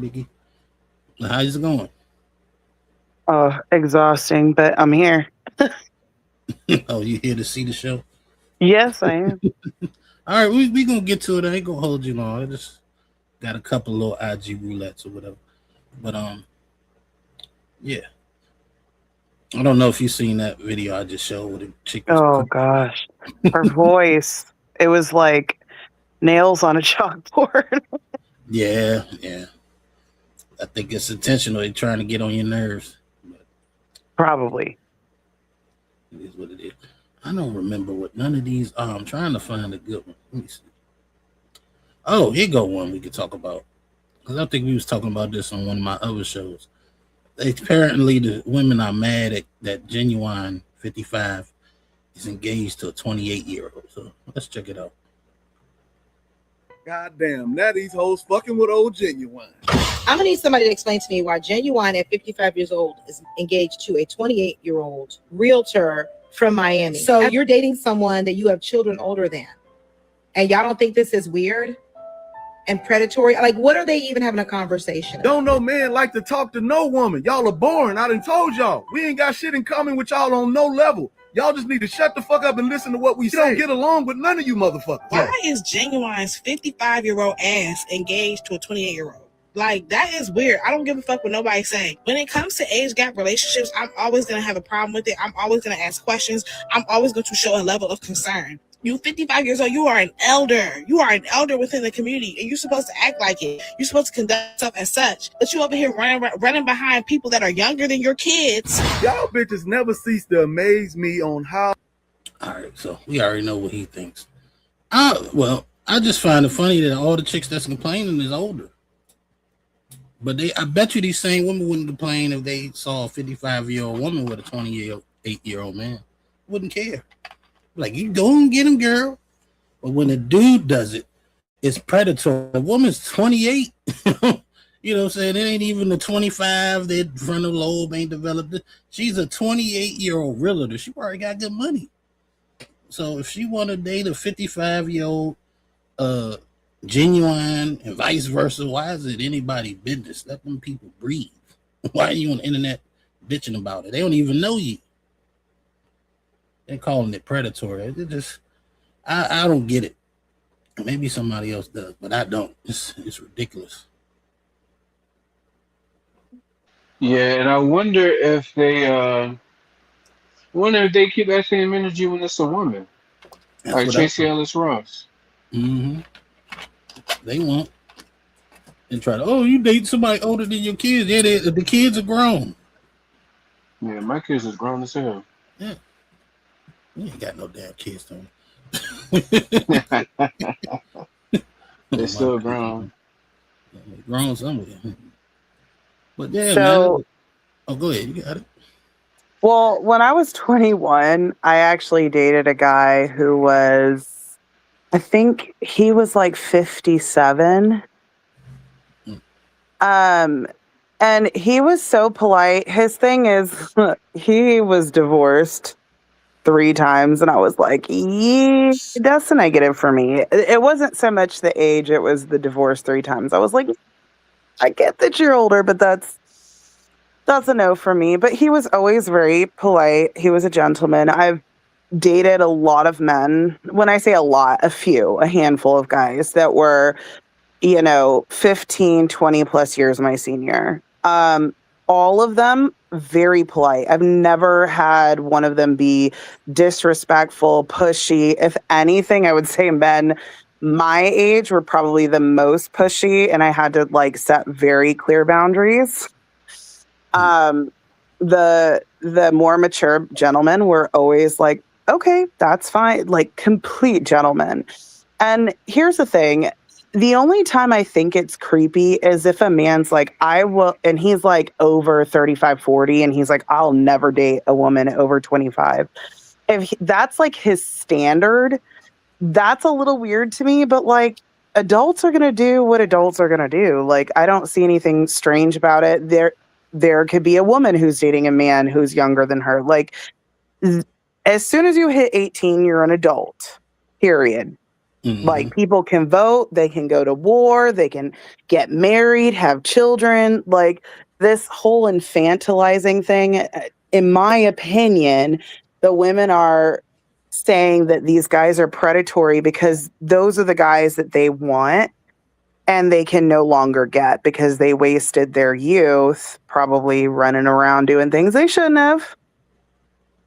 Biggie. How's it going? Oh, exhausting, but I'm here. Oh, you here to see the show? Yes, I am. All right, we gonna get to it. I ain't gonna hold you long. I just got a couple little IG roulettes or whatever. But yeah. I don't know if you seen that video I just showed where the chick was Oh cooking. gosh. Her voice. It was like nails on a chalkboard. Yeah, yeah. I think it's intentional. They're trying to get on your nerves. But Probably. it is what it is. I don't remember what none of these. I'm trying to find a good one. Let me see. Oh, here go one we could talk about. Because I think we was talking about this on one of my other shows. Apparently, the women are mad at that Genuine 55 is engaged to a 28-year-old. So let's check it out. Goddamn, now these hoes fucking with old Genuine. I'm gonna need somebody to explain to me why Genuine at 55 years old is engaged to a 28-year-old realtor from Miami. So you're dating someone that you have children older than, and y'all don't think this is weird and predatory? Like, what are they even having a conversation about? Don't no man like to talk to no woman. Y'all are boring. I done told y'all. We ain't got shit in common with y'all on no level. Y'all just need to shut the fuck up and listen to what we say. Don't get along with none of you motherfuckers. Why is Genuine's 55-year-old ass engaged to a 28-year-old? Like, that is weird. I don't give a fuck what nobody say. When it comes to age gap relationships, I'm always going to have a problem with it. I'm always going to ask questions. I'm always going to show a level of concern. You 55 years old, you are an elder. You are an elder within the community, and you're supposed to act like it. You're supposed to conduct yourself as such. But you over here running behind people that are younger than your kids. Y'all bitches never cease to amaze me on how. All right, so we already know what he thinks. Well, I just find it funny that all the chicks that's complaining is older. But I bet you these same women wouldn't complain if they saw a 55-year-old woman with a 28-year-old man. Wouldn't care. Like, you go and get him, girl. But when a dude does it, it's predatory. The woman's 28. You know what I'm saying? It ain't even the 25. Their frontal lobe ain't developed. She's a 28-year-old realtor. She already got good money. So if she want to date a 55-year-old Genuine and vice versa, why is it anybody's business? Let them people breathe. Why are you on the internet bitching about it? They don't even know you. They're calling it predatory. It just, I don't get it. Maybe somebody else does, but I don't. It's ridiculous. Yeah, and I wonder if they keep that same energy when it's a woman, That's like what Tracy Ellis Ross. Mm-hmm. They won't. And try to, oh, you date somebody older than your kids. Yeah, the kids are grown. Yeah, my kids is grown as hell. Yeah. You ain't got no damn kids, though. They're still grown. They're grown somewhere. But yeah, So, man. Oh, go ahead. You got it. well, when I was 21, I actually dated a guy who was, I think he was like 57. And he was so polite. His thing is, he was divorced 3 times, and I was like, yeah, that's a negative for me. It wasn't so much the age, it was the divorce 3 times. I was like, I get that you're older, but that's a no for me. But he was always very polite. He was a gentleman. I've dated a lot of men. When I say a lot, a handful of guys that were, 15, 20 plus years my senior. All of them very polite. I've never had one of them be disrespectful, pushy. If anything, I would say men my age were probably the most pushy, and I had to like set very clear boundaries. The more mature gentlemen were always like, okay, that's fine, like complete gentlemen. And here's the thing. The only time I think it's creepy is if a man's like, I will, and he's like over 35, 40, and he's like, I'll never date a woman over 25. That's like his standard, that's a little weird to me, but like adults are going to do what adults are going to do. Like, I don't see anything strange about it. There could be a woman who's dating a man who's younger than her. Like, as soon as you hit 18, you're an adult, period. Like people can vote, they can go to war, they can get married, have children. Like this whole infantilizing thing, in my opinion, the women are saying that these guys are predatory because those are the guys that they want and they can no longer get because they wasted their youth probably running around doing things they shouldn't have.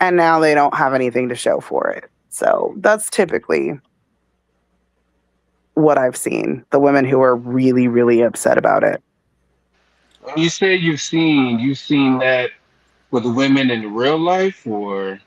And now they don't have anything to show for it. So that's typically what I've seen. The women who are really, really upset about it. When you say you've seen that with the women in real life, or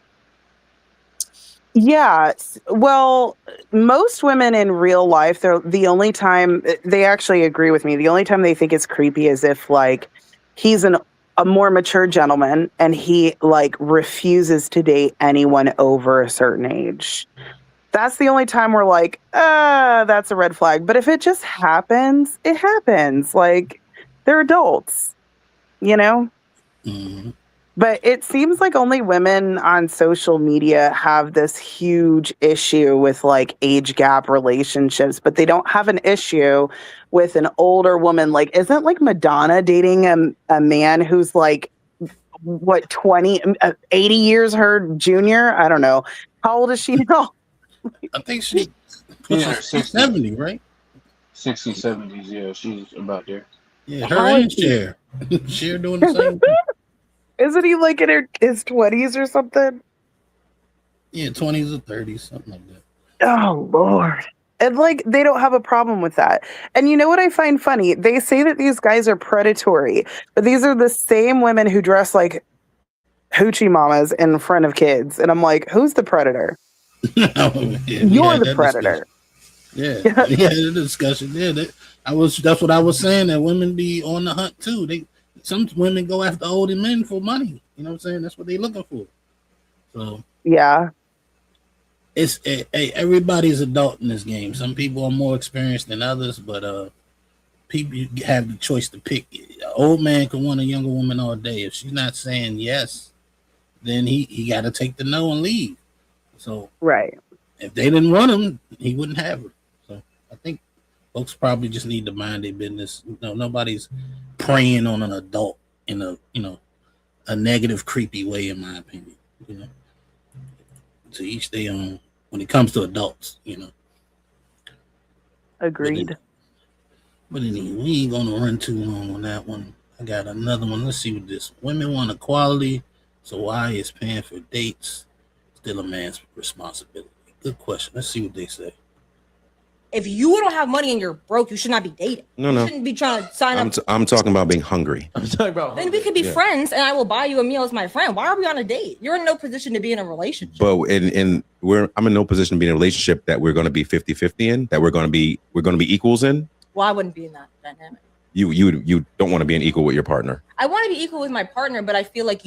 Yeah. Well, most women in real life, they're the only time they actually agree with me. The only time they think it's creepy is if like he's a more mature gentleman and he like refuses to date anyone over a certain age. That's the only time we're like, that's a red flag. But if it just happens, it happens. Like they're adults, you know? Mhm. But it seems like only women on social media have this huge issue with like age gap relationships, but they don't have an issue with an older woman. Like, isn't like Madonna dating a man who's like, what, 20, 80 years her junior? I don't know. How old is she now? I think she's in her 70, right? 60s, 70s, yeah, she's about there. Yeah, her How and old is she? Cher. Cher doing the same thing. Isn't he like in his 20s or something? Yeah, 20s or 30s, something like that. Oh, Lord. And like, they don't have a problem with that. And you know what I find funny? They say that these guys are predatory, but these are the same women who dress like hoochie mamas in front of kids. And I'm like, who's the predator? Oh, yeah, we You're had the that predator. discussion. Yeah, we had a discussion. Yeah, that's what I was saying. That women be on the hunt too. Some women go after older men for money. You know what I'm saying? That's what they're looking for. So Yeah. everybody's adult in this game. Some people are more experienced than others, but people have the choice to pick. An old man can want a younger woman all day. If she's not saying yes, then he got to take the no and leave. So Right. if they didn't want him, he wouldn't have her. So I think folks probably just need to mind their business. Nobody's preying on an adult in a negative, creepy way, in my opinion. You know, to each their own. When it comes to adults, Agreed. But anyway, we ain't gonna run too long on that one. I got another one. Let's see what this. Women want equality, so why is paying for dates still a man's responsibility? Good question. Let's see what they say. If you don't have money and you're broke, you should not be dating. No, you no. shouldn't be trying to sign up. I'm talking about being hungry. I'm talking about. Then we could be Yeah. friends, and I will buy you a meal as my friend. Why are we on a date? You're in no position to be in a relationship. But I'm in no position to be in a relationship that we're going to be 50-50 in, that we're going to be equals in. Well, I wouldn't be in that dynamic. You don't want to be an equal with your partner. I want to be equal with my partner, but I feel like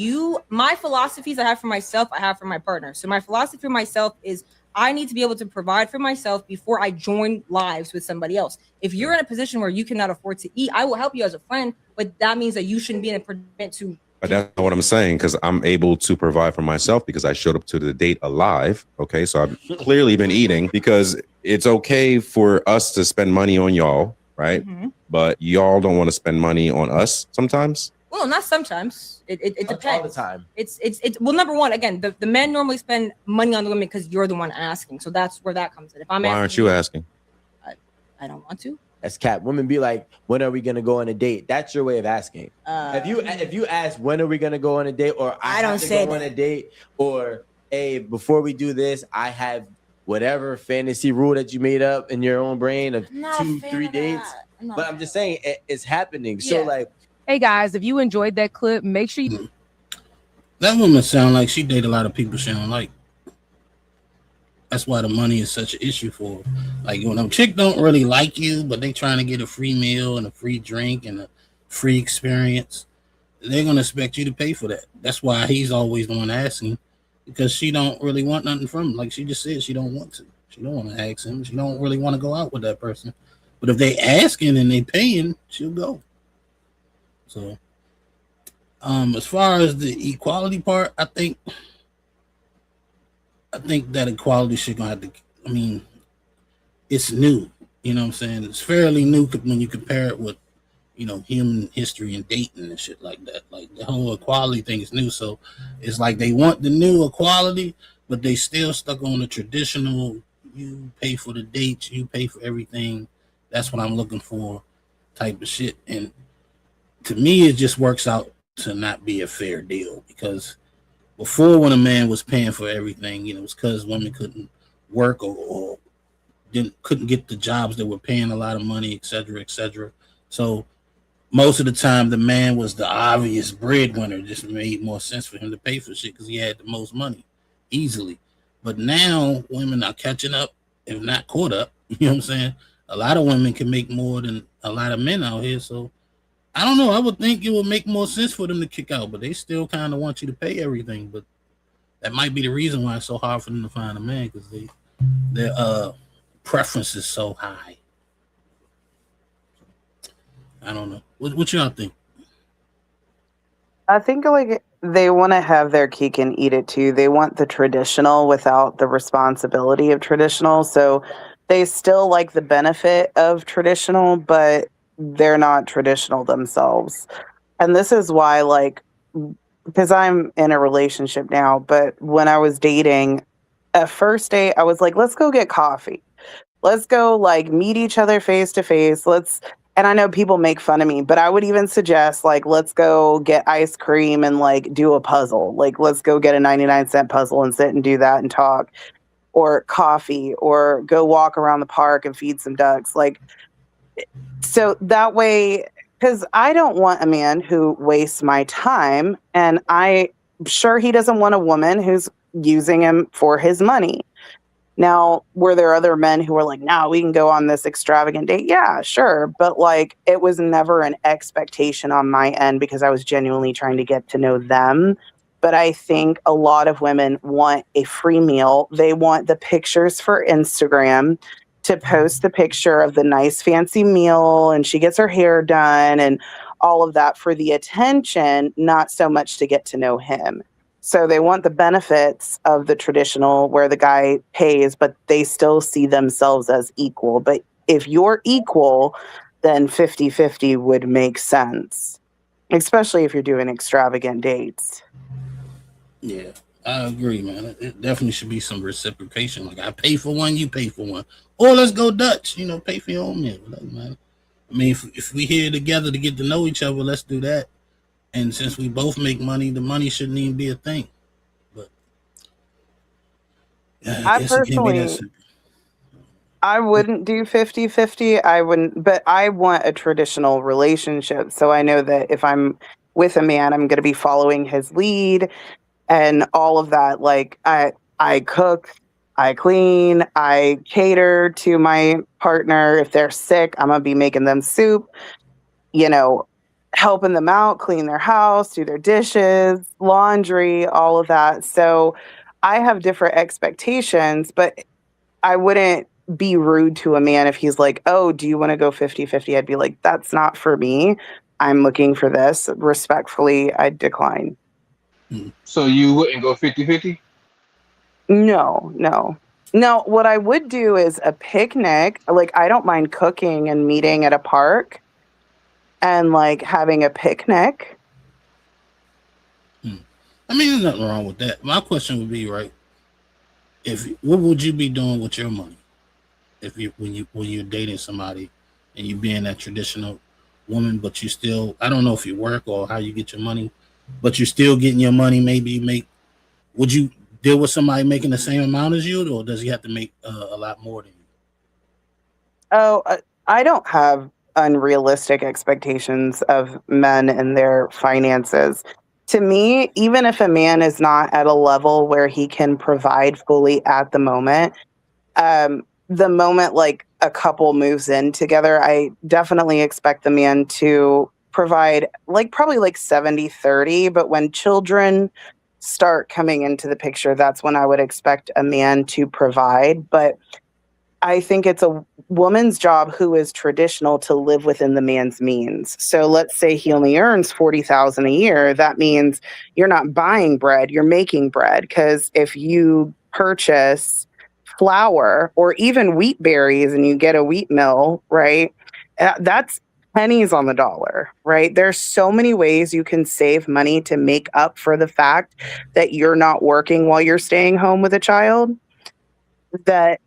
my philosophies I have for myself, I have for my partner. So my philosophy for myself is I need to be able to provide for myself before I join lives with somebody else. If you're in a position where you cannot afford to eat, I will help you as a friend, but that means that you shouldn't be in a predicament to. But that's not what I'm saying, because I'm able to provide for myself because I showed up to the date alive. Okay, so I've clearly been eating, because it's okay for us to spend money on y'all, right? Mm-hmm. But y'all don't want to spend money on us sometimes. Well, not sometimes. It depends. All the time. It's well, number one, again, the men normally spend money on the women because you're the one asking. So that's where that comes in. If I'm Why aren't you asking? I don't want to. That's cat. Women be like, when are we gonna go on a date? That's your way of asking. If you ask when are we gonna go on a date, or I don't have to say go on that. a date, or hey, before we do this, I have whatever fantasy rule that you made up in your own brain of I'm not a 2-3 fan of dates. that. I'm not But a I'm fan. just saying it's happening. So Yeah. like, Hey guys, if you enjoyed that clip, make sure you That woman sound like she date a lot of people she don't like. That's why the money is such an issue for her. Like when a chick don't really like you, but they trying to get a free meal and a free drink and a free experience, they're gonna expect you to pay for that. That's why he's always the one asking, because she don't really want nothing from him. Like she just said, she don't want to. She don't want to ask him. She don't really want to go out with that person. But if they asking and they paying, she'll go. So, as far as the equality part, I think that equality shit gonna have to. I mean, it's new. You know what I'm saying? It's fairly new when you compare it with, human history and dating and shit like that. Like the whole equality thing is new. So it's like they want the new equality, but they still stuck on the traditional. You pay for the dates, you pay for everything. That's what I'm looking for, type of shit. And to me, it just works out to not be a fair deal because before, when a man was paying for everything, it's because women couldn't work or couldn't get the jobs that were paying a lot of money, et cetera, et cetera. So most of the time, the man was the obvious breadwinner. It just made more sense for him to pay for shit because he had the most money easily. But now women are catching up, if not caught up. You know what I'm saying? A lot of women can make more than a lot of men out here. So I don't know. I would think it would make more sense for them to kick out, but they still kind of want you to pay everything. But that might be the reason why it's so hard for them to find a man because their preference is so high. I don't know. What y'all think? I think like they want to have their cake and eat it too. They want the traditional without the responsibility of traditional. So they still like the benefit of traditional, but they're not traditional themselves. And this is why, like, because I'm in a relationship now, but when I was dating, at first date, I was like, let's go get coffee. Let's go like meet each other face to face. And I know people make fun of me, but I would even suggest like, let's go get ice cream and like do a puzzle. Like, let's go get a 99-cent puzzle and sit and do that and talk, or coffee, or go walk around the park and feed some ducks. Like, so that way, because I don't want a man who wastes my time, and I'm sure he doesn't want a woman who's using him for his money. Now, were there other men who were like, no, we can go on this extravagant date? Yeah, sure. But like, it was never an expectation on my end because I was genuinely trying to get to know them. But I think a lot of women want a free meal. They want the pictures for Instagram to post the picture of the nice fancy meal and she gets her hair done and all of that for the attention, not so much to get to know him. So they want the benefits of the traditional where the guy pays, but they still see themselves as equal. But if you're equal, then 50-50 would make sense, especially if you're doing extravagant dates. Yeah, I agree, man. It definitely should be some reciprocation. Like I pay for one, you pay for one. Or let's go Dutch, pay for your own meal. Doesn't matter. I mean, if we here together to get to know each other, let's do that. And since we both make money, the money shouldn't even be a thing. But I guess it can't be that simple. I wouldn't do 50-50. I wouldn't, but I want a traditional relationship. So I know that if I'm with a man, I'm going to be following his lead and all of that. Like I cook, I clean, I cater to my partner. If they're sick, I'm going to be making them soup, helping them out, clean their house, do their dishes, laundry, all of that. So I have different expectations, but I wouldn't be rude to a man if he's like, oh, do you want to go 50-50? I'd be like, that's not for me. I'm looking for this. Respectfully, I'd decline. So you wouldn't go 50-50? No. No, what I would do is a picnic. Like, I don't mind cooking and meeting at a park and like having a picnic. I mean, there's nothing wrong with that. My question would be, right, what would you be doing with your money when you're dating somebody and you being that traditional woman, but you still, I don't know if you work or how you get your money, but you're still getting your money. Maybe would you deal with somebody making the same amount as you, or does he have to make a lot more than you? Oh, I don't have unrealistic expectations of men and their finances. To me, even if a man is not at a level where he can provide fully at the moment like a couple moves in together, I definitely expect the man to provide like probably like 70-30. But when children start coming into the picture, that's when I would expect a man to provide. But I think it's a woman's job who is traditional to live within the man's means. So let's say he only earns $40,000 a year. That means you're not buying bread, you're making bread. Because if you purchase flour or even wheat berries and you get a wheat mill, right? That's pennies on the dollar, right? There's so many ways you can save money to make up for the fact that you're not working while you're staying home with a child. That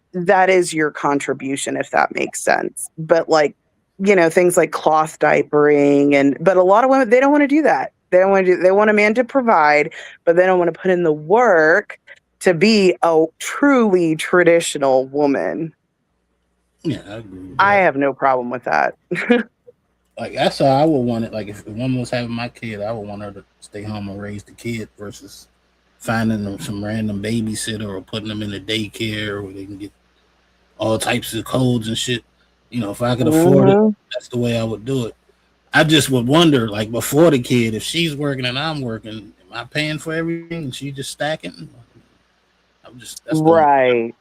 is your contribution, if that makes sense. But like, things like cloth diapering but a lot of women, they don't want to do that. They want a man to provide, but they don't want to put in the work to be a truly traditional woman. Yeah, I agree with that. I have no problem with that. Like that's how I would want it. Like if a woman was having my kid, I would want her to stay home and raise the kid versus finding them some random babysitter or putting them in a daycare where they can get all types of codes and shit. If I could afford it, that's the way I would do it. I just would wonder, like before the kid, if she's working and I'm working, am I paying for everything and she just stacking? That's right.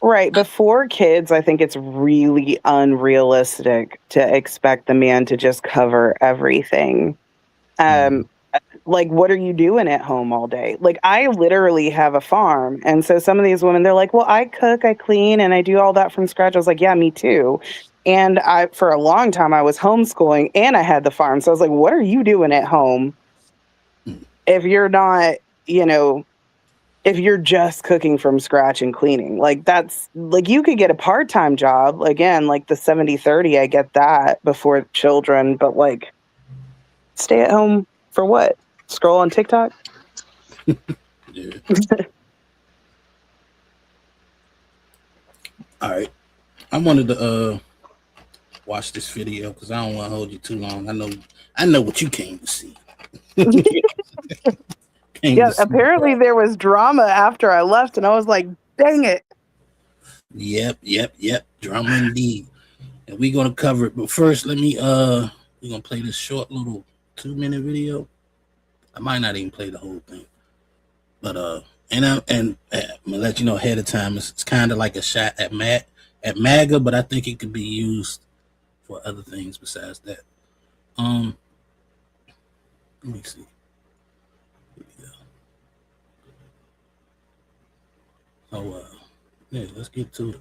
Right. Before kids, I think it's really unrealistic to expect the man to just cover everything. Like, what are you doing at home all day? Like, I literally have a farm. And so some of these women, they're like, well, I cook, I clean, and I do all that from scratch. I was like, yeah, me too. And for a long time, I was homeschooling and I had the farm. So I was like, what are you doing at home if you're not, if you're just cooking from scratch and cleaning? Like, that's like, you could get a part-time job. Again, like the 70-30, I get that before children, but like, stay at home for what? Scroll on TikTok? Yeah. All right. I wanted to watch this video because I don't want to hold you too long. I know what you came to see. Yeah, apparently there was drama after I left, and I was like, dang it. Yep. Drama indeed. And we're gonna cover it. But first, let me we're gonna play this short little 2-minute video. I might not even play the whole thing. But I'm gonna let you know ahead of time, it's kind of like a shot at MAGA, but I think it could be used for other things besides that. Let me see. So yeah, let's get to it.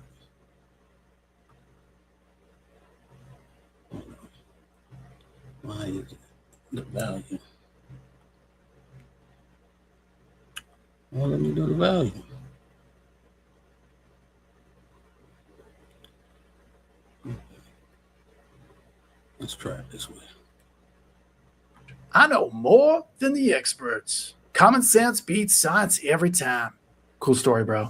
Why is it the value? Well, let me do the value. Let's try it this way. I know more than the experts. Common sense beats science every time. Cool story, bro.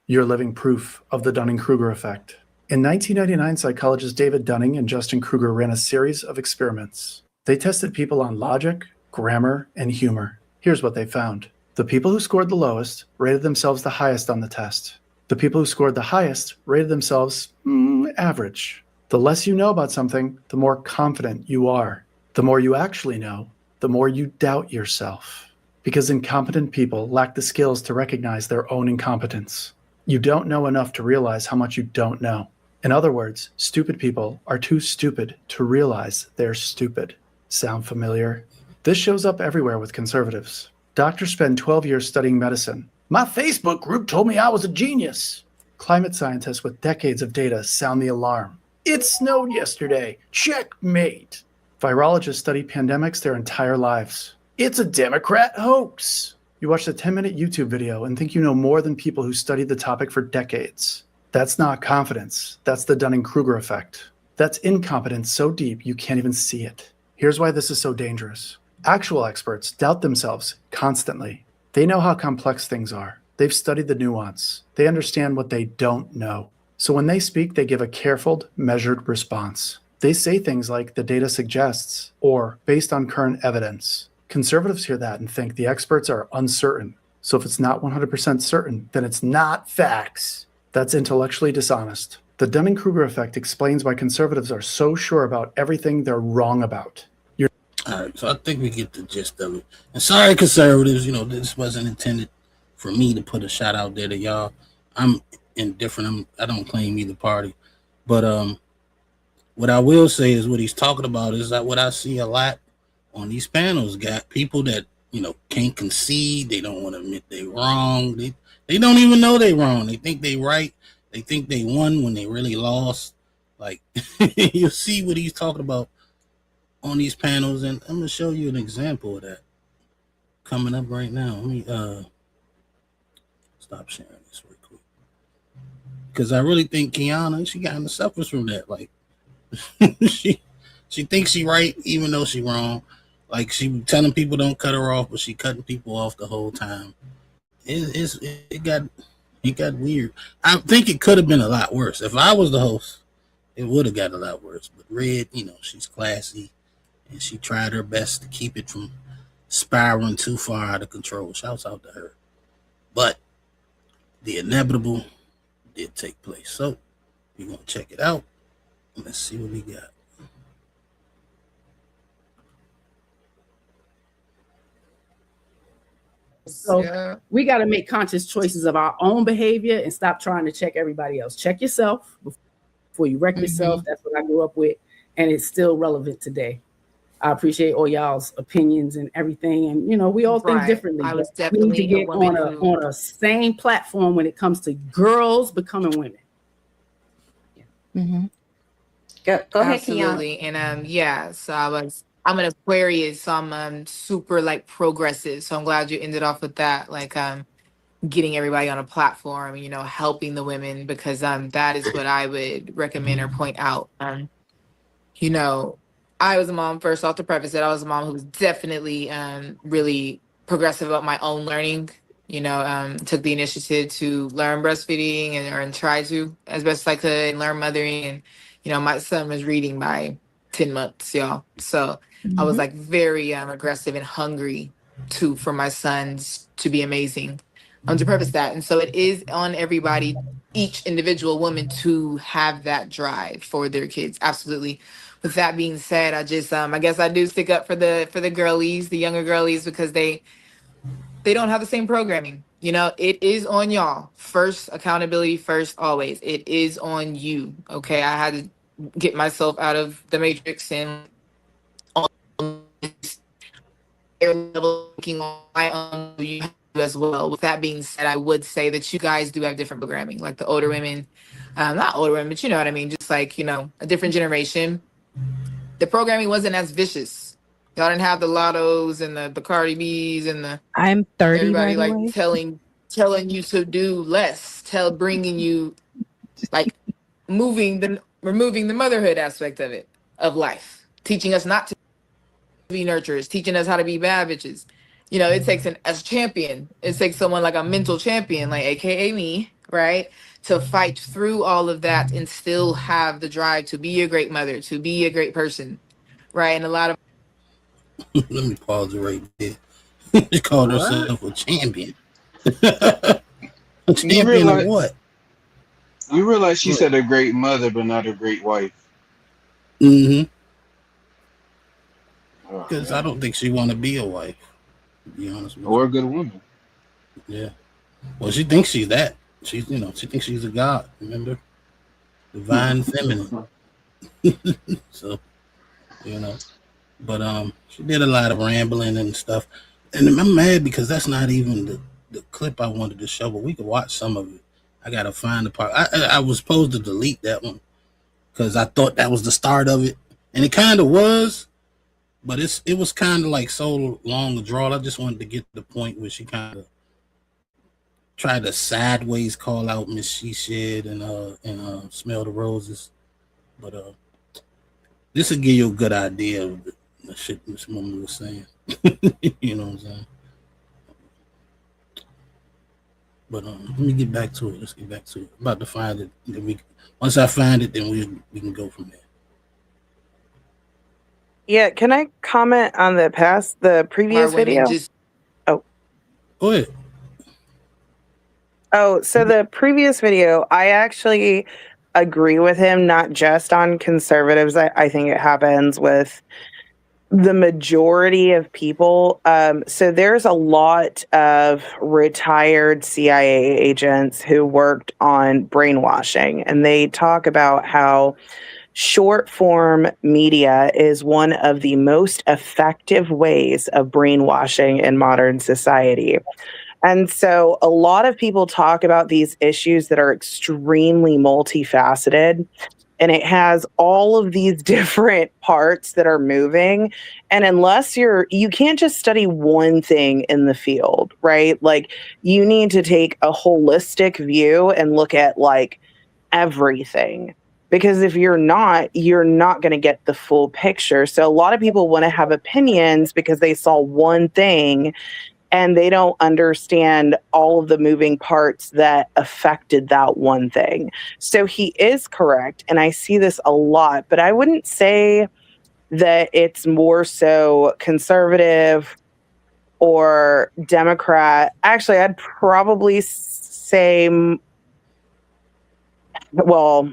You're living proof of the Dunning-Kruger effect. In 1999, psychologists David Dunning and Justin Kruger ran a series of experiments. They tested people on logic, grammar, and humor. Here's what they found. The people who scored the lowest rated themselves the highest on the test. The people who scored the highest rated themselves average. The less you know about something, the more confident you are. The more you actually know, the more you doubt yourself. Because incompetent people lack the skills to recognize their own incompetence. You don't know enough to realize how much you don't know. In other words, stupid people are too stupid to realize they're stupid. Sound familiar? This shows up everywhere with conservatives. Doctors spend 12 years studying medicine. My Facebook group told me I was a genius. Climate scientists with decades of data sound the alarm. It snowed yesterday. Checkmate. Virologists study pandemics their entire lives. It's a Democrat hoax. You watch a 10-minute YouTube video and think you know more than people who studied the topic for decades. That's not confidence. That's the Dunning-Kruger effect. That's incompetence so deep you can't even see it. Here's why this is so dangerous. Actual experts doubt themselves constantly. They know how complex things are. They've studied the nuance. They understand what they don't know. So when they speak, they give a careful, measured response. They say things like the data suggests or based on current evidence. Conservatives hear that and think the experts are uncertain. So if it's not 100% certain, then it's not facts. That's intellectually dishonest. The Dunning-Kruger effect explains why conservatives are so sure about everything they're wrong about. All right, so I think we get the gist of it. And sorry, conservatives, this wasn't intended for me to put a shout out there to y'all. I'm indifferent. I don't claim either party. But what I will say is what he's talking about is that what I see a lot on these panels got people that, can't concede. They don't want to admit they're wrong. They don't even know they wrong. They think they right. They think they won when they really lost. Like you'll see what he's talking about on these panels, and I'm gonna show you an example of that coming up right now. Let me stop sharing this real quick because I really think Kiana, she kind of suffers from that. Like she thinks she right even though she wrong. Like she telling people don't cut her off, but she cutting people off the whole time. It got weird. I think it could have been a lot worse. If I was the host, it would have got a lot worse. But Red, she's classy and she tried her best to keep it from spiraling too far out of control. Shouts out to her. But the inevitable did take place. So we're gonna check it out. Let's see what we got. So we got to make conscious choices of our own behavior and stop trying to check everybody else. Check yourself before you wreck yourself. That's what I grew up with, and it's still relevant today. I appreciate all y'all's opinions and everything, and we all think differently. I was we definitely need to get on a same platform when it comes to girls becoming women. Go ahead, Absolutely. And so I'm an Aquarius, so I'm super like progressive. So I'm glad you ended off with that, like getting everybody on a platform, helping the women, because that is what I would recommend or point out. I was a mom, first off to preface it, I was a mom who was definitely really progressive about my own learning. Took the initiative to learn breastfeeding and try to as best as I could and learn mothering. And my son was reading by 10 months, y'all. So I was like very aggressive and hungry for my sons to be amazing. To preface that. And so it is on everybody, each individual woman, to have that drive for their kids. Absolutely. With that being said, I just I guess I do stick up for the girlies, the younger girlies, because they don't have the same programming. It is on y'all. First, accountability first, always. It is on you. Okay. I had to get myself out of the matrix and on this air level thinking on my own. You have to as well. With that being said, I would say that you guys do have different programming, like the older women, not older women, but you know what I mean? Just like, a different generation. The programming wasn't as vicious. Y'all didn't have the Lottos and the Cardi B's and the I'm 30, everybody by the like way. telling you to do less, bringing you like removing the motherhood aspect of life, teaching us not to be nurturers, teaching us how to be bad bitches. It takes a champion. It takes someone like a mental champion, like AKA me, right? To fight through all of that and still have the drive to be a great mother, to be a great person, right? And a lot of Let me pause it right there. She called herself a champion. A champion of what? You realize she said a great mother, but not a great wife. Because I don't think she want to be a wife, to be honest with you. Or a good woman. Yeah. Well, she thinks she's that. She's, she thinks she's a god. Remember, divine feminine. So, but she did a lot of rambling and stuff, and I'm mad because that's not even the clip I wanted to show. But we could watch some of it. I gotta find the part. I was supposed to delete that one because I thought that was the start of it, and it kind of was. But it was kind of like so long a draw. I just wanted to get to the point where she kind of tried to sideways call out Miss She Shed and Smell the Roses. But this will give you a good idea of the shit this woman was saying. You know what I'm saying? But let me get back to it. Let's get back to it. I'm about to find it. Then once I find it, then we can go from there. Yeah, can I comment on the previous video? Go ahead. Oh, so the previous video, I actually agree with him, not just on conservatives. I think it happens with the majority of people. So there's a lot of retired CIA agents who worked on brainwashing, and they talk about how short form media is one of the most effective ways of brainwashing in modern society. And so a lot of people talk about these issues that are extremely multifaceted, and it has all of these different parts that are moving. And unless you can't just study one thing in the field, right? Like you need to take a holistic view and look at like everything. Because if you're not going to get the full picture. So a lot of people want to have opinions because they saw one thing and they don't understand all of the moving parts that affected that one thing. So he is correct. And I see this a lot, but I wouldn't say that it's more so conservative or Democrat. Actually, I'd probably say, well,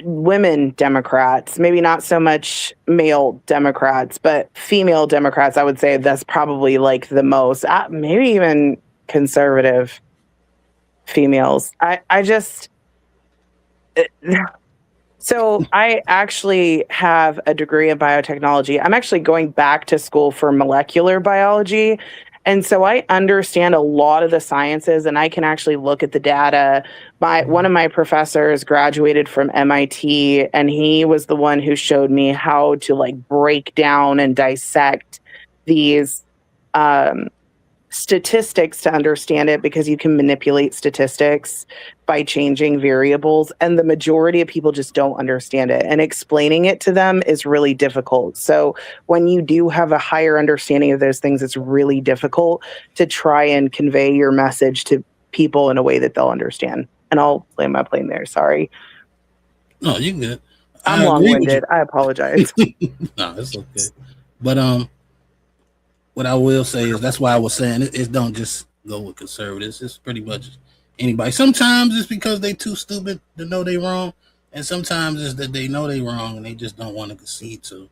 women Democrats, maybe not so much male Democrats, but female Democrats, I would say that's probably like the most, maybe even conservative females. I just, so I actually have a degree in biotechnology. I'm actually going back to school for molecular biology. And so I understand a lot of the sciences and I can actually look at the data. One of my professors graduated from MIT and he was the one who showed me how to like break down and dissect these statistics to understand it, because you can manipulate statistics by changing variables, and the majority of people just don't understand it, and explaining it to them is really difficult. So when you do have a higher understanding of those things, it's really difficult to try and convey your message to people in a way that they'll understand. And I'll land my plane there. Sorry. No, you're good. I'm long-winded. I apologize. No, it's okay. But what I will say is that's why I was saying it don't just go with conservatives. It's pretty much anybody. Sometimes it's because they too stupid to know they wrong, and sometimes it's that they know they wrong and they just don't want to concede to.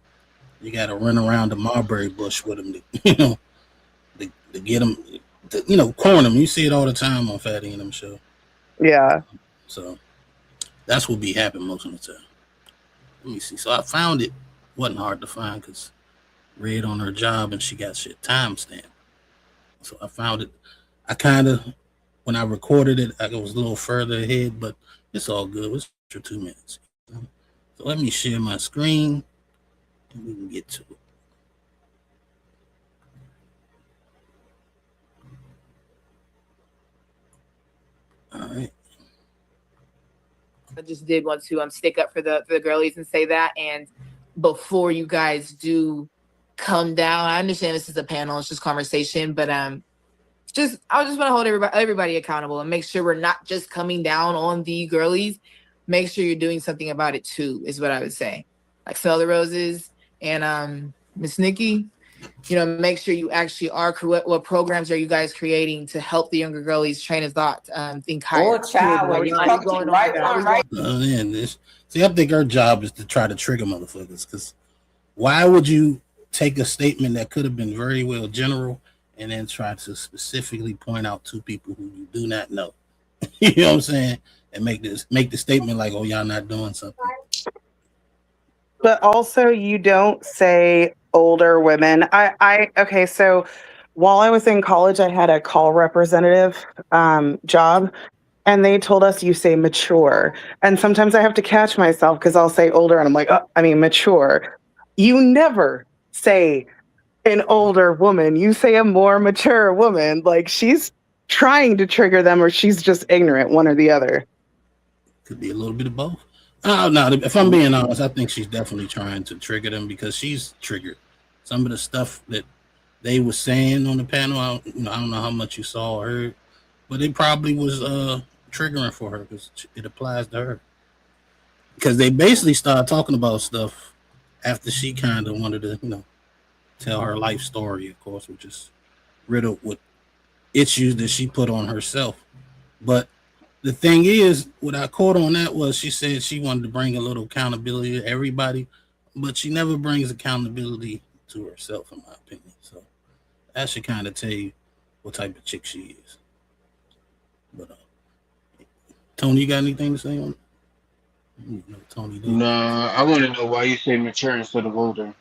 You got to run around the mulberry bush with them, to get them, corner them. You see it all the time on Fatty and them show. Yeah. So that's what be happening most of the time. Let me see. So I found it. Wasn't hard to find because read on her job and she got shit timestamped. So I found it. I kind of, when I recorded it, I was a little further ahead, but it's all good. It's for 2 minutes. So let me share my screen and we can get to it. All right. I just did want to stick up for the girlies and say that. And before you guys do come down, I understand this is a panel, it's just conversation, but I just want to hold everybody accountable and make sure we're not just coming down on the girlies. Make sure you're doing something about it too, is what I would say. Like Smell the Roses and Miss Nikki, make sure you actually are. What programs are you guys creating to help the younger girlies train of thought, think higher? Oh, child, when you come to right. See, I think our job is to try to trigger motherfuckers, because why would you take a statement that could have been very well general and then try to specifically point out to people who you do not know? You know what I'm saying? And make the statement like, oh, y'all not doing something. But also you don't say older women. Okay, so while I was in college, I had a call representative job, and they told us you say mature. And sometimes I have to catch myself because I'll say older and I'm like, oh, I mean mature. You never say an older woman. You say a more mature woman. Like she's trying to trigger them or she's just ignorant, one or the other. Could be a little bit of both. Oh, no, if I'm being honest, I think she's definitely trying to trigger them because she's triggered. Some of the stuff that they were saying on the panel, I don't know how much you saw or heard, but it probably was triggering for her because it applies to her. Because they basically started talking about stuff after she kind of wanted to, tell her life story, of course, which is riddled with issues that she put on herself. But the thing is, what I caught on that was she said she wanted to bring a little accountability to everybody, but she never brings accountability to herself, in my opinion. So that should kind of tell you what type of chick she is. But Tony, you got anything to say on it? Tony, Nah, I want to know why you say mature instead of older.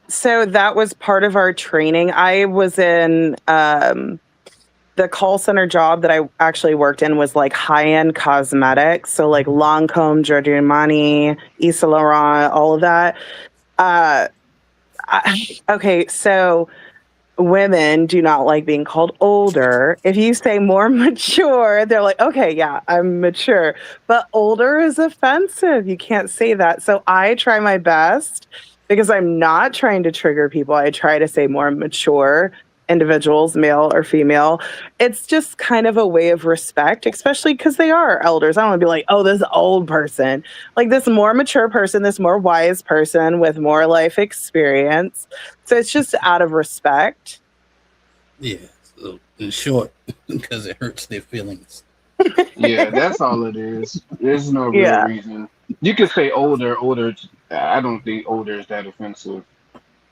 So that was part of our training. I was in the call center job that I actually worked in was like high-end cosmetics. So like Lancome, Giorgio Armani, Yves Saint Laurent, all of that. Okay, so women do not like being called older. If you say more mature, they're like, okay, yeah, I'm mature. But older is offensive. You can't say that. So I try my best because I'm not trying to trigger people. I try to say more mature individuals, male or female. It's just kind of a way of respect, especially because they are elders. I don't want to be like, oh, this old person. Like this more mature person, this more wise person with more life experience. So it's just out of respect. Yeah. So in short, because it hurts their feelings. Yeah, that's all it is. There's no real Yeah. reason. You could say older. I don't think older is that offensive.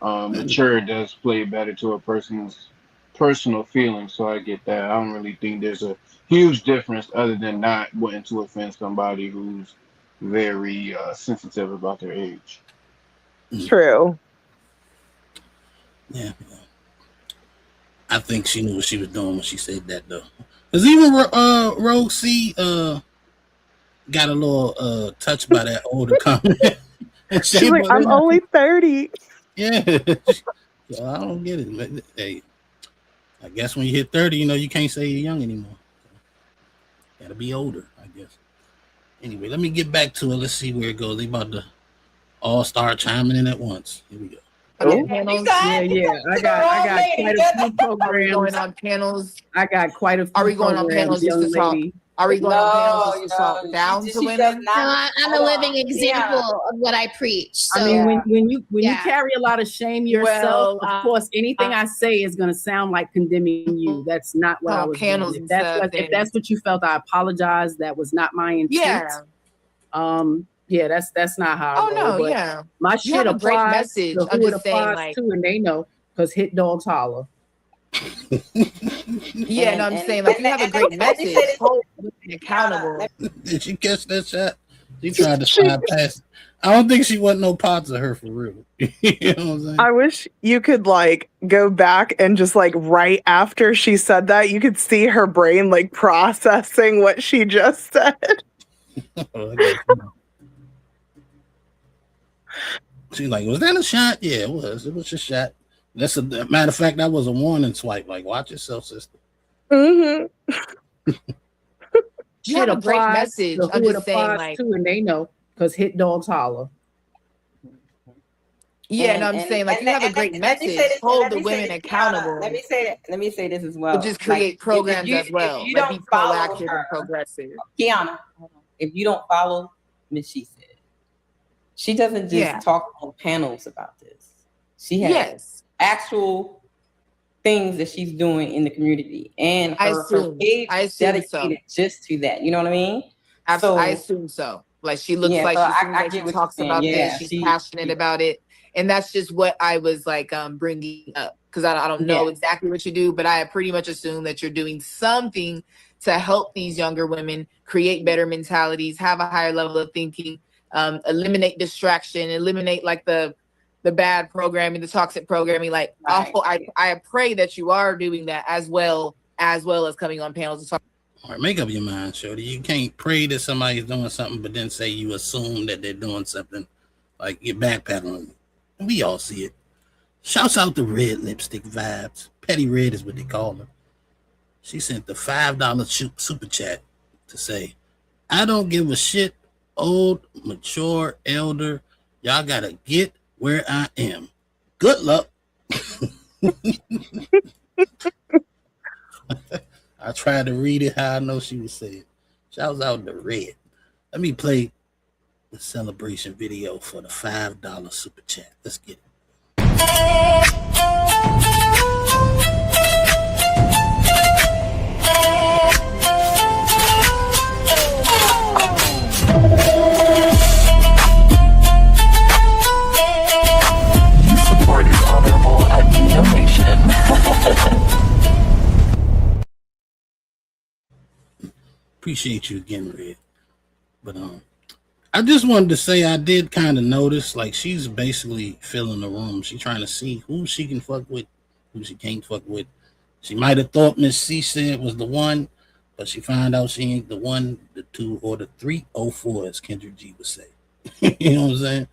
Mature does play better to a person's personal feelings, so I get that. I don't really think there's a huge difference other than not wanting to offend somebody who's very sensitive about their age. True. Yeah. I think she knew what she was doing when she said that, though. Because even Rogue C got a little touched by that older comment. She's like, I'm only 30. Yeah. So I don't get it. But, hey, I guess when you hit 30, you can't say you're young anymore. Gotta be older, I guess. Anyway, let me get back to it. Let's see where it goes. They about to all start chiming in at once. Here we go. Panels. Yeah. I got quite a few programs. Going on panels. I got quite a few. Are we going on panels just to talk? Are we going on panels just to talk down to women? No, I'm a living example of what I preach. So. I mean, when you carry a lot of shame yourself, of course, anything I say is going to sound like condemning you. That's not what I was panels. doing. If that's what you felt, I apologize. That was not my intent. Yeah, that's not how. Oh no, yeah. My shit a great applies message. to I'm who it just saying, applies like, to, and they know because hit dogs holler. Yeah, I'm saying, like, you have a great message. Hold women accountable. Did you catch that shot? She tried to slide past. I don't think she wasn't no parts of her for real. You know what I'm saying? I wish you could like go back and just like right after she said that, you could see her brain like processing what she just said. She's like, was that a shot? Yeah, it was. It was a shot. That's a matter of fact, that was a warning swipe. Like, watch yourself, sister. Mm-hmm. You have a great message. I'm just saying, like, to, and they know because hit dogs holler. Yeah, I'm saying, like, you have a great message. Hold the women accountable. Let me say this as well. But just create programs as well. If you Like, don't be follow proactive her, and progressive. Kiana, if you don't follow Miss She Said, she doesn't just talk on panels about this. She has actual things that she's doing in the community, and her page is dedicated just to that. You know what I mean? I assume so. Like, she looks like she talks about this. She's passionate about it. And that's just what I was like bringing up, because I don't know exactly what you do, but I pretty much assume that you're doing something to help these younger women create better mentalities, have a higher level of thinking, eliminate distraction, eliminate like the bad programming, the toxic programming. Like, I pray that you are doing that as well as coming on panels to talk. All right, make up your mind, Shorty. You can't pray that somebody's doing something, but then say you assume that they're doing something. Like, you're backpedaling. We all see it. Shouts out to Red Lipstick Vibes. Petty Red is what they call her. She sent the $5 super chat to say, I don't give a shit, old, mature, elder. Y'all gotta get where I am. Good luck. I tried to read it how I know she was saying. Shouts out to Red. Let me play the celebration video for the $5 super chat. Let's get it. You support is honorable at donation. Appreciate you again, Red. But I just wanted to say I did kind of notice, like, she's basically filling the room. She's trying to see who she can fuck with, who she can't fuck with. She might have thought Miss C said was the one, but she found out she ain't the one, the two, or the 304, as Kendrick G would say. You know what I'm saying?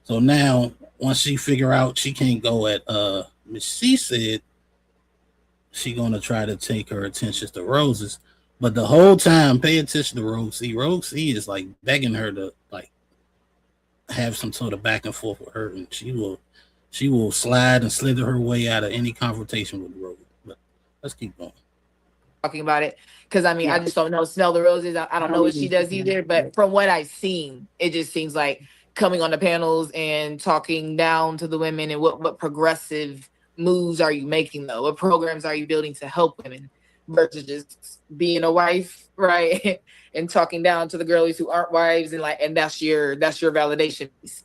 So now, once she figure out she can't go at Miss C said, she gonna try to take her attention to Roses. But the whole time, pay attention to Rogue C. Rogue C is like begging her to like have some sort of back and forth with her, and she will slide and slither her way out of any confrontation with Rogue. But let's keep going. Talking about it, because I mean, I just don't know. Smell the roses. I don't know what she does either. But from what I've seen, it just seems like coming on the panels and talking down to the women and what progressive moves are you making though? What programs are you building to help women versus just being a wife, right? And talking down to the girlies who aren't wives and that's your validation piece.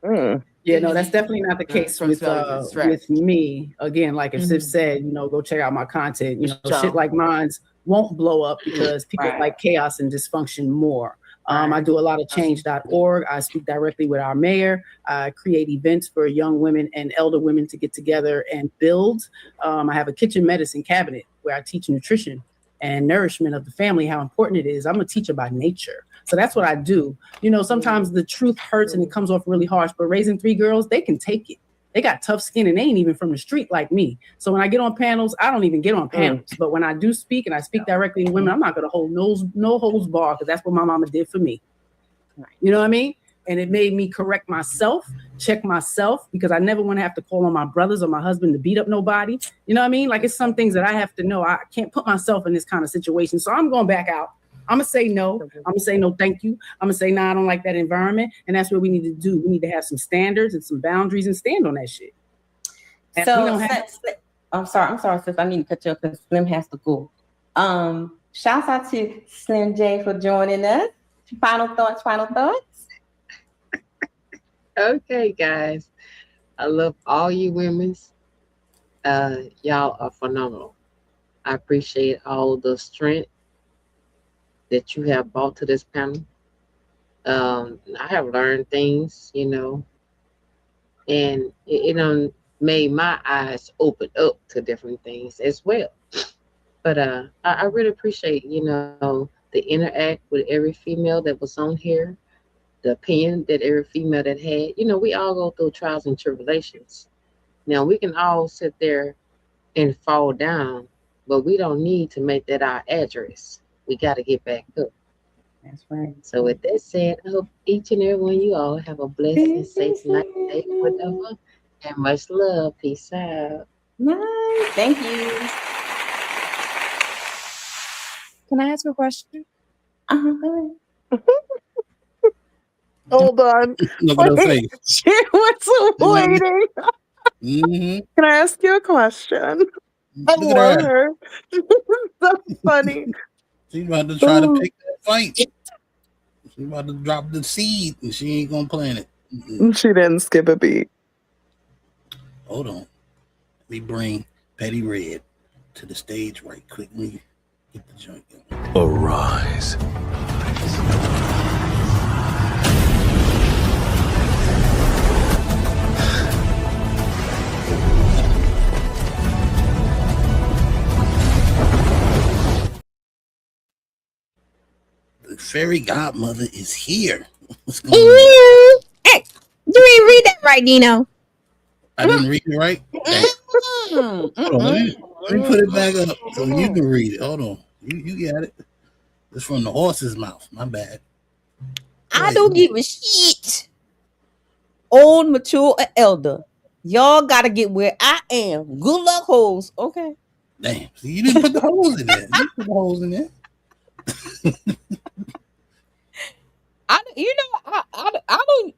Yeah, no, that's definitely not the case with me. Again, like if Sif said, go check out my content. Shit like mine's won't blow up because people like chaos and dysfunction more. I do a lot of change.org. I speak directly with our mayor. I create events for young women and elder women to get together and build. I have a kitchen medicine cabinet where I teach nutrition and nourishment of the family, how important it is. I'm a teacher by nature. So that's what I do. Sometimes the truth hurts and it comes off really harsh, but raising 3 girls, they can take it. They got tough skin and they ain't even from the street like me. So when I get on panels, I don't even get on panels. But when I do speak and I speak directly to women, I'm not going to hold no holds bar because that's what my mama did for me. You know what I mean? And it made me correct myself, check myself, because I never want to have to call on my brothers or my husband to beat up nobody. You know what I mean? Like it's some things that I have to know. I can't put myself in this kind of situation. So I'm going back out. I'm going to say no. I'm going to say no, thank you. I'm going to say, no, I don't like that environment. And that's what we need to do. We need to have some standards and some boundaries and stand on that shit. And so I'm sorry, sis. I need to cut you off because Slim has to go. Shouts out to Slim J for joining us. Final thoughts. Okay, guys. I love all you women. Y'all are phenomenal. I appreciate all the strength that you have brought to this panel. I have learned things, and it made my eyes open up to different things as well. But I really appreciate, the interact with every female that was on here, the opinion that every female that had. We all go through trials and tribulations. Now, we can all sit there and fall down, but we don't need to make that our address. We got to get back up. That's right. So with that said, I hope each and every one of you all have a blessed and safe night, day, whatever. And much love. Peace out. Nice. Thank you. Can I ask a question? Go ahead. Hold on. Look at her face. She was waiting. Can I ask you a question? I Look at love her. her. That's funny. She's about to try to pick that fight. She's about to drop the seed and she ain't gonna plant it. She didn't skip a beat. Hold on. Let me bring Petty Red to the stage right quick. Let me get the joint going. Arise. The fairy godmother is here. What's going on? Hey, you didn't read that right, Nino. I didn't read it right? Hold on, let me put it back up so you can read it. Hold on. You got it. It's from the horse's mouth. My bad. I don't give a shit. Old, mature, or elder. Y'all gotta get where I am. Good luck, hoes. Okay. Damn. See, you didn't put the holes in there. You put the holes in there. I don't.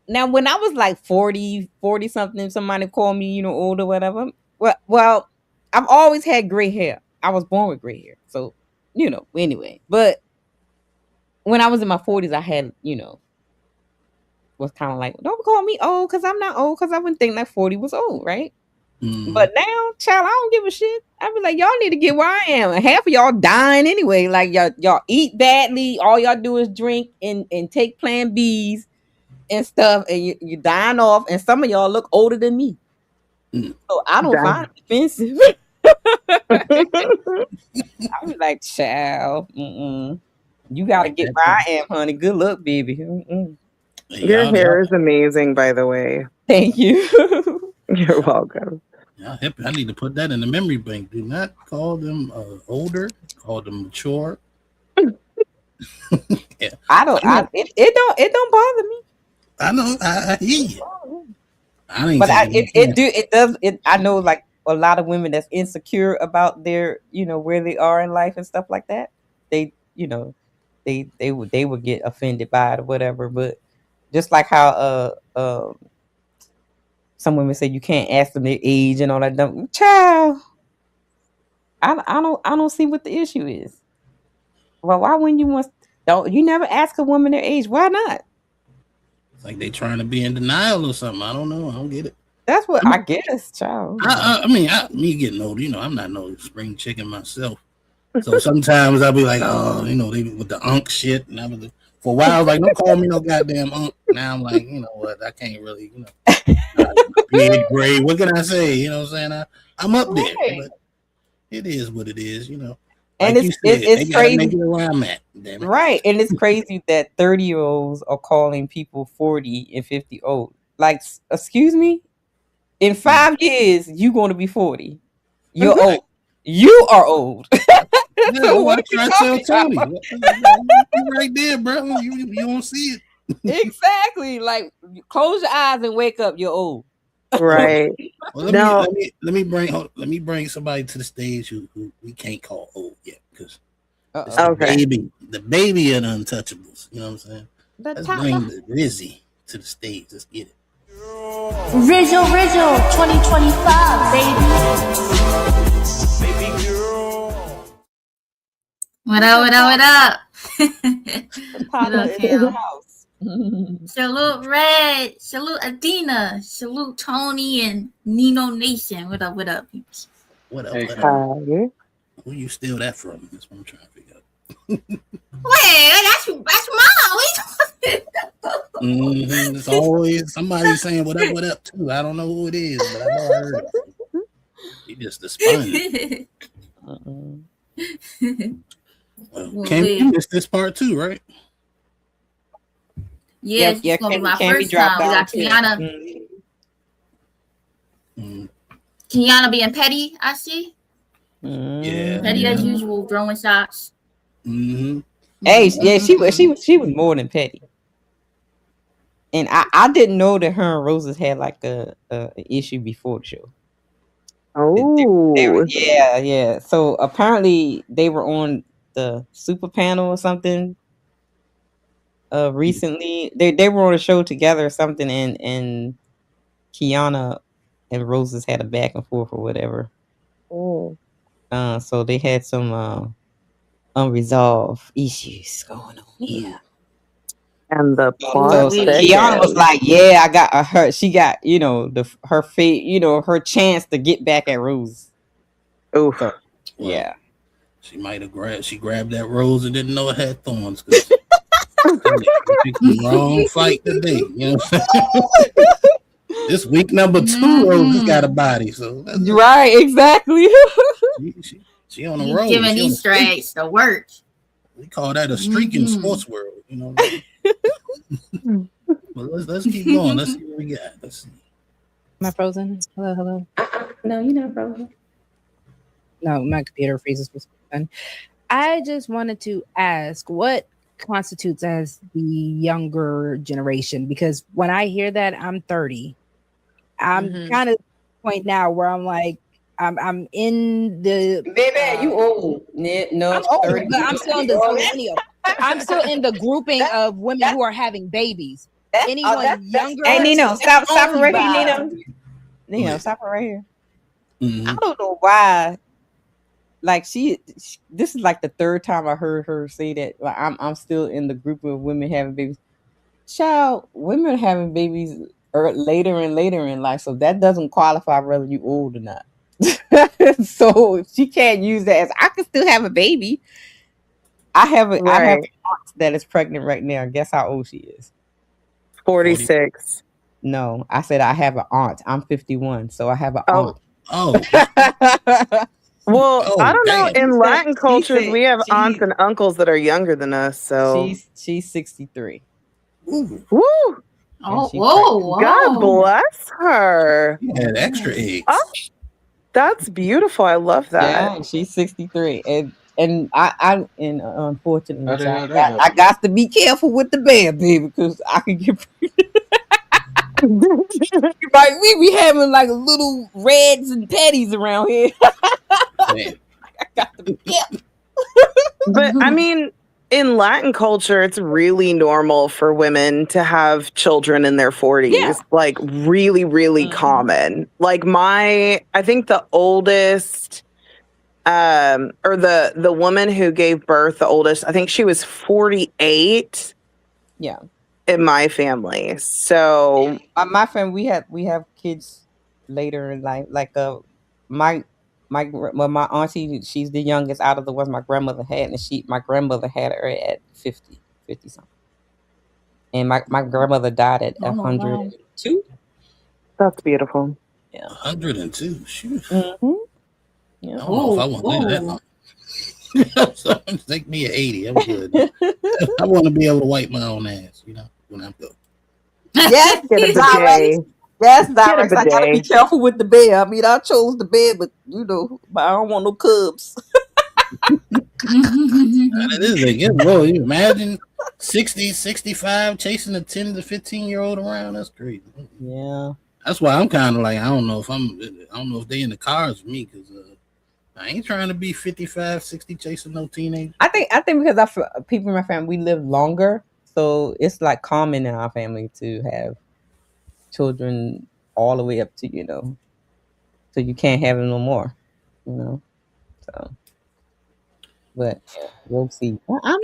Now, when I was like 40 something, somebody called me, old or whatever. Well, I've always had gray hair. I was born with gray hair. So, anyway. But when I was in my 40s, I had, was kind of like, don't call me old because I'm not old because I wouldn't think like 40 was old, right? But now, child, I don't give a shit. I be like, y'all need to get where I am. And half of y'all dying anyway. Like y'all eat badly. All y'all do is drink and take Plan Bs and stuff, and you dying off. And some of y'all look older than me, so I don't find it offensive. I be like, child, you gotta get where I am, honey. Good luck, baby. Your hair is amazing, by the way. Thank you. You're welcome. I need to put that in the memory bank. Do not call them older. Call them mature. Yeah. It don't bother me. I know. I hear you. I know, like a lot of women that's insecure about their, where they are in life and stuff like that. They would get offended by it or whatever. But just like how some women say you can't ask them their age and all that dumb child. I don't see what the issue is. Well, why wouldn't you never ask a woman their age? Why not? It's like they trying to be in denial or something. I don't know. I don't get it. That's what I guess, child. Me getting older, I'm not no spring chicken myself. So sometimes I'll be like, they with the unk shit. And I was for a while, I was like, don't call me no goddamn unk. Now I'm like, you know what? I can't really, mid grade. What can I say? You know what I'm saying? I'm up there, but it is what it is, And like it's crazy. Make it where I'm at, damn it. Right. And it's crazy that 30-year-olds are calling people 40 and 50 old. Like, excuse me? In 5 years, you're going to be 40. You're old. You are old. So what are you talking about? You right there, bro. You don't see it. Exactly. Like, close your eyes and wake up. You're old. Right. Well, let me bring somebody to the stage who we can't call old yet, because the baby of the untouchables. You know what I'm saying? Let's bring the Rizzy to the stage. Let's get it. Rizzo 2025, baby. What up? What up, fam? Salute Red, salute Adina, salute Tony and Nino Nation. What up, peeps? What up? Who you steal that from? That's what I'm trying to figure out. Wait, that's mom. It's always somebody saying what up too. I don't know who it is, but I know I heard it. He just a sponge. Can you miss this part too, right? Yeah, it's gonna be my first time. We got Kiana. Kiana being petty, I see. Yeah. Petty as usual, throwing shots. Hey, yeah, she was more than petty. And I didn't know that her and Roses had like a issue before the show. Oh, yeah. So apparently they were on the super panel or something. Recently they were on a show together or something, and Kiana and Roses had a back and forth or whatever. So they had some unresolved issues going on here. And the plot. So Kiana was like, "Yeah, I got her. She got her fate, her chance to get back at Rose." Oh, so, yeah. She might have grabbed that rose and didn't know it had thorns. She picked the wrong fight today. You know what I'm saying? This week number 2, Rose got a body. So right, exactly. She on the road. Giving these strikes the work. We call that a streak in sports world. You know. But let's keep going. Let's see what we got. Let's see. Am I frozen? Hello. No, you're not frozen. No, my computer freezes. I just wanted to ask what constitutes as the younger generation, because when I hear that, I'm 30. I'm kind of point now where I'm like, I'm in the baby. You old? No, I'm old, but I'm still in the millennial. I'm still in the grouping of women who are having babies. Anyone younger? Hey, Nino, stop it right here, Nino, stop it right here. I don't know why. Like this is like the third time I heard her say that. Like I'm still in the group of women having babies. Child, women having babies later and later in life, so that doesn't qualify whether you old or not. So she can't use that as I can still have a baby. I have an aunt that is pregnant right now. Guess how old she is? 46. No, I said I have an aunt. I'm 51, so I have an aunt. Oh. Well, I don't know. In Latin she cultures, said we have aunts and uncles that are younger than us. So she's 63. Woo! Oh, whoa, God bless her. Yeah, extra eggs. Oh, that's beautiful. I love that. Yeah, she's 63, and I unfortunately, How the hell that I happen? got to be careful with the bear, baby, because I can get. Like we be having like little reds and patties around here. I got to be careful. But I mean, in Latin culture, it's really normal for women to have children in their 40s. Like really, really common. Like I think the oldest or the woman who gave birth, the oldest, I think she was 48. Yeah. In my family. So my family, we have kids later in life. Like my auntie, she's the youngest out of the ones my grandmother had, and my grandmother had her at 50 something. And my grandmother died at 102. That's beautiful. Yeah. 102. Shoot. Mm-hmm. Yeah. I don't know if I want to live that long. So, take me at 80. I'm good. I want to be able to wipe my own ass, when I'm good. Yes, Get a direct. bidet. Yes, Get a direct. I gotta be bidet. careful with the bed. I mean, I chose the bed, but I don't want no cubs. It is. They get low. You imagine 60, 65 chasing a 10 to 15-year-old around. That's crazy. Yeah. That's why I'm kind of like, I don't know if they in the cars with me, because I ain't trying to be 55, 60 chasing no teenager. I think because people in my family, we live longer, so it's like common in our family to have children all the way up to so you can't have them no more, So, but we'll see. I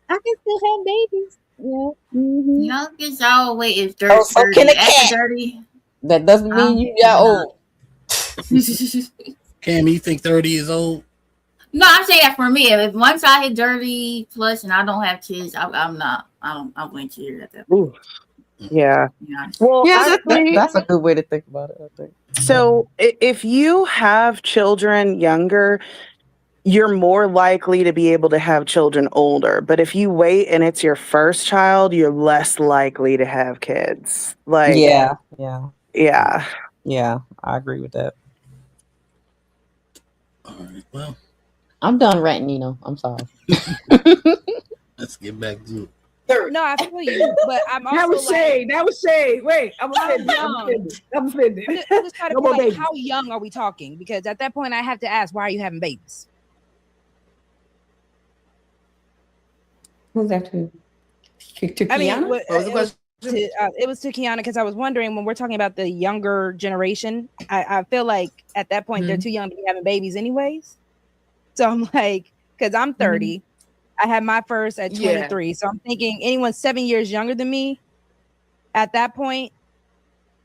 can still have babies. Yeah. Mm-hmm. Youngest always is Oh, so 30. can a After cat. 30. That doesn't mean you got old. Cam, you think 30 is old? No, I'm saying that for me. If once I hit 30 plus and I don't have kids, I'm not. I'm going to hear at that point. Yeah. Yeah. Well, Yeah, actually, that's a good way to think about it, I think. so if you have children younger, you're more likely to be able to have children older. But if you wait and it's your first child, you're less likely to have kids. Like, Yeah. Yeah, I agree with that. All right. Well, I'm done ranting, Nino. I'm sorry. let's get back to it. No, I feel you, but I'm also That was shade. That was shade. Wait, I'm offended. I'm offended. I'm just trying to No feel more like, babies. how young are we talking? Because at that point, I have to ask, why are you having babies? Who's that to? I mean, Kiana? what was it was to Kiana, because I was wondering, when we're talking about the younger generation, I feel like at that point they're too young to be having babies anyways. So I'm like, because I'm 30, I had my first at 23. So I'm thinking anyone 7 years younger than me at that point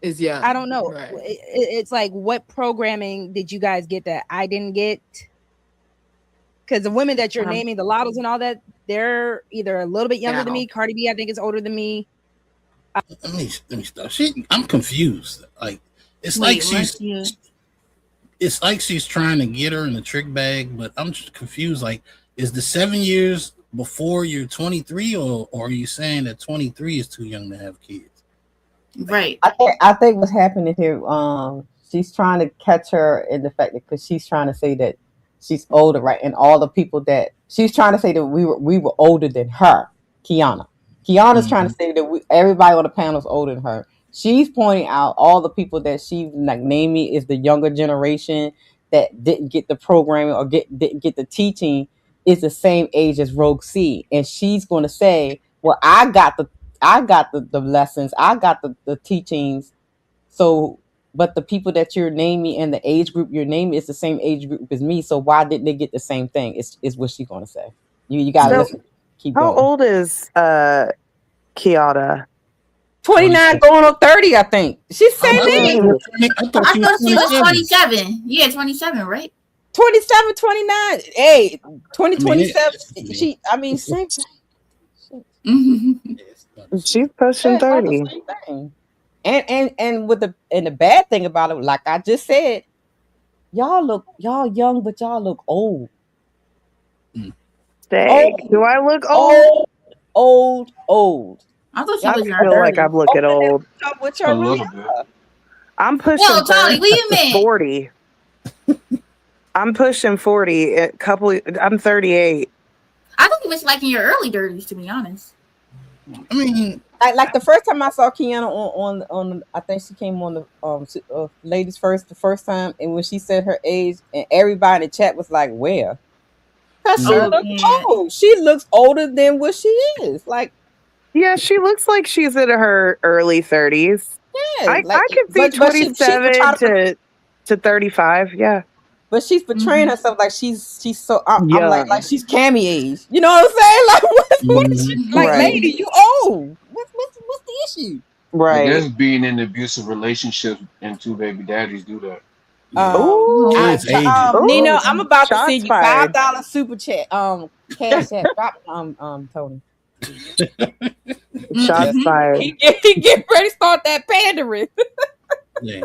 is young. I don't know. Right. It's like, what programming did you guys get that I didn't get? Because the women that you're naming, the Lottos and all that, they're either a little bit younger than me. Cardi B, I think, is older than me. Let me stop. I'm confused. Like, it's like she's trying to get her in a trick bag, but I'm just confused. Like, is the 7 years before you're 23, or are you saying that 23 is too young to have kids? Right. I think what's happening here, she's trying to catch her in the fact that, because she's trying to say that she's older, right? And all the people that she's trying to say that we were older than her, Kiana's trying to say that everybody on the panel is older than her. She's pointing out all the people that she like naming is the younger generation that didn't get the programming or didn't get the teaching is the same age as Rogue C, and she's going to say, well, I got the lessons, I got the teachings. So, but the people that you're naming and the age group you're naming is the same age group as me. So why didn't they get the same thing? Is what she's going to say. You got to listen. Keep How going. old is Kiara? 29 going on 30, I think. She's saying Oh, age. I thought she I thought she was 27. 27. Yeah, 27, right? 27, 29. Hey, I mean, 2027. I mean, same she's pushing yeah, about the 30. same thing. And the bad thing about it, like I just said, y'all young, but y'all look old. Dang. Do I look old? Old. I thought she I was in her feel like 30s. I'm looking old. What A y'all really little bit. are. I'm pushing Whoa, Tony, what you mean? 40. I'm pushing 40. I'm 38. I thought you was like in your early 30s, to be honest. I mean, like the first time I saw Kiana on I think she came on the ladies first the first time, and when she said her age, and everybody in the chat was like, "Where?" Because she Oh, looks yeah. old. She looks older than what she is. Like, Yeah, she looks like she's in her early 30s. yeah, I like, could see but she's 27 to 35. Yeah. but she's portraying herself like she's so. I'm like Young. she's Cammy age. You know what I'm saying? Like, what is she like, Right. lady? You old. What's the issue? I Right. guess being in an abusive relationship and two baby daddies do that. Ooh. Kids aging. Nino, Ooh. I'm about to Shots send you fired. $5 super chat. Cash app. Drop Tony. Shots fired. He get ready to start that pandering. Yeah.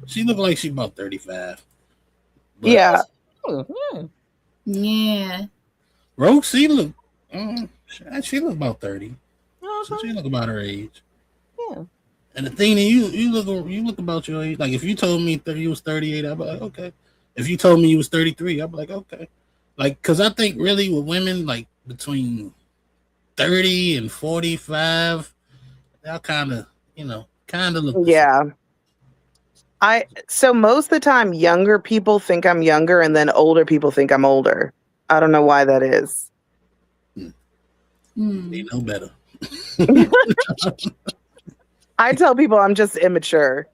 She look like she about 35. But Yeah. Yeah. Roxy look, she look about 30. So she look about her age. Yeah. And the thing that you look about your age. Like if you told me you was 38, I'd be like, okay. If you told me you was 33, I'd be like, okay. Like, cause I think really with women, like between 30 and 45, they'll kind of look the Yeah. So most of the time younger people think I'm younger and then older people think I'm older. I don't know why that is. They know better. I tell people I'm just immature.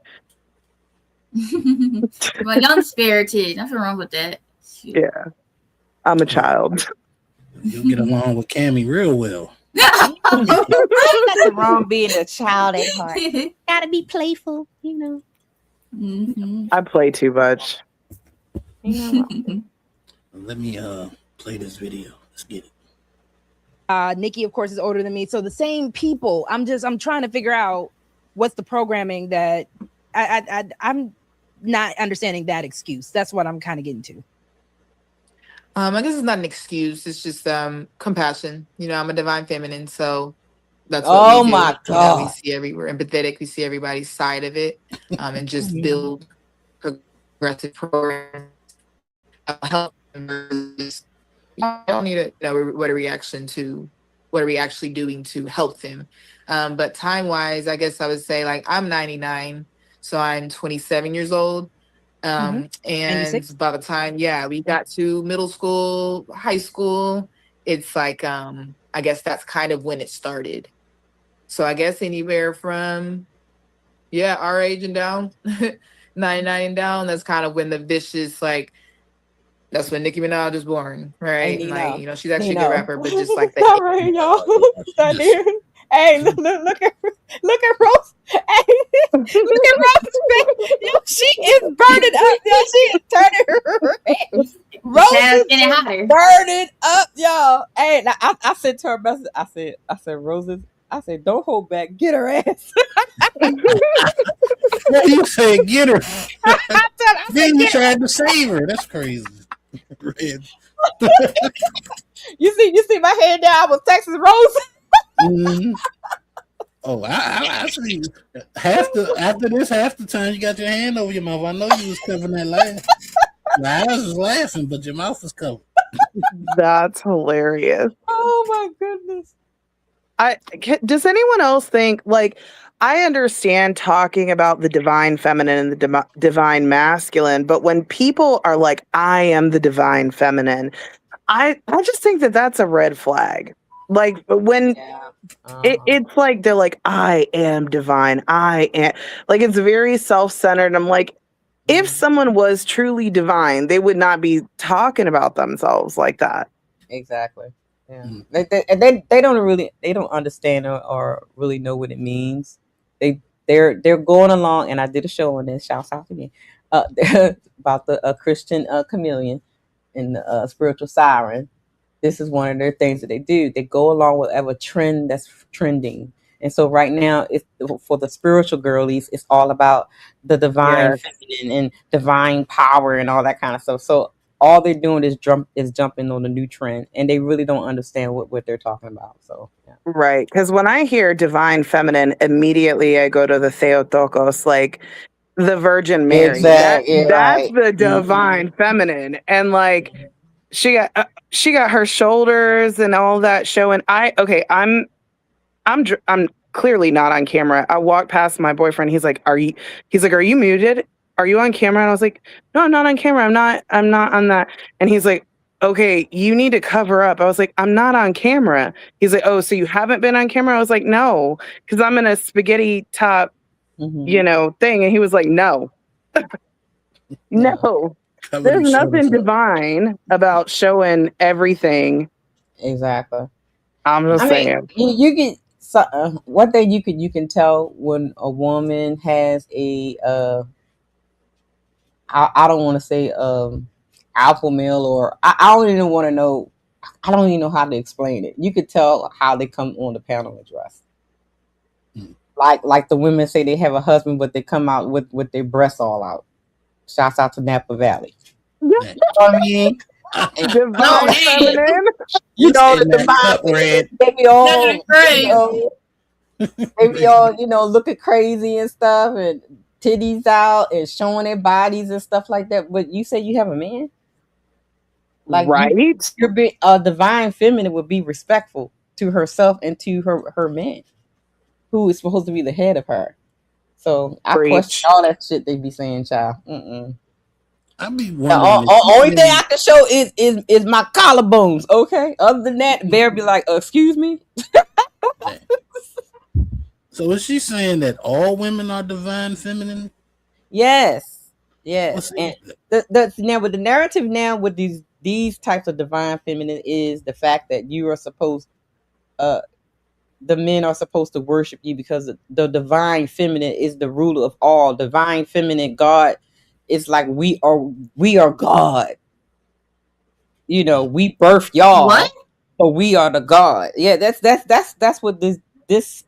Well, young spirited. Nothing wrong with that. Yeah. I'm a child. You'll get along with Cammy real well. Ain't nothing wrong being a child at heart. Gotta be playful, you know. I play too much. Let me play this video. Let's get it. Nikki, of course, is older than me. So the same people. I'm trying to figure out what's the programming that I'm not understanding that excuse. That's what I'm kind of getting to. I guess it's not an excuse. It's just compassion. You know, I'm a divine feminine, so that's what Oh we do. my You know, we God. see we're empathetic. We see everybody's side of it, and just build progressive programs. Help members. You don't need to know what are we actually doing to help them. But time wise, I guess I would say like I'm 99, so I'm 27 years old. And 96? by the time we got to middle school, high school, it's like I guess that's kind of when it started. So I guess anywhere from our age and down, 99 and down, that's kind of when the vicious, like, that's when Nicki Minaj was born, right? Hey, And Nino. like, you know, she's actually a Nino. good rapper, but just like the Not right, y'all. Not here. Hey, look at Rose. Hey, look at Rose's face. Yo, she is burning up. Yo, she is turning her head. Rose is getting hotter. burning up, y'all. Hey, now, I said to her message, I said, Roses, I said, don't hold back. Get her ass. What you say? Get her. I Then you get her. tried to save her. That's crazy. You see my head down. I was texting Rose. Mhm. Oh, I see. After this, half the time you got your hand over your mouth. I know you was covering that laugh. Your eyes was laughing, but your mouth was covered. That's hilarious. Oh my goodness. Does anyone else think, like, I understand talking about the divine feminine and the divine masculine, but when people are like, I am the divine feminine, I just think that that's a red flag. Like when it's like they're like, I am divine. I am, like, it's very self-centered. And I'm like, if someone was truly divine, they would not be talking about themselves like that. Exactly. Yeah. They don't understand or really know what it means. they're going along, and I did a show on this. Shouts out to me, about the Christian chameleon and the spiritual siren. This is one of their things that they do. They go along with whatever trend that's trending. And so right now, it's for the spiritual girlies. It's all about the divine Yes. feminine and divine power and all that kind of stuff. So all they're doing is jumping on the new trend, and they really don't understand what they're talking about. So yeah. Right. Because when I hear divine feminine, immediately I go to the Theotokos, like the Virgin Mary. Exactly. That's Right. the divine feminine. And like she got her shoulders and all that showing. I'm clearly not on camera. I walked past my boyfriend. He's like, are you muted? Are you on camera? And I was like, no, I'm not on camera. I'm not on that. And he's like, okay, you need to cover up. I was like, I'm not on camera. He's like, oh, so you haven't been on camera? I was like, no, because I'm in a spaghetti top, thing. And he was like, no. No. Cover There's them nothing shoulders up. divine about showing everything. Exactly. I'm just I mean, saying. you can. So, one thing you can tell when a woman has a I don't want to say alpha male, or I don't even want to know. I don't even know how to explain it. You could tell how they come on the panel and dress. Like the women say they have a husband, but they come out with their breasts all out. Shouts out to Napa Valley. You know what I mean? Divine feminine. You know, In the that divine cup red. feminine, they be all, they be all, looking crazy and stuff, and titties out and showing their bodies and stuff like that. But you say you have a man? Like right? You're being a divine feminine would be respectful to herself and to her man, who is supposed to be the head of her. So I question all that shit they be saying, child. I be The wondering. only thing I can show is my collarbones. Okay. Other than that, Bear be like, excuse me. So is she saying that all women are divine feminine? Yes. And the now with the narrative now with these types of divine feminine is the fact that you are supposed the men are supposed to worship you because the divine feminine is the ruler of all. Divine feminine, God is like we are God. We birthed y'all. What? But we are the God. Yeah, that's what this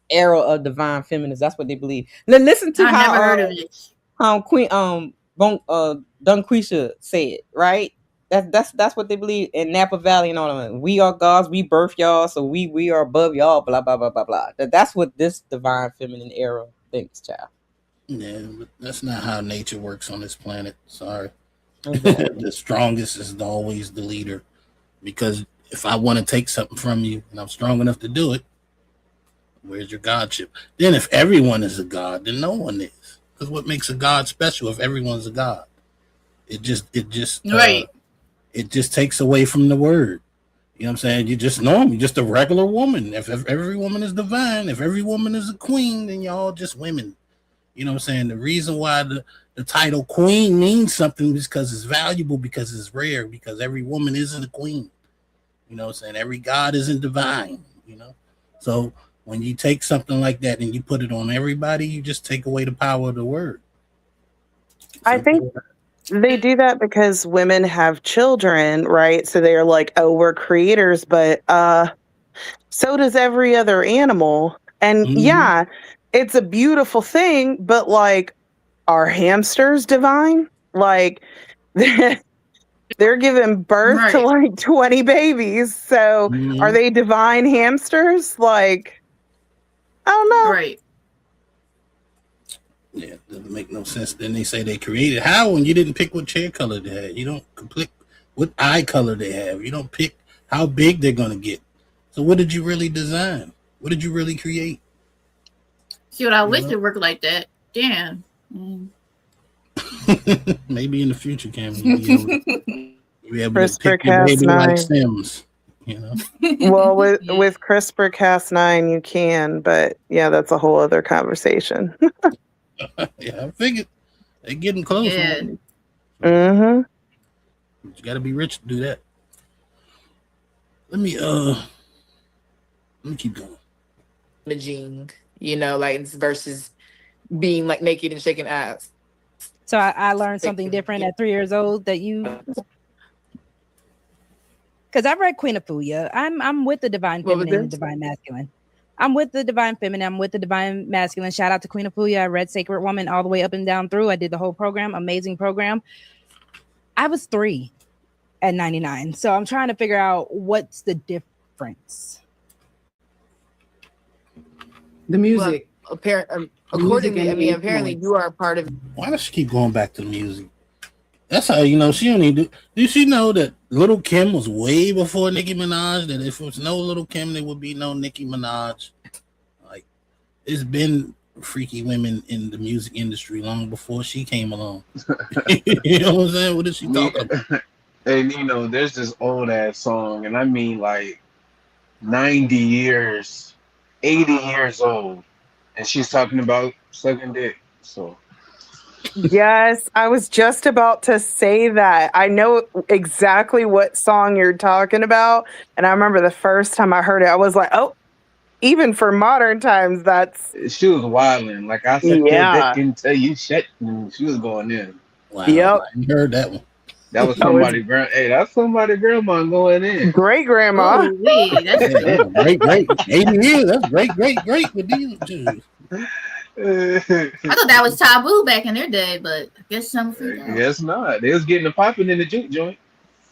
era of divine feminists, that's what they believe. Listen to I how never heard of it. Queen Dunquisha said, right? That's what they believe in Napa Valley and all of them. We are gods, we birth y'all, so we are above y'all, blah blah blah blah blah. That's what this divine feminine era thinks, child. Yeah, but that's not how nature works on this planet. Sorry. Exactly. The strongest is always the leader. Because if I want to take something from you and I'm strong enough to do it, where's your godship? Then if everyone is a god, then no one is. Because what makes a god special if everyone's a god? It just Right. It just takes away from the word. You know what I'm saying? You're just normal. You're just a regular woman. If every woman is divine, if every woman is a queen, then y'all just women. You know what I'm saying? The reason why the title queen means something is because it's valuable, because it's rare, because every woman isn't a queen. You know what I'm saying? Every god isn't divine, So when you take something like that and you put it on everybody, you just take away the power of the word. I think they do that because women have children, right? So they're like, oh, we're creators, but so does every other animal. And yeah, it's a beautiful thing, but like, are hamsters divine? Like, they're giving birth to like 20 babies. So are they divine hamsters? Like, I don't know. Right. Yeah, it doesn't make no sense. Then they say they created. How when you didn't pick what chair color they had? You don't pick what eye color they have. You don't pick how big they're gonna get. So what did you really design? What did you really create? See, what I wish it worked like that. Damn. Maybe in the future, Cam, you'll be able to pick your CRISPR-Cas9. baby like Sims. Well, with CRISPR-Cas9, you can, but yeah, that's a whole other conversation. Yeah, I figured they're getting close. Yeah. Mm-hmm. You got to be rich to do that. Let me keep going. Imaging you know, like versus being like naked and shaking ass. So I learned something different at 3 years old that you, because I've read Queen Afuya. I'm with the divine What was feminine and this? divine masculine. I'm with the divine feminine. I'm with the divine masculine. Shout out to Queen Afuya. I read Sacred Woman all the way up and down through. I did the whole program. Amazing program. I was 3 at 99. So I'm trying to figure out what's the difference. The music. Well, Music and the apparently influence. you are a part of. Why does she keep going back to the music? That's how you know she don't even do. Did she know that Little Kim was way before Nicki Minaj? That if it was no Little Kim, there would be no Nicki Minaj. Like, it's been freaky women in the music industry long before she came along. You know what I'm saying? What is she talking about? And you know, there's this old ass song, and I mean like 90 years, 80 years old, and she's talking about sucking dick. So Yes, I was just about to say that. I know exactly what song you're talking about. And I remember the first time I heard it, I was like, oh, even for modern times, that's. she was wilding. Like I suck your dick Yeah. until you shut. And she was going in. Wow, Yep. I heard that one. That was That was somebody. Hey, that's somebody grandma going in. great grandma. Oh, wait, that's Yeah, great, 80 years. That's great with these two. I thought that was taboo back in their day, but I guess some freak out. Guess not. They was getting it popping in the juke joint.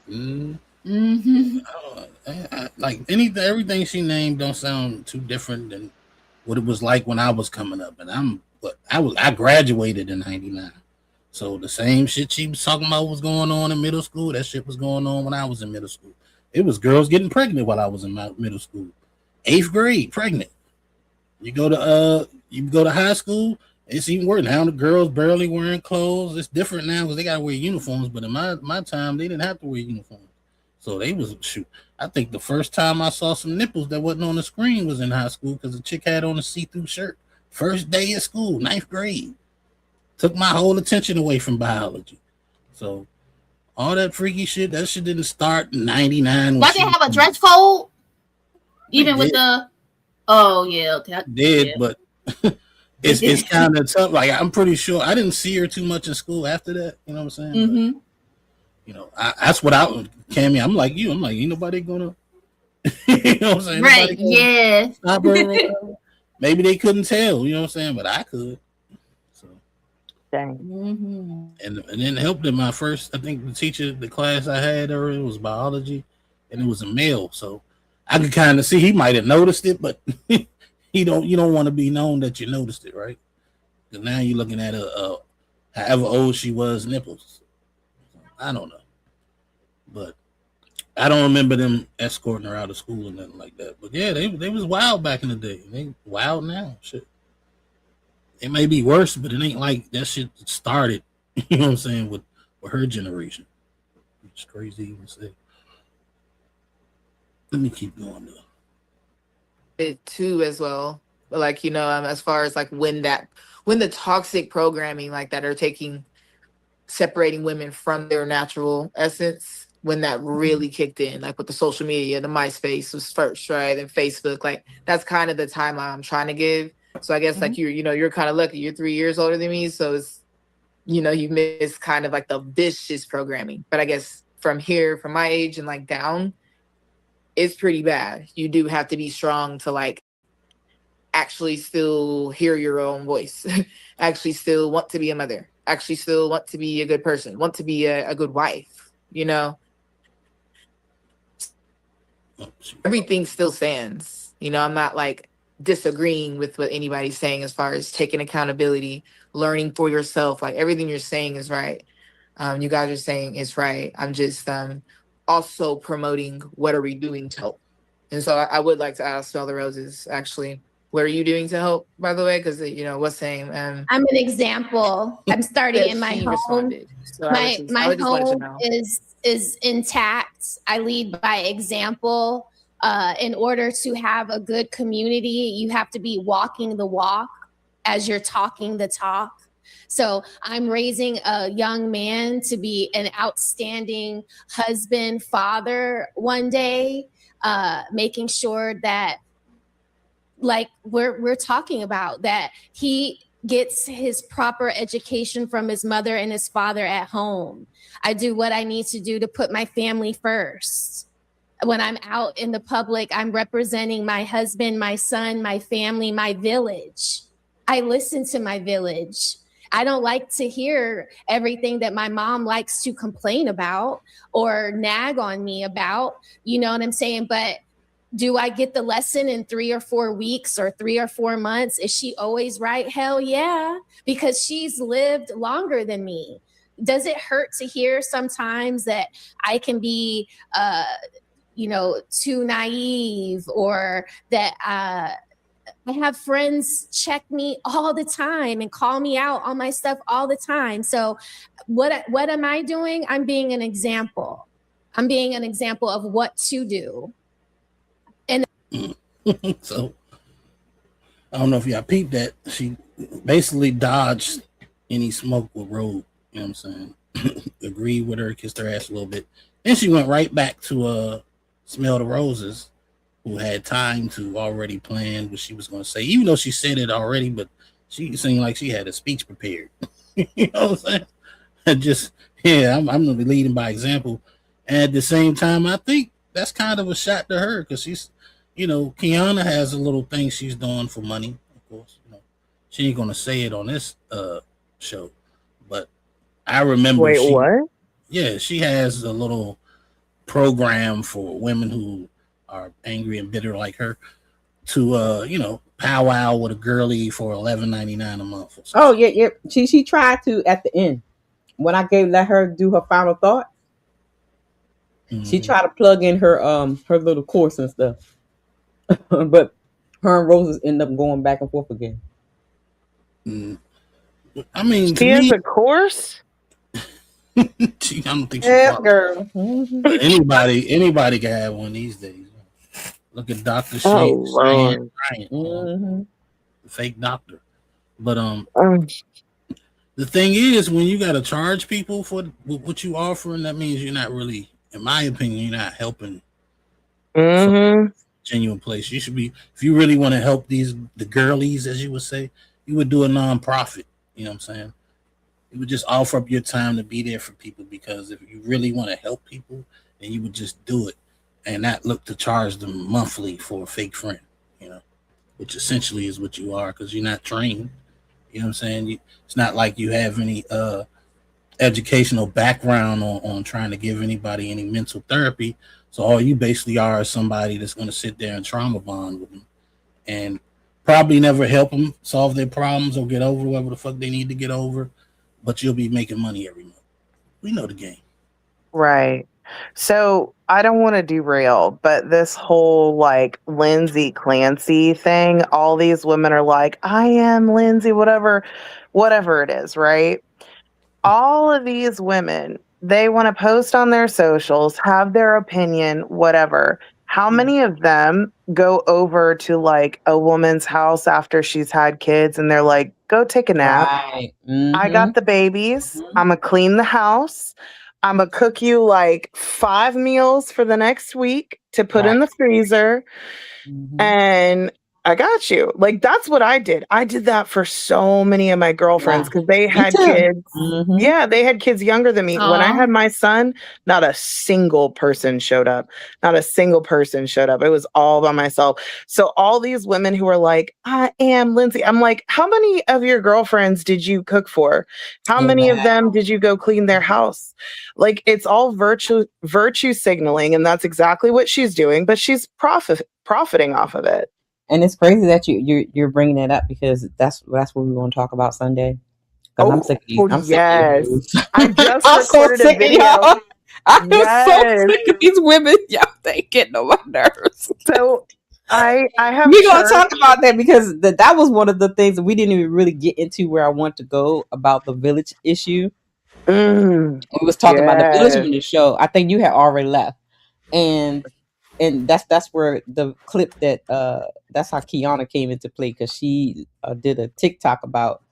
Mm-hmm. Like everything she named don't sound too different than what it was like when I was coming up. And I graduated in '99, so the same shit she was talking about was going on in middle school. That shit was going on when I was in middle school. It was girls getting pregnant while I was in my middle school, 8th grade, pregnant. You go to high school, it's even worse now. The girls barely wearing clothes. It's different now because they gotta wear uniforms. But in my time, they didn't have to wear uniforms, so they was shoot. I think the first time I saw some nipples that wasn't on the screen was in high school because the chick had on a see-through shirt. First day of school, 9th grade, took my whole attention away from biology. So all that freaky shit, that shit didn't start in '99. Why they have a dress code? Even with the. Oh yeah, okay. Did, Yeah. but it's kind of tough. Like I'm pretty sure I didn't see her too much in school after that. You know what I'm saying? Mm-hmm. But, you know, that's what Cammy. I'm like you. I'm like, ain't nobody gonna. You know what I'm saying? Right. Yeah. Stop her or whatever. Maybe they couldn't tell. You know what I'm saying? But I could. So. Dang. Mm-hmm. And then helped in my first. I think the class I had her, it was biology, and it was a male. So I could kind of see he might have noticed it, but you don't want to be known that you noticed it, right? Because now you're looking at however old she was, nipples. I don't know, but I don't remember them escorting her out of school or nothing like that. But yeah, they was wild back in the day. They wild now. Shit. It may be worse, but it ain't like that shit started. You know what I'm saying with her generation. It's crazy to even say. Let me keep going though. It too as well. Like, you know, as far as like when the toxic programming like that are separating women from their natural essence, when that really kicked in, like with the social media, the MySpace was first, right? And Facebook, like that's kind of the timeline I'm trying to give. So I guess like you're kind of lucky. You're 3 years older than me, so it's, you know, you missed kind of like the vicious programming. But I guess from my age and like down, it's pretty bad. You do have to be strong to like actually still hear your own voice, actually still want to be a mother, actually still want to be a good person, want to be a good wife, you know? Everything still stands. You know, I'm not like disagreeing with what anybody's saying as far as taking accountability, learning for yourself. Like everything you're saying is right. You guys are saying is right. I'm just also promoting what are we doing to help. And so I would like to ask Smell the Roses, actually, what are you doing to help, by the way? Because, you know, what's saying? I'm an example. I'm starting in my home. Responded. So my I just wanted to home know. is intact. I lead by example. In order to have a good community, you have to be walking the walk as you're talking the talk. So I'm raising a young man to be an outstanding husband, father one day, making sure that like we're talking about, that he gets his proper education from his mother and his father at home. I do what I need to do to put my family first. When I'm out in the public, I'm representing my husband, my son, my family, my village. I listen to my village. I don't like to hear everything that my mom likes to complain about or nag on me about. You know what I'm saying? But do I get the lesson in 3 or 4 weeks or 3 or 4 months? Is she always right? Hell yeah, because she's lived longer than me. Does it hurt to hear sometimes that I can be, too naive, or that I have friends check me all the time and call me out on my stuff all the time? So what am I doing? I'm being an example. I'm being an example of what to do. And So I don't know if y'all peeped that. She basically dodged any smoke with Road. You know what I'm saying? Agreed with her, kissed her ass a little bit. Then she went right back to Smell the Roses, who had time to already plan what she was going to say, even though she said it already, but she seemed like she had a speech prepared. You know what I'm saying? And just, I'm going to be leading by example. And at the same time, I think that's kind of a shot to her, because she's, Kiana has a little thing she's doing for money, of course. She ain't going to say it on this show, but I remember. Wait, what? Yeah, she has a little program for women who are angry and bitter like her to powwow with a girlie for $11.99 a month. Oh yeah. She tried to at the end when I let her do her final thought. Mm-hmm. She tried to plug in her little course and stuff, but her and Roses end up going back and forth again. I mean, she has a course. I don't think she girl. But anybody can have one these days. Look at Dr. Shane Bryant, the fake doctor. But the thing is, when you got to charge people for what you offering, that means you're not really, in my opinion, you're not helping. Genuine place. You should be, if you really want to help the girlies, as you would say, you would do a nonprofit. You know what I'm saying? You would just offer up your time to be there for people, because if you really want to help people, then you would just do it and not look to charge them monthly for a fake friend, which essentially is what you are, because you're not trained. You know what I'm saying? It's not like you have any educational background on trying to give anybody any mental therapy. So all you basically are is somebody that's going to sit there and trauma bond with them and probably never help them solve their problems or get over whatever the fuck they need to get over. But you'll be making money every month. We know the game. Right. So I don't want to derail, but this whole like Lindsay Clancy thing, all these women are like, I am Lindsay, whatever it is, right? All of these women, they want to post on their socials, have their opinion, whatever. How many of them go over to like a woman's house after she's had kids and they're like, go take a nap. Right. I got the babies. I'm going to clean the house. I'm going to cook you like 5 meals for the next week to put in the freezer. And I got you. Like, that's what I did. I did that for so many of my girlfriends because they had kids. Yeah, they had kids younger than me. When I had my son, not a single person showed up. Not a single person showed up. It was all by myself. So all these women who are like, I am Lindsay. I'm like, how many of your girlfriends did you cook for? How many of them did you go clean their house? Like, it's all virtue signaling, and that's exactly what she's doing, but she's profiting off of it. And it's crazy that you're bringing that up, because that's what we're going to talk about Sunday. I'm sick of these. I'm sick of these. I just I'm so recorded sick a video. of y'all. I'm so sick of these women. Y'all, they getting on my nerves. So I have. We're gonna talk about that, because that was one of the things that we didn't even really get into where I want to go about the village issue. We was talking about the village on the show. I think you had already left, and that's where the clip that that's how Kiana came into play, because she did a TikTok about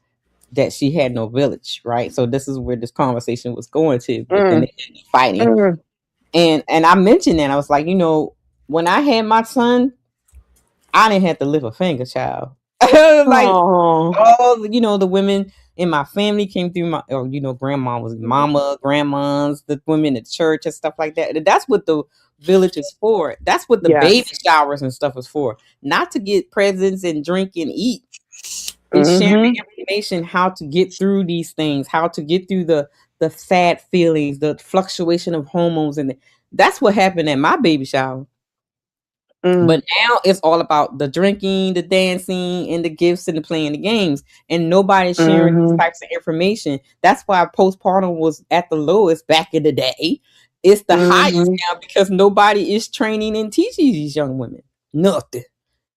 that she had no village, right? So this is where this conversation was going to, but then they ended up fighting. And I mentioned that I was like, when I had my son, I didn't have to lift a finger, child. Like all the women in my family came through my, or grandma was mama, grandmas, the women at church and stuff like that. That's what the village is for. That's what the baby showers and stuff is for. Not to get presents and drink and eat. It's sharing information how to get through these things, how to get through the sad feelings, the fluctuation of hormones, and that's what happened at my baby shower. But now it's all about the drinking, the dancing, and the gifts and the playing the games, and nobody's sharing these types of information. That's why postpartum was at the lowest back in the day. It's the highest now because nobody is training and teaching these young women nothing.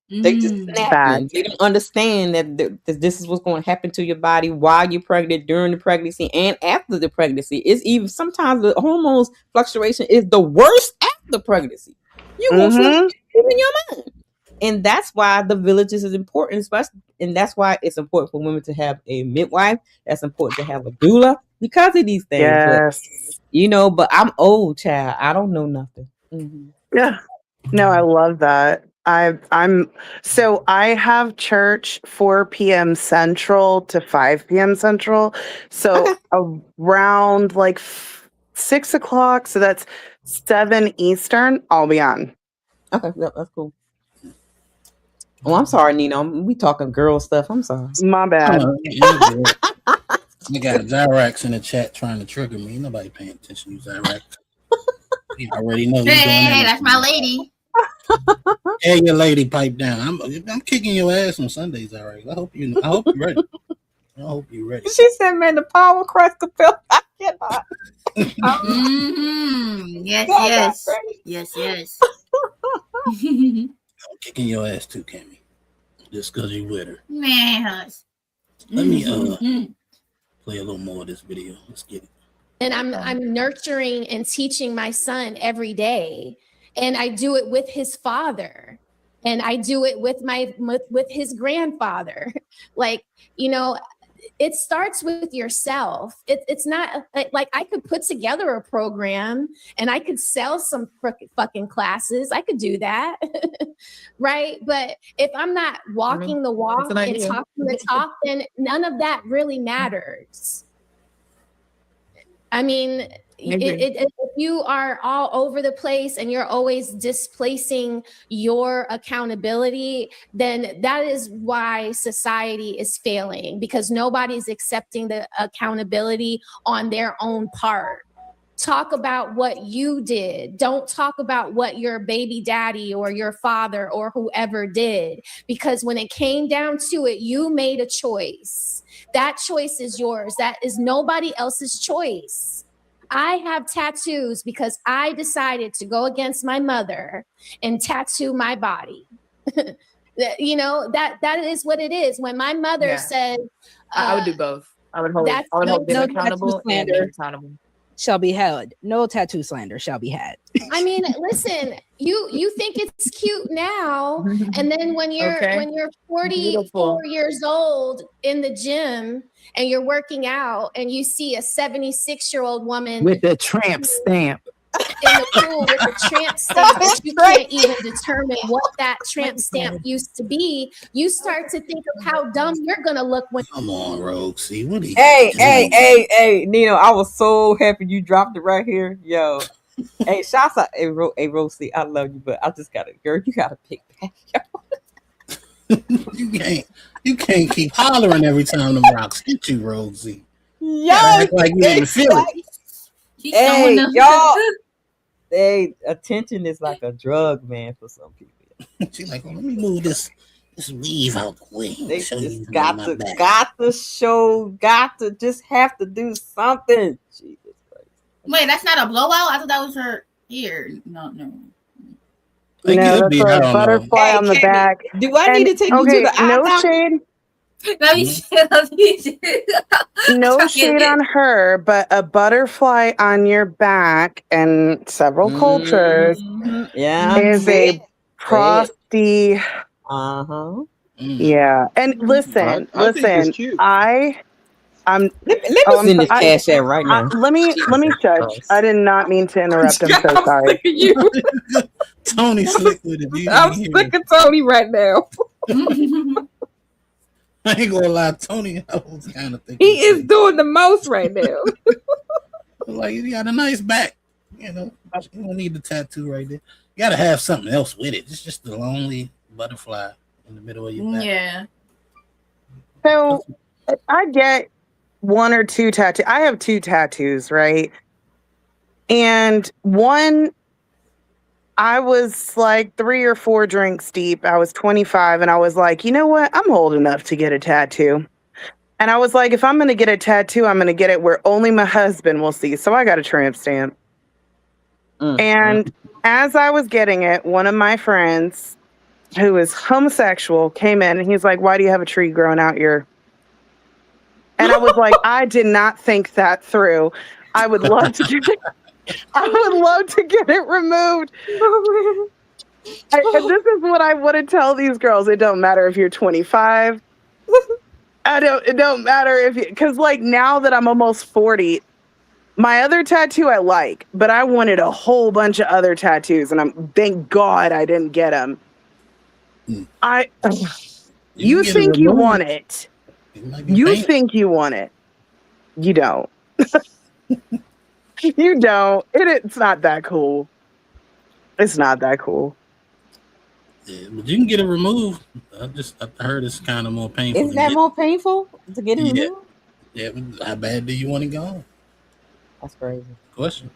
They just snapping. They don't understand that this is what's going to happen to your body while you're pregnant, during the pregnancy, and after the pregnancy. It's even sometimes the hormones fluctuation is the worst after pregnancy. You gonna feel in your mind, and that's why the villages is important, especially, and that's why it's important for women to have a midwife. That's important to have a doula because of these things. Yes. But, but I'm old, child. I don't know nothing. Yeah. No, I love that. I have church 4 p.m. Central to 5 p.m. Central. So around like 6 o'clock. So that's 7 Eastern. I'll be on. Okay, yep, that's cool. Oh, I'm sorry, Nino. We talking girl stuff. I'm sorry. My bad. You got Zyrax in the chat trying to trigger me. Nobody paying attention to Zyrax. You already know. Hey, that's my lady. Hey, your lady, pipe down. I'm kicking your ass on Sundays, Zyrax. I hope you're ready. I hope you're ready. She said, "Man, the power crust the pill." I cannot. Yes. I'm kicking your ass too, Cammy. Just because you with her. Man. Let me play a little more of this video. Let's get it. And I'm nurturing and teaching my son every day. And I do it with his father. And I do it with with his grandfather. Like, it starts with yourself. It's not like I could put together a program and I could sell some fucking classes. I could do that. Right. But if I'm not walking the walk and talking the talk, then none of that really matters. I mean, if you are all over the place and you're always displacing your accountability, then that is why society is failing, because nobody's accepting the accountability on their own part. Talk about what you did. Don't talk about what your baby daddy or your father or whoever did, because when it came down to it, you made a choice. That choice is yours. That is nobody else's choice. I have tattoos because I decided to go against my mother and tattoo my body. That is what it is. When my mother said, I would do both. I would hold them accountable and be accountable. Shall be held. No tattoo slander shall be had. I mean, listen, you think it's cute now, and then when you're 44 years old in the gym and you're working out and you see a 76-year-old woman with a tramp stamp in the pool with a tramp stamp, but you can't even determine what that tramp stamp used to be, you start to think of how dumb you're gonna look when. Come on, Rogue. See what he. Hey, Nino, I was so happy you dropped it right here, yo. Hey, shouts out, hey, Rosie, I love you, but I just gotta, girl, you gotta pick back, yo. You can't keep hollering every time them rocks hit you, Rosie. Yo, act like you didn't feel it. Hey, y'all. Hey, attention is like a drug, man, for some people. She's like, let me move this weave out the way. They just got to just have to do something. Jesus Christ. Wait, that's not a blowout? I thought that was her ear. No. No, that's a butterfly on the back. Do I need to take you to the eye no shade? No shade on her, but a butterfly on your back in several cultures is a prosty. Yeah. And listen, I'm. Let me Oh, I'm send so, this cash app right now. let me shush. I did not mean to interrupt. I'm so I'm sorry. sick of you. Tony slick with it. You I'm ain't hear sick it. of Tony right now. I ain't gonna lie, Tony. I was kind of thinking He is doing the most right now. like you got a nice back. You know, you don't need the tattoo right there. You gotta have something else with it. It's just the lonely butterfly in the middle of your back. Yeah. So I get one or two tattoos. I have two tattoos, right? And one, I was like 3 or 4 drinks deep. I was 25 and I was like, you know what? I'm old enough to get a tattoo. And I was like, if I'm going to get a tattoo, I'm going to get it where only my husband will see. So I got a tramp stamp. And as I was getting it, one of my friends who is homosexual came in and he's like, why do you have a tree growing out your... And I was like, I did not think that through. I would love to get it. I would love to get it removed. And this is what I want to tell these girls. It don't matter if you're 25. It don't matter if you, because like now that I'm almost 40, my other tattoo I like, but I wanted a whole bunch of other tattoos, and thank God I didn't get them. You think you want it. You think you want it. You don't. You don't. It's not that cool. It's not that cool. Yeah, but you can get it removed. I heard it's kind of more painful. Isn't that more painful to get it removed? Yeah, but how bad do you want it gone? That's crazy. Question.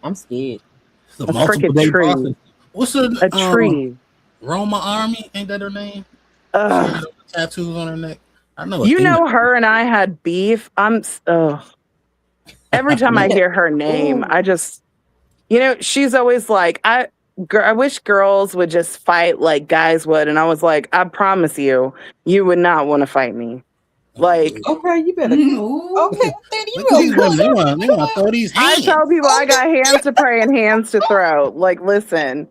I'm scared. It's a multiple day process. What's a tree? Roma Army, ain't that her name? She had tattoos on her neck. I know. You know, her and I had beef. Every time I hear her name, I just, she's always like, I wish girls would just fight like guys would. And I was like, I promise you, you would not want to fight me. Like, okay, you better. Okay, they want to throw these hands. I tell people I got hands to pray and hands to throw. Like, listen,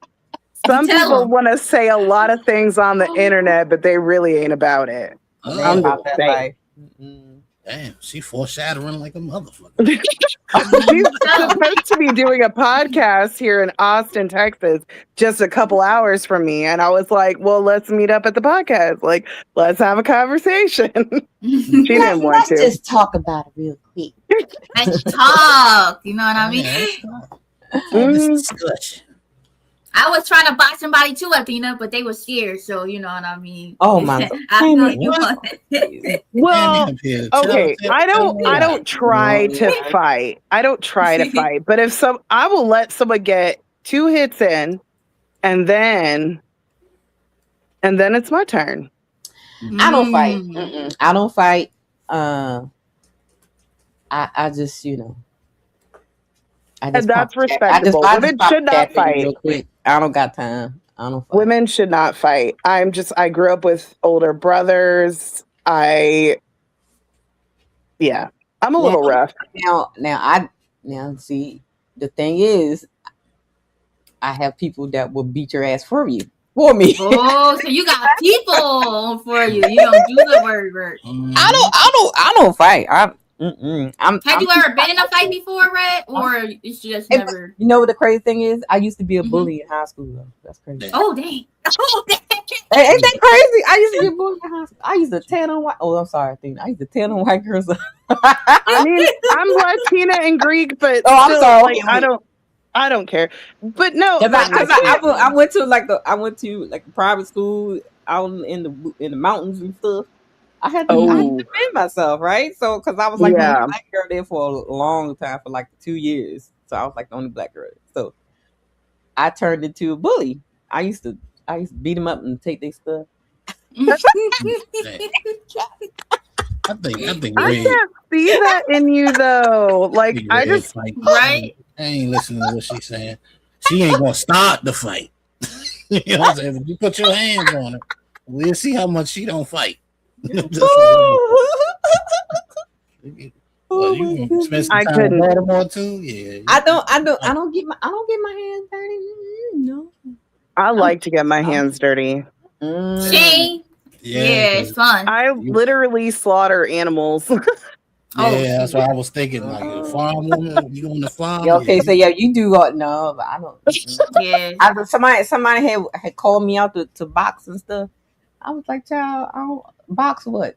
some people want to say a lot of things on the internet, but they really ain't about it. I'm just saying. Damn, she foreshadowing like a motherfucker. She's supposed to be doing a podcast here in Austin, Texas, just a couple hours from me. And I was like, well, let's meet up at the podcast. Like, let's have a conversation. She didn't want to. Let's just talk about it real quick. Let's talk. You know what I mean? Discussion. I was trying to buy somebody too, Athena, but they were scared. So you know what I mean. Oh my! I know you want it. Well, okay. I don't try to fight. I don't try to fight. But I will let someone get 2 hits in, and then it's my turn. I don't fight. I don't fight. I just And that's respectable. Women should not fight. Real quick. I don't got time. I don't fight. Women should not fight. I grew up with older brothers. I'm a little rough. Now see, the thing is, I have people that will beat your ass for me. Oh, so you got people for you. You don't do the word. I don't fight. Have you ever been in a fight before, Red? Or it's just never? You know what the crazy thing is? I used to be a bully in high school, though. That's crazy. Oh, dang. Oh, dang. Hey, ain't that crazy? I used to be a bully in high school. I used to tan on white. Oh, I'm sorry, Athena. I used to tan on white girls. I mean, I'm Latina and Greek, but I'm sorry. Like, I don't care. But no, I went to a private school out in the mountains and stuff. I had to defend myself, right? So, because I was like the only black girl there for a long time, for like 2 years. So I was like the only black girl. So I turned into a bully. I used to beat them up and take their stuff. I can't see that in you though. Like I just I ain't listening to what she's saying. She ain't gonna start the fight. You know what I'm saying? If you put your hands on her, we'll see how much she don't fight. I couldn't. Too? Yeah. I don't get my hands dirty. No. I like to get my hands dirty. See? Yeah, it's fun. I literally slaughter animals. Yeah, that's what I was thinking. Like a farm woman, you on the farm? Yeah, okay, so yeah, you do no, but I don't. Yeah. Somebody had called me out to box and stuff. I was like, child, I don't box what?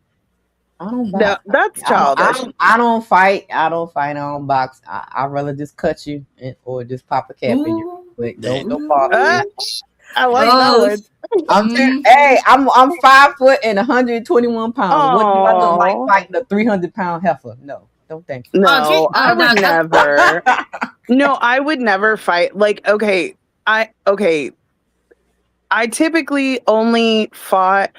I don't No, box. that's childish. I don't fight. I don't fight. I don't box. I'd rather just cut you or just pop a cap in you. But don't bother me. I like that one. Hey, I'm 5 foot and 121 pounds. What do I look like Aw. fighting a 300-pound heifer? No, don't thank you. No, I would never. No, I would never fight. Like, I typically only fought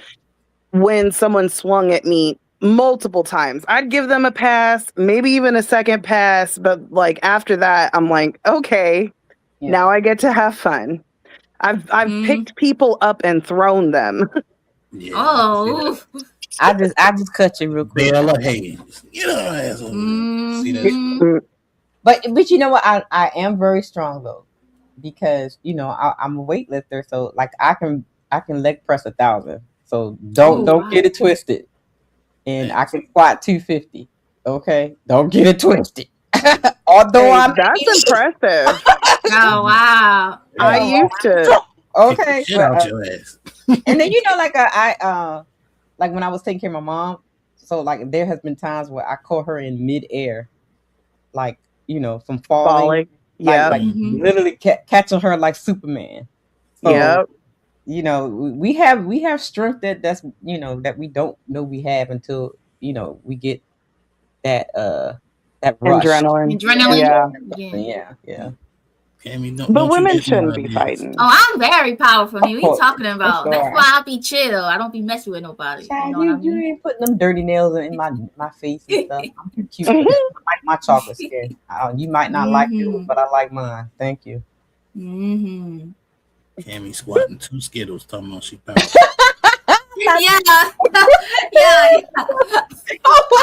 when someone swung at me multiple times. I'd give them a pass, maybe even a second pass, but like after that, I'm like, okay, now I get to have fun. I've picked people up and thrown them. Oh. I just cut you real quick. Bella Hayes. Get her ass over there. See that? But you know what? I am very strong though, because I'm a weightlifter, so like I can leg press 1,000. So don't get it twisted. And I can squat 250. Okay, don't get it twisted. Although that's impressive. Oh wow! I used to. Okay, Shit out your ass. and then like I like when I was taking care of my mom, so like there has been times where I caught her in midair, like from falling. Yeah, like literally catching her like Superman. So, we have strength that's that we don't know we have until we get that rush. Adrenaline. Yeah. But women shouldn't be fighting. Oh, I'm very powerful. What are you course. talking about? That's That's why I be chill. I don't be messing with nobody. Child, You know what I you mean? ain't putting them dirty nails in my face and stuff. I'm too cute. I like my chocolate skin. You might not like yours, but I like mine. Thank you. Mm-hmm. Cammy squatting 2 Skittles, talking about she powerful. Yeah. Yeah.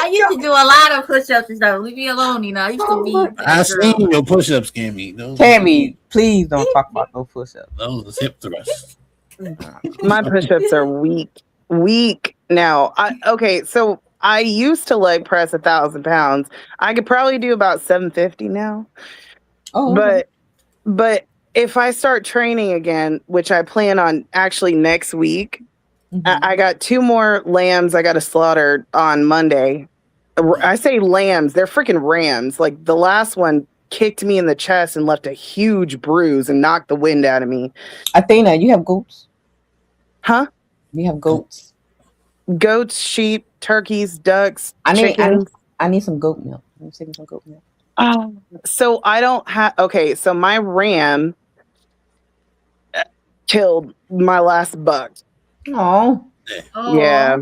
I used to do a lot of push-ups and stuff. Leave me alone, I used to be. I seen your push-ups, Cammy. Cammy, please don't talk about no push-ups. Those are hip thrusts. My push-ups are weak now. So I used to leg press 1,000 pounds. I could probably do about 750 now. Oh, okay. But if I start training again, which I plan on actually next week, I got 2 more lambs I got to slaughter on Monday. I say lambs, they're freaking rams. Like the last one kicked me in the chest and left a huge bruise and knocked the wind out of me. Athena, you have goats? Huh? You have goats? Goats, sheep, turkeys, ducks, I chickens. need some goat milk. I'm taking some goat milk. So I don't have. Okay, so my ram killed my last buck. Oh. Yeah.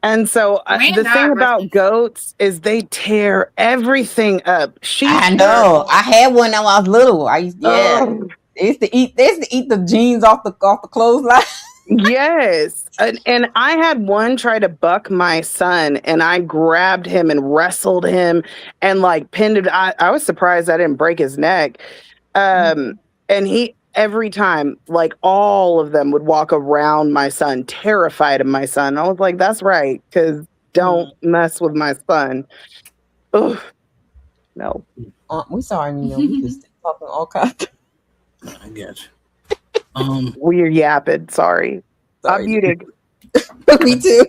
And so the thing about goats is they tear everything up. I know. I had one when I was little. They used to eat the jeans off the clothesline. Yes. And I had one try to buck my son, and I grabbed him and wrestled him and like pinned him. I was surprised I didn't break his neck. And he every time, like all of them would walk around my son, terrified of my son. I was like, that's right, because don't mess with my son. Ugh. No. We sorry, Nino. We just talking all kinds. I got you. We're yapping. Sorry. I'm muted. Me too.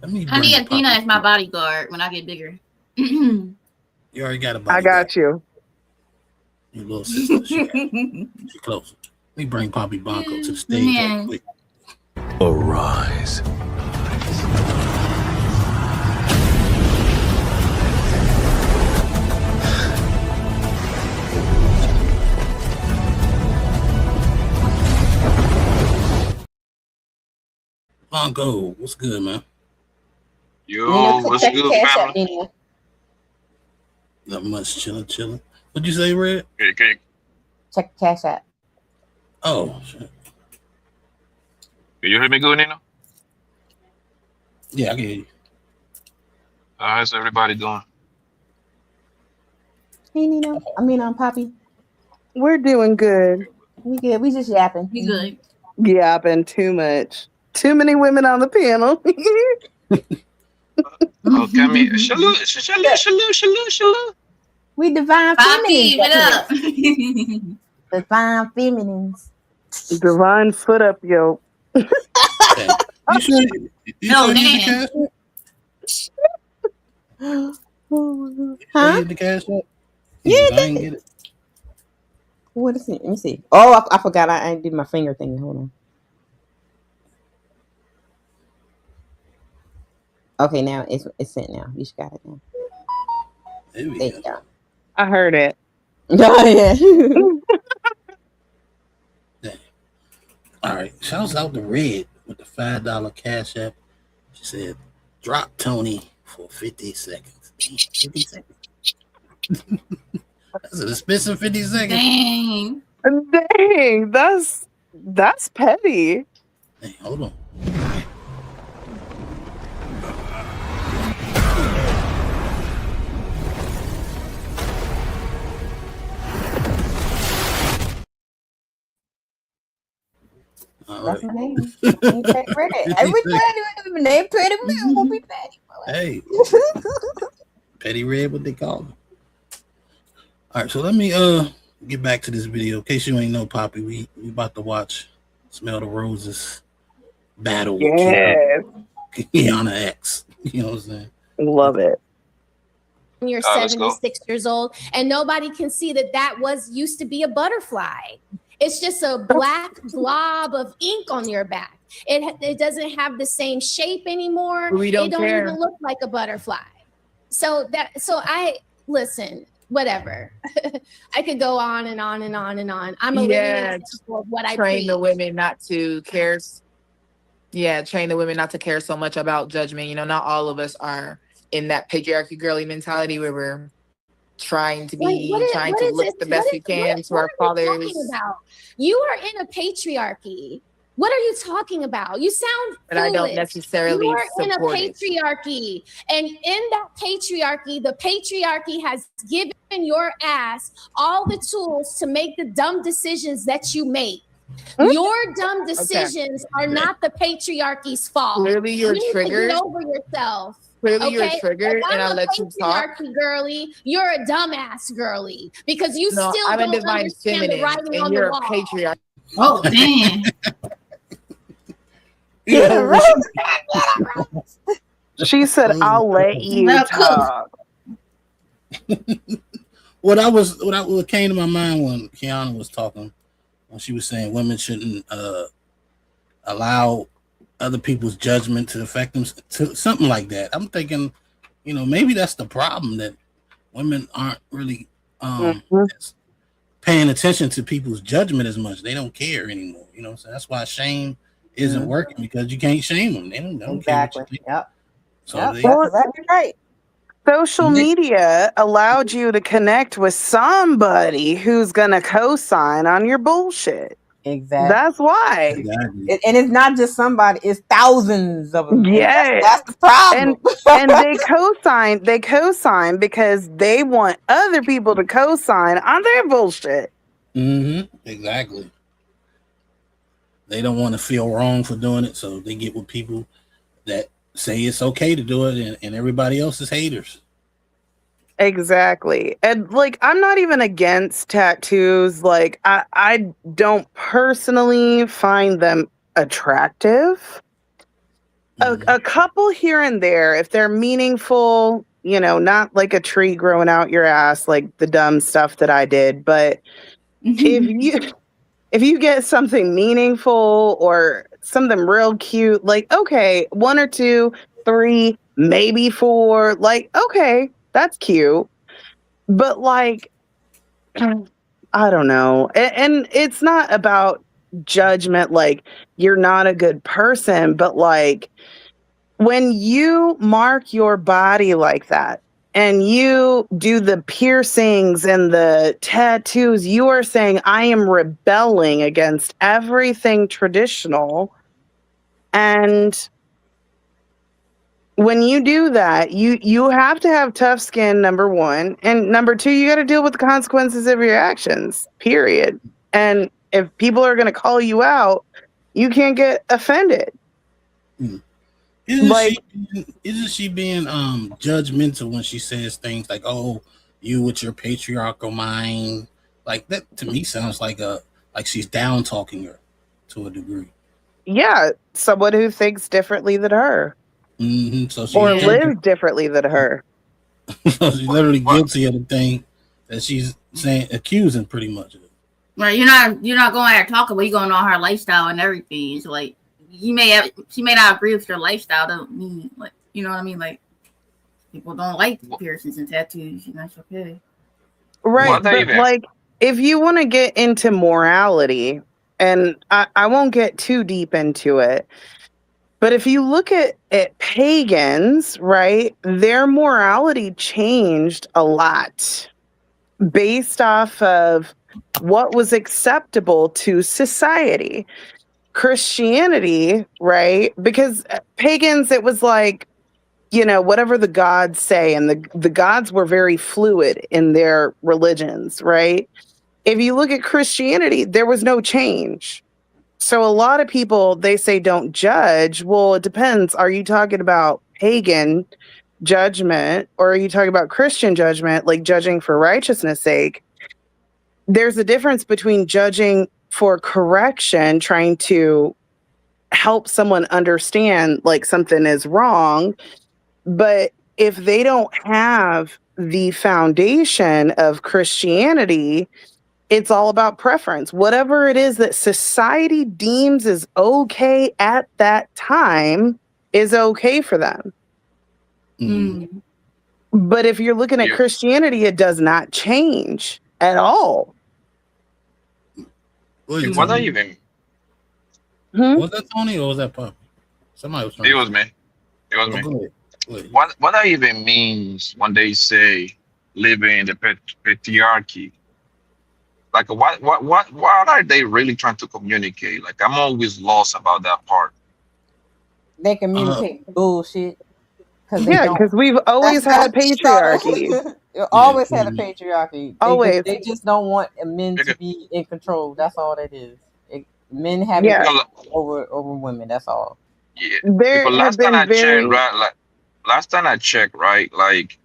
I need Athena as my bodyguard when I get bigger. You already got a bodyguard. I got you. Your little sister. She close. Let me bring Poppy Bonko to the stage right quick. Arise. Bonko, what's good, man? Yo, what's good, family? Not much, chilling. What'd you say, Red? Okay. Check the cash app. Oh, shit. Can you hear me good, Nino? Yeah, I can hear you. How's everybody doing? Hey, Nino. I'm Poppy. We're doing good. We good. We just yapping. We good. Yapping too much. Too many women on the panel. Kami, shaloo. We divine feminines. It up. Divine feminines. Divine foot up, yo. Okay. You sure? You No, sure you Dan. the cash? Huh? You the cash up? Yeah, I didn't get it. What is it? Let me see. Oh, I forgot. I did my finger thing. Hold on. Okay, now it's sent now. You just got it now. There you go. I heard it. Oh yeah. All right. Shouts out to Red with the $5 cash app. She said, "Drop Tony for 50 seconds." 50 seconds. That's an expensive 50 seconds. Dang, that's petty. Hey, hold on. All That's right. my name. Ain't Petty Red. Every petty name Petty Red will be petty. Hey, Petty Red, what they call him. All right, so let me get back to this video. In case you ain't know, Poppy, we about to watch Smell the Roses battle with Kiana X. You know what I'm saying? Love it. You're Let's go. 76 years old, and nobody can see that used to be a butterfly. It's just a black blob of ink on your back. It doesn't have the same shape anymore. We don't it don't care. even look like a butterfly. So I listen, whatever. I could go on and on and on and on. I'm a living example of what I train preach. the women not to care. Yeah, train the women not to care so much about judgment. You know, not all of us are in that patriarchy girly mentality where we're trying to look the best we can to our fathers. What are you talking about? You are in a patriarchy. What are you talking about? You sound But I don't foolish. necessarily You are in a support it. patriarchy. And in that patriarchy, the patriarchy has given your ass all the tools to make the dumb decisions that you make. Your dumb decisions are not the patriarchy's fault. Clearly you're you need triggered. to get over yourself. Clearly you're triggered, If and I'm I'll a let you talk. patriarchy girly, you're a dumbass girly because you No, still I'm a don't divine understand the feminine, writing and on you're the a wall. patriarch. Oh, damn. She said, "I'll let you talk." What came to my mind when Kiana was talking, when she was saying women shouldn't allow other people's judgment to affect them, to something like that. I'm thinking, maybe that's the problem, that women aren't really paying attention to people's judgment as much. They don't care anymore. You know what I'm saying? That's why shame isn't working, because you can't shame them. They don't care what you think. Yep. So Yep, they, that's exactly right. Social media allowed you to connect with somebody who's gonna co-sign on your bullshit. Exactly. That's why. Exactly. And it's not just somebody; it's thousands of them. Yes. That's the problem. And they co-sign because they want other people to co-sign on their bullshit. Exactly. They don't want to feel wrong for doing it, so they get with people that say it's okay to do it, and everybody else is haters. Exactly. And I'm not even against tattoos. I don't personally find them attractive. A couple here and there, if they're meaningful, not like a tree growing out your ass, like the dumb stuff that I did. But if you get something meaningful or something real cute, okay, 1 or 2, 3, maybe 4, okay, that's cute. But I don't know. And it's not about judgment, you're not a good person, but when you mark your body like that and you do the piercings and the tattoos, you are saying, I am rebelling against everything traditional. And when you do that, you have to have tough skin, number 1. And number 2, you got to deal with the consequences of your actions, period. And if people are going to call you out, you can't get offended. Isn't she being judgmental when she says things like, "Oh, you with your patriarchal mind"? Like that to me sounds like she's down talking her to a degree. Yeah, someone who thinks differently than her So she's or lives differently than her. so she's literally guilty of the thing that she's accusing pretty much. Right, you're not going at her talking, but you're going on her lifestyle and everything. It's like she may not agree with your lifestyle. Don't mean like you know what I mean. Like people don't like piercings and tattoos, and that's okay. Right, but like if you want to get into morality, and I won't get too deep into it, but if you look at pagans, right, their morality changed a lot based off of what was acceptable to society. Christianity, right? Because pagans, it was like, whatever the gods say, and the gods were very fluid in their religions, right? If you look at Christianity, there was no change. So a lot of people, they say don't judge. Well, it depends. Are you talking about pagan judgment or are you talking about Christian judgment, like judging for righteousness' sake? There's a difference between judging for correction, trying to help someone understand like something is wrong. But if they don't have the foundation of Christianity, it's all about preference. Whatever it is that society deems is okay at that time is okay for them. But if you're looking at Christianity, it does not change at all. What that even? Was that Tony or was that Pop? Somebody was. It was me. It was me. Go ahead. What that even means when they say living in the patriarchy? Like what are they really trying to communicate? Like I'm always lost about that part. They communicate bullshit. Because we've always had patriarchy. You always had a patriarchy. Always. They just don't want men to be in control. That's all that is. Men have over women. That's all. Yeah. Because last time I checked, right? Like last time I checked, right? Like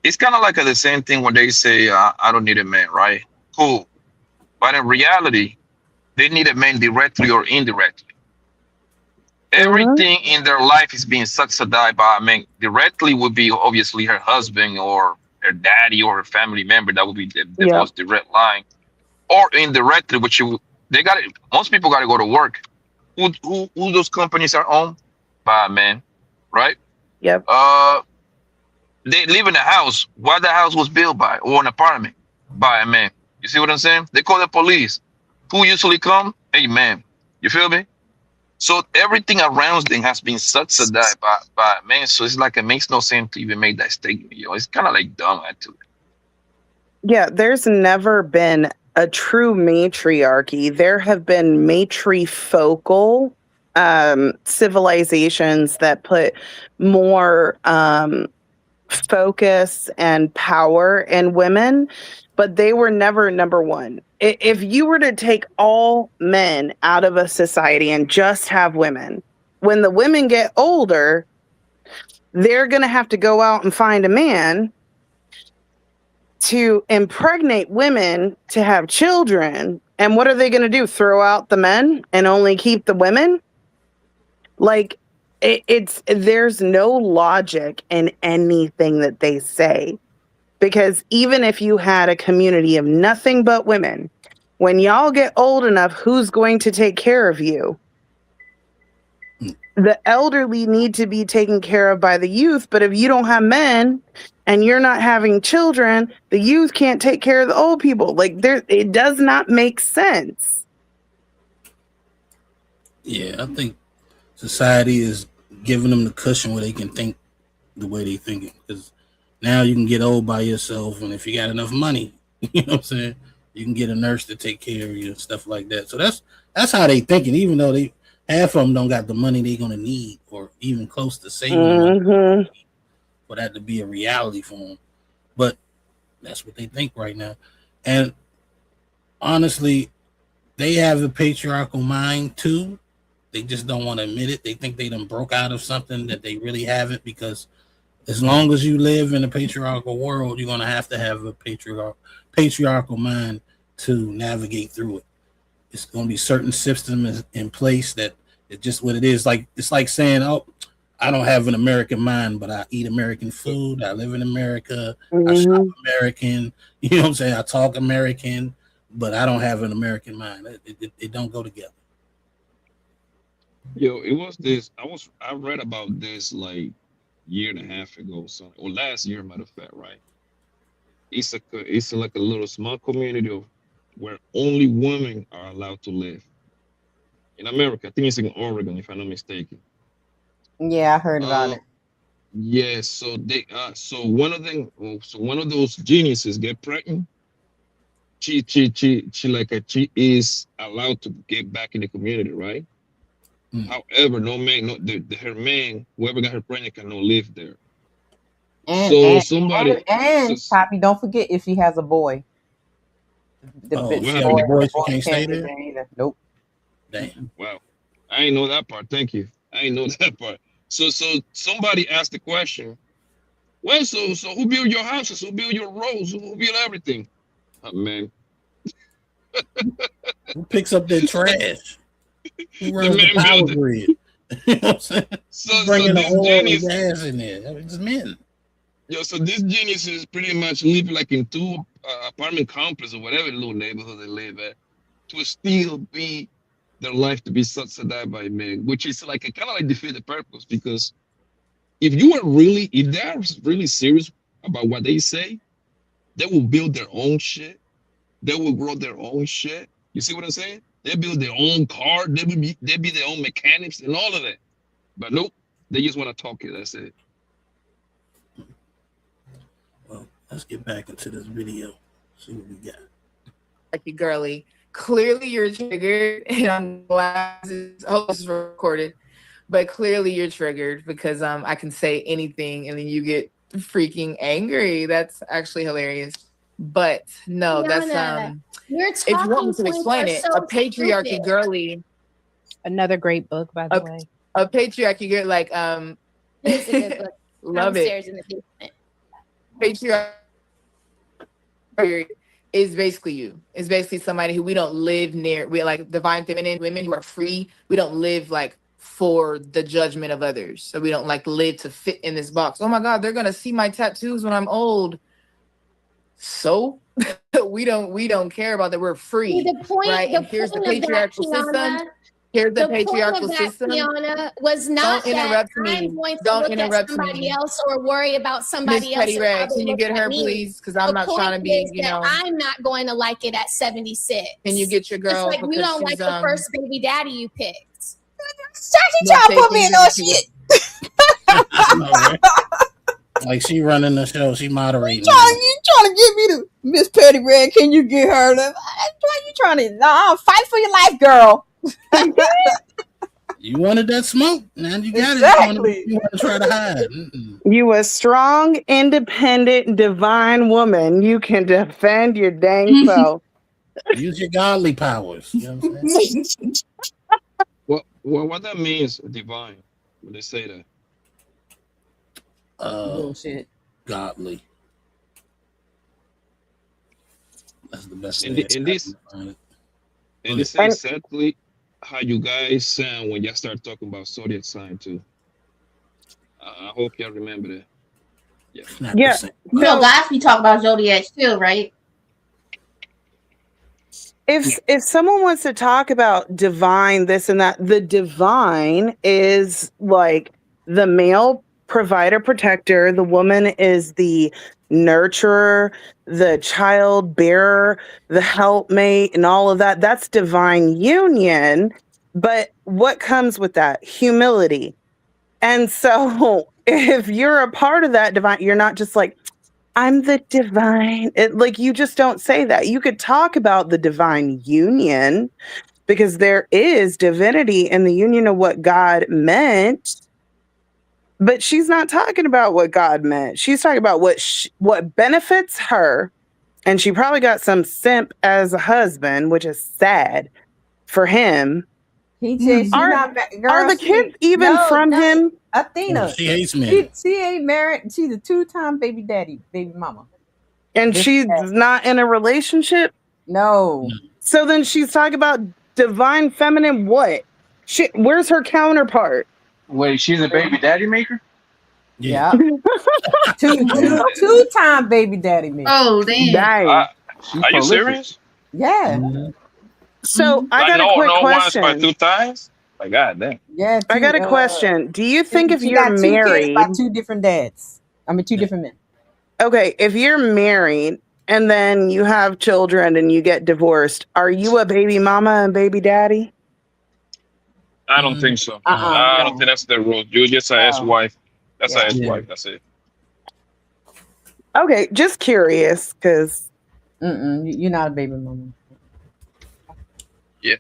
it's kind of like the same thing when they say, "I don't need a man," right? Cool. But in reality, they need a man directly or indirectly. Everything in their life is being subsidized by a man. Directly would be obviously her husband or her daddy or her family member. That would be the most direct line. Or indirectly, most people got to go to work. Who those companies are owned? By a man, right? Yep. They live in a house. What the house was built by, or an apartment by a man. You see what I'm saying? They call the police. Who usually come? A man. You feel me? So everything around them has been subsidized by a man. So it's like it makes no sense to even make that statement. It's kind of like dumb actually. Yeah, there's never been a true matriarchy. There have been matrifocal civilizations that put more focus and power in women, but they were never number one. If you were to take all men out of a society and just have women, when the women get older, they're going to have to go out and find a man to impregnate women to have children. And what are they going to do? Throw out the men and only keep the women? Like, there's no logic in anything that they say. Because even if you had a community of nothing but women, when y'all get old enough, who's going to take care of you? The elderly need to be taken care of by the youth, but if you don't have men and you're not having children, the youth can't take care of the old people. Like, it does not make sense. Yeah, I think society is giving them the cushion where they can think the way they thinking. Because now you can get old by yourself, and if you got enough money, you know what I'm saying, you can get a nurse to take care of you and stuff like that. So that's how they thinking, even though half of them don't got the money they're gonna need, or even close to saving for that to be a reality for them. But that's what they think right now. And honestly, they have a patriarchal mind too. they just don't want to admit it. They think they done broke out of something that they really haven't, because as long as you live in a patriarchal world, you're going to have a patriarchal mind to navigate through it. It's going to be certain systems in place that it's just what it is. Like, it's like saying, oh, I don't have an American mind, but I eat American food. I live in America. I shop American. You know what I'm saying? I talk American, but I don't have an American mind. It don't go together. Yo, it was this. I read about this like year and a half ago, so or last year, matter of fact, right? It's like a little small community of where only women are allowed to live in America. I think it's in Oregon, if I'm not mistaken. Yeah, I heard about it. Yeah, so one of them, so one of those geniuses get pregnant. She she is allowed to get back in the community, right? However, no man, her man, whoever got her pregnant, cannot live there. And Poppy, don't forget if she has a boy. The boy, she can't stay there either. Nope. Damn. Wow, I ain't know that part. Thank you. I ain't know that part. So somebody asked the question. Well, so who built your houses? Who built your roads? Who built everything? Oh, man. Who picks up their trash? Who runs the power grid? You know what I'm saying? So bringing the this oil genius, and gas in there. It's men. Yo, so this genius is pretty much living like in two apartment complexes or whatever little neighborhood they live at, to still be their life to be subsidized by men, which is like a kind of like defeat the purpose. Because if they are really serious about what they say, they will build their own shit. They will grow their own shit. You see what I'm saying? They build their own car. They be their own mechanics and all of that. But nope, they just want to talk it. That's it. Well, let's get back into this video. See what we got. Like you, girly. Clearly, you're triggered, and I'm glad this is recorded. But clearly, you're triggered because I can say anything, and then you get freaking angry. That's actually hilarious. But no, that's You're if you want me to explain it, a patriarchy stupid. Girly. Another great book, by the way. A patriarchy girl, like It's a good book. love Downstairs it. in the basement. Patriarchy is basically you. It's basically somebody who we don't live near. We like divine feminine women who are free. We don't live like for the judgment of others. So we don't like live to fit in this box. Oh my God, they're gonna see my tattoos when I'm old. So we don't care about that. We're free. The point, right? the And here's the point of that, patriarchal Kiana, system. Here's the point patriarchal of that, system. Kiana, was not Don't that interrupt I'm me. going to Don't look interrupt at somebody me. else or worry about Miss somebody else. Petty and how Rag, they can you look get at her, me. please? Because I'm The not trying to point be, is you that know. I'm not going to like it at 76. Can you get your Just girl like you because don't like she's the first baby daddy you picked. She trying to put me in no shit. I know, right? Like she running the show, she moderating. You trying to get me to Miss Petty Red? Can you get her? You trying to fight for your life, girl? You wanted that smoke, man. You got Exactly. it. You want to try to hide. You a strong, independent, divine woman. You can defend your dang self. Use your godly powers. You know what I'm saying? What that means, divine, when they say that. Bullshit. Godly. That's the best And thing. this is exactly how you guys sound when y'all start talking about zodiac sign too. I hope y'all remember that. Yeah. You know, guys, we talk about zodiacs too, right? If someone wants to talk about divine this and that, the divine is like the male provider protector, the woman is the nurturer, the child bearer, the helpmate, and all of that. That's divine union. But what comes with that? Humility. And so if you're a part of that divine, you're not just like, I'm the divine. Like, you just don't say that. You could talk about the divine union because there is divinity in the union of what God meant. But she's not talking about what God meant. She's talking about what benefits her. And she probably got some simp as a husband, which is sad for him. He said she Are- not girl. are the she- kids even no, from no, him? Athena. She hates men. She ain't married. She's a 2-time baby mama. And This- she's not in a relationship? No. So then she's talking about divine feminine what? Shit, where's her counterpart? Wait, she's a baby daddy maker? Yeah. Two-time baby daddy me. Oh damn. Dang. Are you prolific. serious? Yeah. So I Like, got a quick no once, question. but 2 times. Like, god damn. Yeah. I got a question. Do you think if she you're got 2 kids married, by 2 different dads? I mean, 2 different men. okay, if you're married and then you have children and you get divorced, are you a baby mama and baby daddy? I don't think so. Uh-uh, I no. don't think that's the rule. You're just an No. ex-wife. That's Yeah. an ex-wife. That's it. Okay, just curious, because You're not a baby mama. Yeah.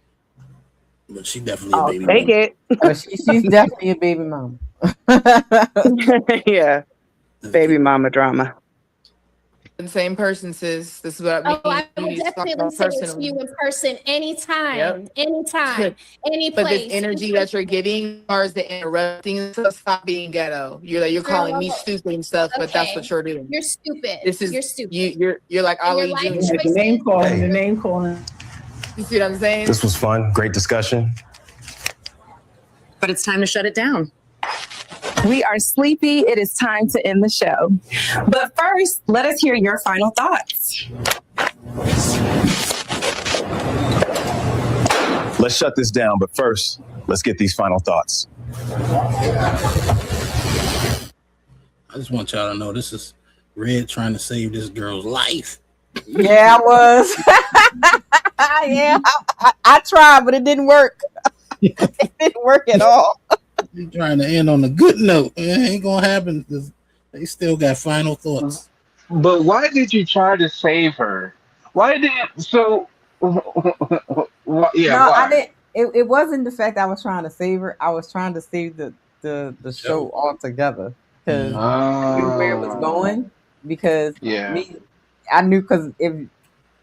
But she definitely a I'll baby take mama. it. Oh, she's definitely a baby mama. Yeah, baby mama drama. The same person, sis. This is what I mean. Oh, I You will need to talk definitely about say it to personally. you in person anytime, Yep. anytime, any But place. this energy that you're giving, as far as the interrupting and stuff, stop being ghetto. You're calling me stupid and stuff, but that's what you're doing. You're stupid. This is You're stupid. You're like And your Ali life Junior. choices- The name calling, the name calling. You see what I'm saying? This was fun. Great discussion. But it's time to shut it down. We are sleepy. It is time to end the show. But first, let us hear your final thoughts. Let's shut this down, but first, let's get these final thoughts. I just want y'all to know this is Red trying to save this girl's life. Yeah, I was. Yeah, I tried, but it didn't work. It didn't work at all. You're trying to end on a good note. It ain't gonna happen because they still got final thoughts. But why did you try to save her? Why did so? Yeah, No, why? I didn't. It wasn't the fact I was trying to save her. I was trying to save the show altogether because I knew where it was going. Because Yeah. I knew because if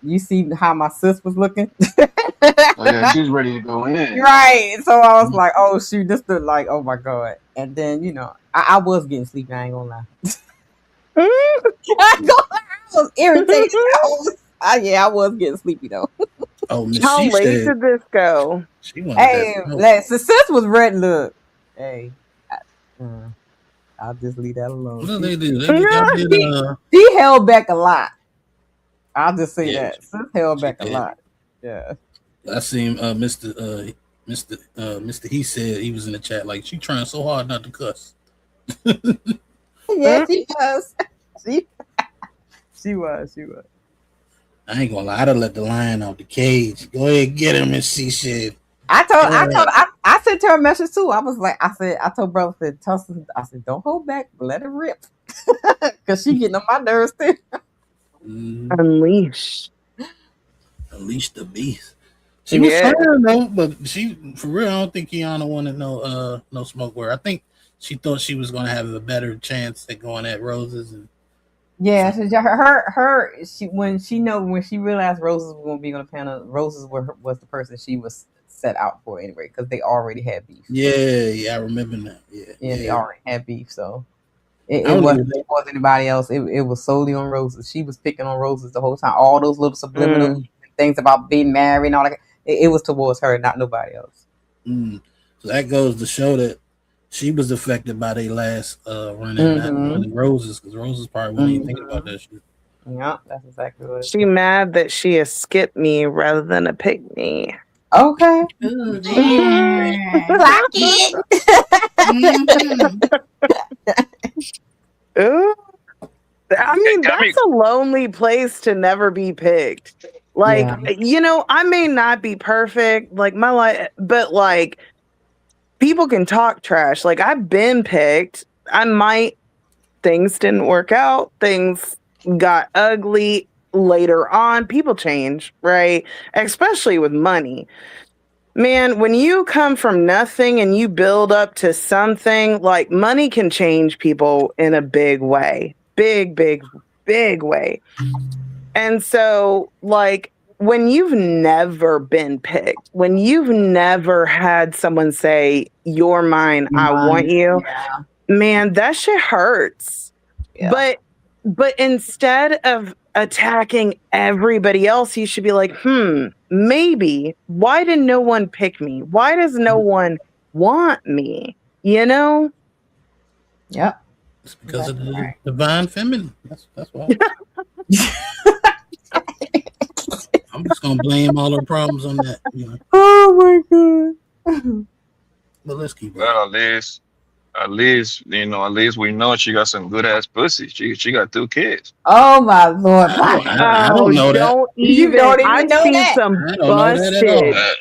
you see how my sis was looking, Oh, yeah, she's ready to go in. right? So I was like, oh shoot, this looked like oh my god. And then I was getting sleepy. I ain't gonna lie. I ain't gonna lie, I was irritated. I was getting sleepy though. Oh, Miss How She late said did this go? she wanted Hey, that. like, so sis was ready. Look, hey, I'll just leave that alone. What did they do? They did, She held back a lot. I'll just say Yeah, that. Sis held back a did. lot. Yeah. I seen Mr. He said he was in the chat like she trying so hard not to cuss. Yeah, she was. She was. I ain't gonna lie, I'd have let the lion out the cage. Go ahead and get him, and she said. I sent her a message too. I was like, I told brother, I said, don't hold back, let it rip. Cause she getting on my nerves too. Unleash the beast. She was Yeah. trying though, but she for real, I don't think Kiana wanted no smoke with her. I think she thought she was gonna have a better chance at going at Roses and Yeah, so when she realized Roses was gonna be on the panel, Roses was the person she was set out for anyway, because they already had beef. yeah, I remember that. Yeah, they already had beef, so it I don't wasn't even- anybody else. It was solely on Roses. She was picking on Roses the whole time. All those little subliminal things about being married and all that. It was towards her, not nobody else. So that goes to show that she was affected by their last run in, not really Roses, because Roses probably wouldn't even think about that shit. Yeah, that's exactly what. She mad that she a skip me rather than a pick me. Okay. Ooh, damn. Clock it. Ooh. I mean, that's a lonely place to never be picked. Like, I may not be perfect, like my life, but like people can talk trash. Like I've been picked. Things didn't work out. Things got ugly later on. People change, right? Especially with money. Man, when you come from nothing and you build up to something, like money can change people in a big way. Big way. And so, like, when you've never been picked, when you've never had someone say, "You're mine, I want you," man, that shit hurts. But instead of attacking everybody else, you should be like, maybe why did no one pick me? Why does no one want me? You know? Yep. It's because of the divine feminine. That's why. I'm just gonna blame all our problems on that. You know? Oh my god. But let's keep Well, at least we know she got some good ass pussy. She got 2 kids. Oh my lord. I don't know that. Don't You even. don't even I've know seen that. some I don't know that at all. busted.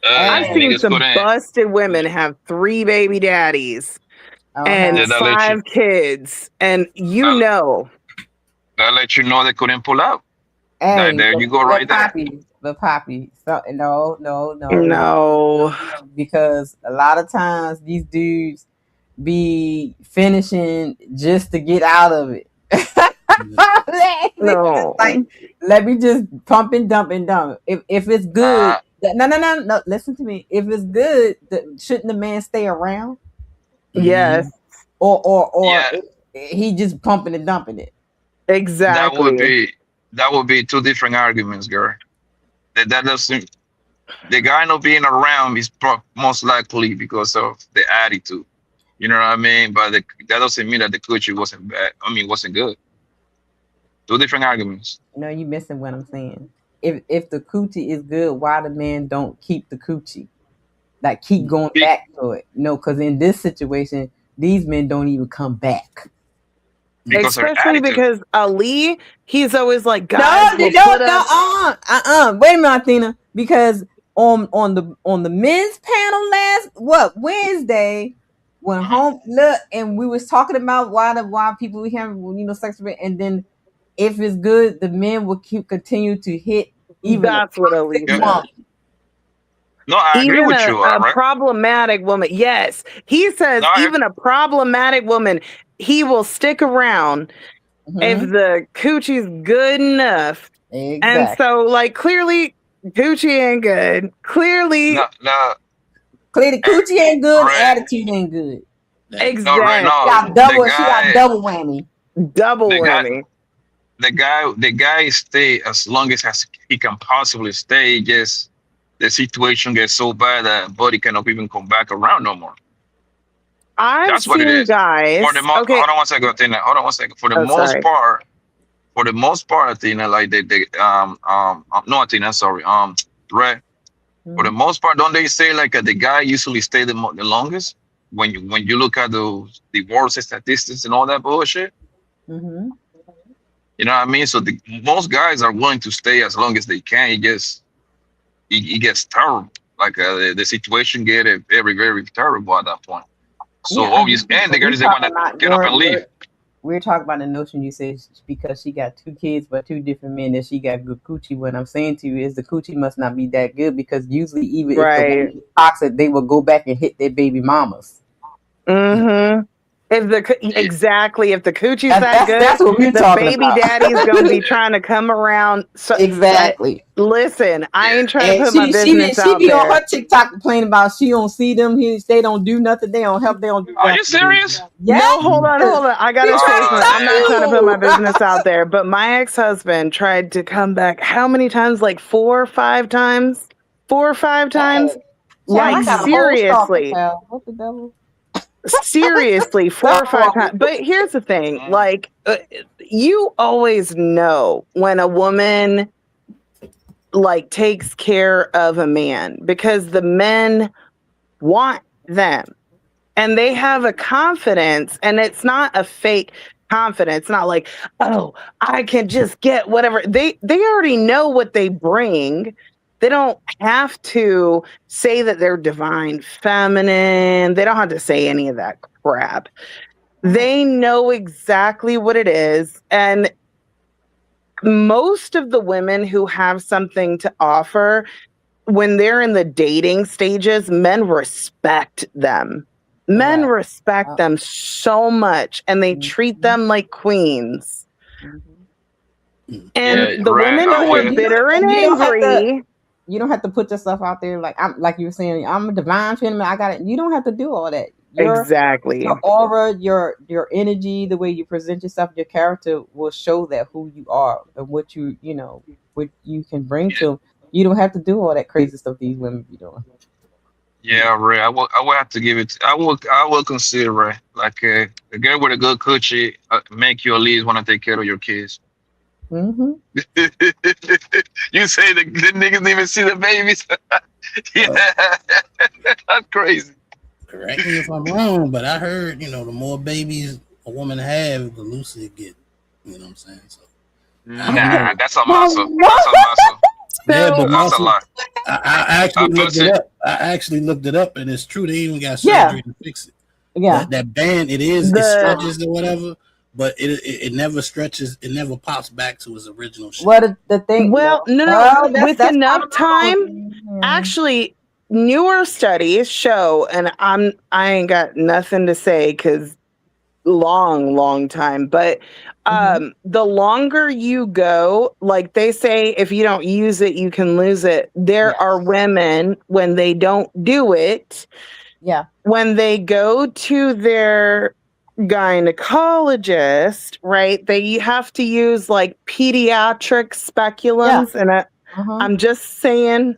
I've seen Niggas some couldn't. busted women have 3 baby daddies and Yeah, that let 5 kids, and that let you know they couldn't pull out. Hey, There you go, right there. Poppy. So, no. No. Because a lot of times these dudes be finishing just to get out of it. No. Let me just pump and dump and dump. If it's good, no. Listen to me. If it's good, shouldn't the man stay around? Yes. Or he just pumping and dumping it. Exactly. That would be 2 different arguments, girl. That doesn't. The guy not being around is most likely because of the attitude. You know what I mean? But that doesn't mean that the coochie wasn't bad. I mean, wasn't good. 2 different arguments. No, you missing what I'm saying. If the coochie is good, why the man don't keep the coochie? Like keep going back to it. No, because in this situation, these men don't even come back. Especially because Ali, he's always like, guys, will put up. Wait a minute, Athena. Because on the men's panel last Wednesday, when and we was talking about why people we have sex with, and then if it's good, the men will continue to hit even. That's what Ali said. No, I agree Even with you. a Right? problematic woman. Yes. He says even a problematic woman, he will stick around if the coochie's good enough. Exactly. And so, like, clearly, coochie ain't good. Clearly, clearly, coochie ain't good. Attitude ain't good. Exactly. She got double whammy. Double whammy. The guy stay as long as he can possibly stay. Just the situation gets so bad that body cannot even come back around no more. That's what it is. Guys. Hold on one second, Athena. Hold on one second. For the most part, Athena, like no, Athena, sorry, Ray. For the most part, don't they say like the guy usually stay the longest when you look at the divorce statistics and all that bullshit? Mm-hmm. You know what I mean? So most guys are willing to stay as long as they can. It gets terrible. Like the situation get very, very terrible at that point. So obviously, and the girls they want to get up and leave. We're talking about the notion you say because she got 2 kids but 2 different men that she got good coochie. What I'm saying to you is the coochie must not be that good because usually even if the woman is toxic, they will go back and hit their baby mamas. Mm-hmm. If the coochie's that good, that's what we're the talking baby about. daddy's gonna be trying to come around. So, exactly. Listen, I ain't trying to put my business she be out on there. her TikTok complaining about she don't see them. They don't do nothing. They don't help. They don't do. Are you serious? Yes. No, hold on. I gotta say something. I'm not trying to put my business out there, but my ex-husband tried to come back. How many times? Like 4 or 5 times. 4 or 5 times. Like seriously. What the devil? Seriously, 4 or 5 times. But here's the thing, like you always know when a woman like takes care of a man because the men want them and they have a confidence, and it's not a fake confidence. Not like, oh, I can just get whatever. They already know what they bring. They don't have to say that they're divine feminine. They don't have to say any of that crap. They know exactly what it is. And most of the women who have something to offer, when they're in the dating stages, men respect them. Men respect them so much, and they treat them like queens. And the women who are bitter and angry. You don't have to put yourself out there like you were saying. I'm a divine feminine. I got it. You don't have to do all that. Exactly. Your aura, your energy, the way you present yourself, your character will show that who you are and what what you can bring to them. You don't have to do all that crazy stuff these women be doing. Yeah, Ray. I will have to give it. I will consider Ray. Like a girl with a good coochie make you at least want to take care of your kids. Mm-hmm. You say the niggas didn't even see the babies. Yeah, that's crazy. Correct me if I'm wrong, but I heard the more babies a woman have, the looser it get. You know what I'm saying? So, Nah, that's a muscle. That's a muscle. Yeah, but that's a lot. I actually looked it up. I actually looked it up, and it's true. They even got surgery to fix it. Yeah, that band it stretches or whatever, but it never stretches. It never pops back to its original shape. What the thing? Well, no. With enough time, actually, newer studies show, and I ain't got nothing to say because long time, but the longer you go, like they say, if you don't use it, you can lose it. There are women when they don't do it. Yeah. When they go to their gynecologist, right? They have to use like pediatric speculums, and I'm just saying.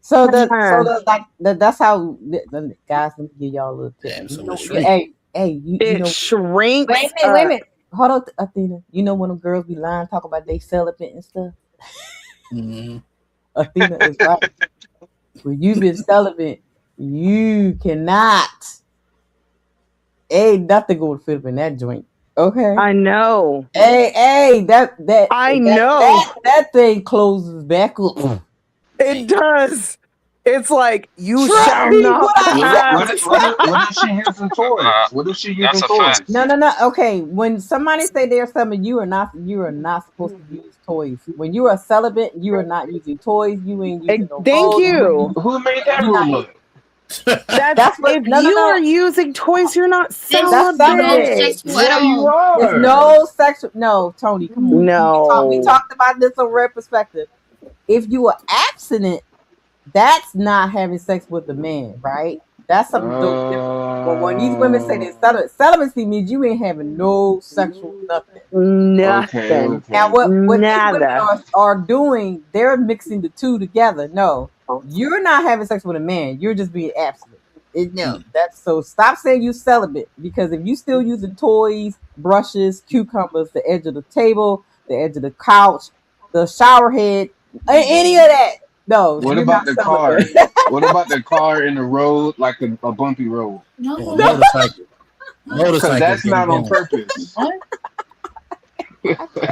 So that's how the guys. Let me give y'all a little tip. It shrinks. Wait a minute. Hold on, Athena. You know when them girls be lying, talk about they celibate and stuff. Athena is right. When you've been celibate, you cannot. Ain't nothing going to fit up in that joint. Okay. I know. Hey, that know. That thing closes back up. It does. It's like you Trust shall me, not. What if she using toys? What if she using toys? No. Okay, when somebody say they're celibate, you are not supposed to use toys. When you are celibate, you are not using toys. You ain't using no Thank clothes, you. Who made that rule up? That's what, if you are using toys, you're not celibate. Yeah, you are. There's no sexual. No, Tony, come on. No. We talked about this from red perspective. If you are abstinent, that's not having sex with a man, right? That's something totally different. But when these women say they're celibate, celibacy means you ain't having no sexual nothing. Nothing. Now, what these women are doing, they're mixing the two together. No, you're not having sex with a man. You're just being abstinent. That's so. Stop saying you celibate, because if you still using toys, brushes, cucumbers, the edge of the table, the edge of the couch, the shower head, any of that. No. What about the car? What about the car in the road, like a bumpy road? Motorcycle. Because that's not on purpose.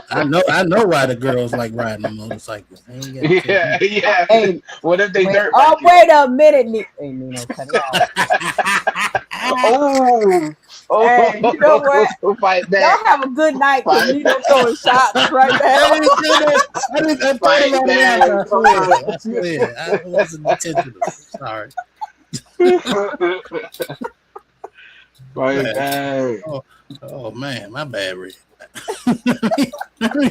I know why the girls like riding on motorcycles. Yeah. Hey, what if they dirt? Oh, wait a minute, Hey, Nino, cut it off. Hey, you know what? Y'all have a good night. Nino throwing shots right now. I didn't thought about that. I swear. I wasn't intentional. Sorry. Oh man, my bad, Rick.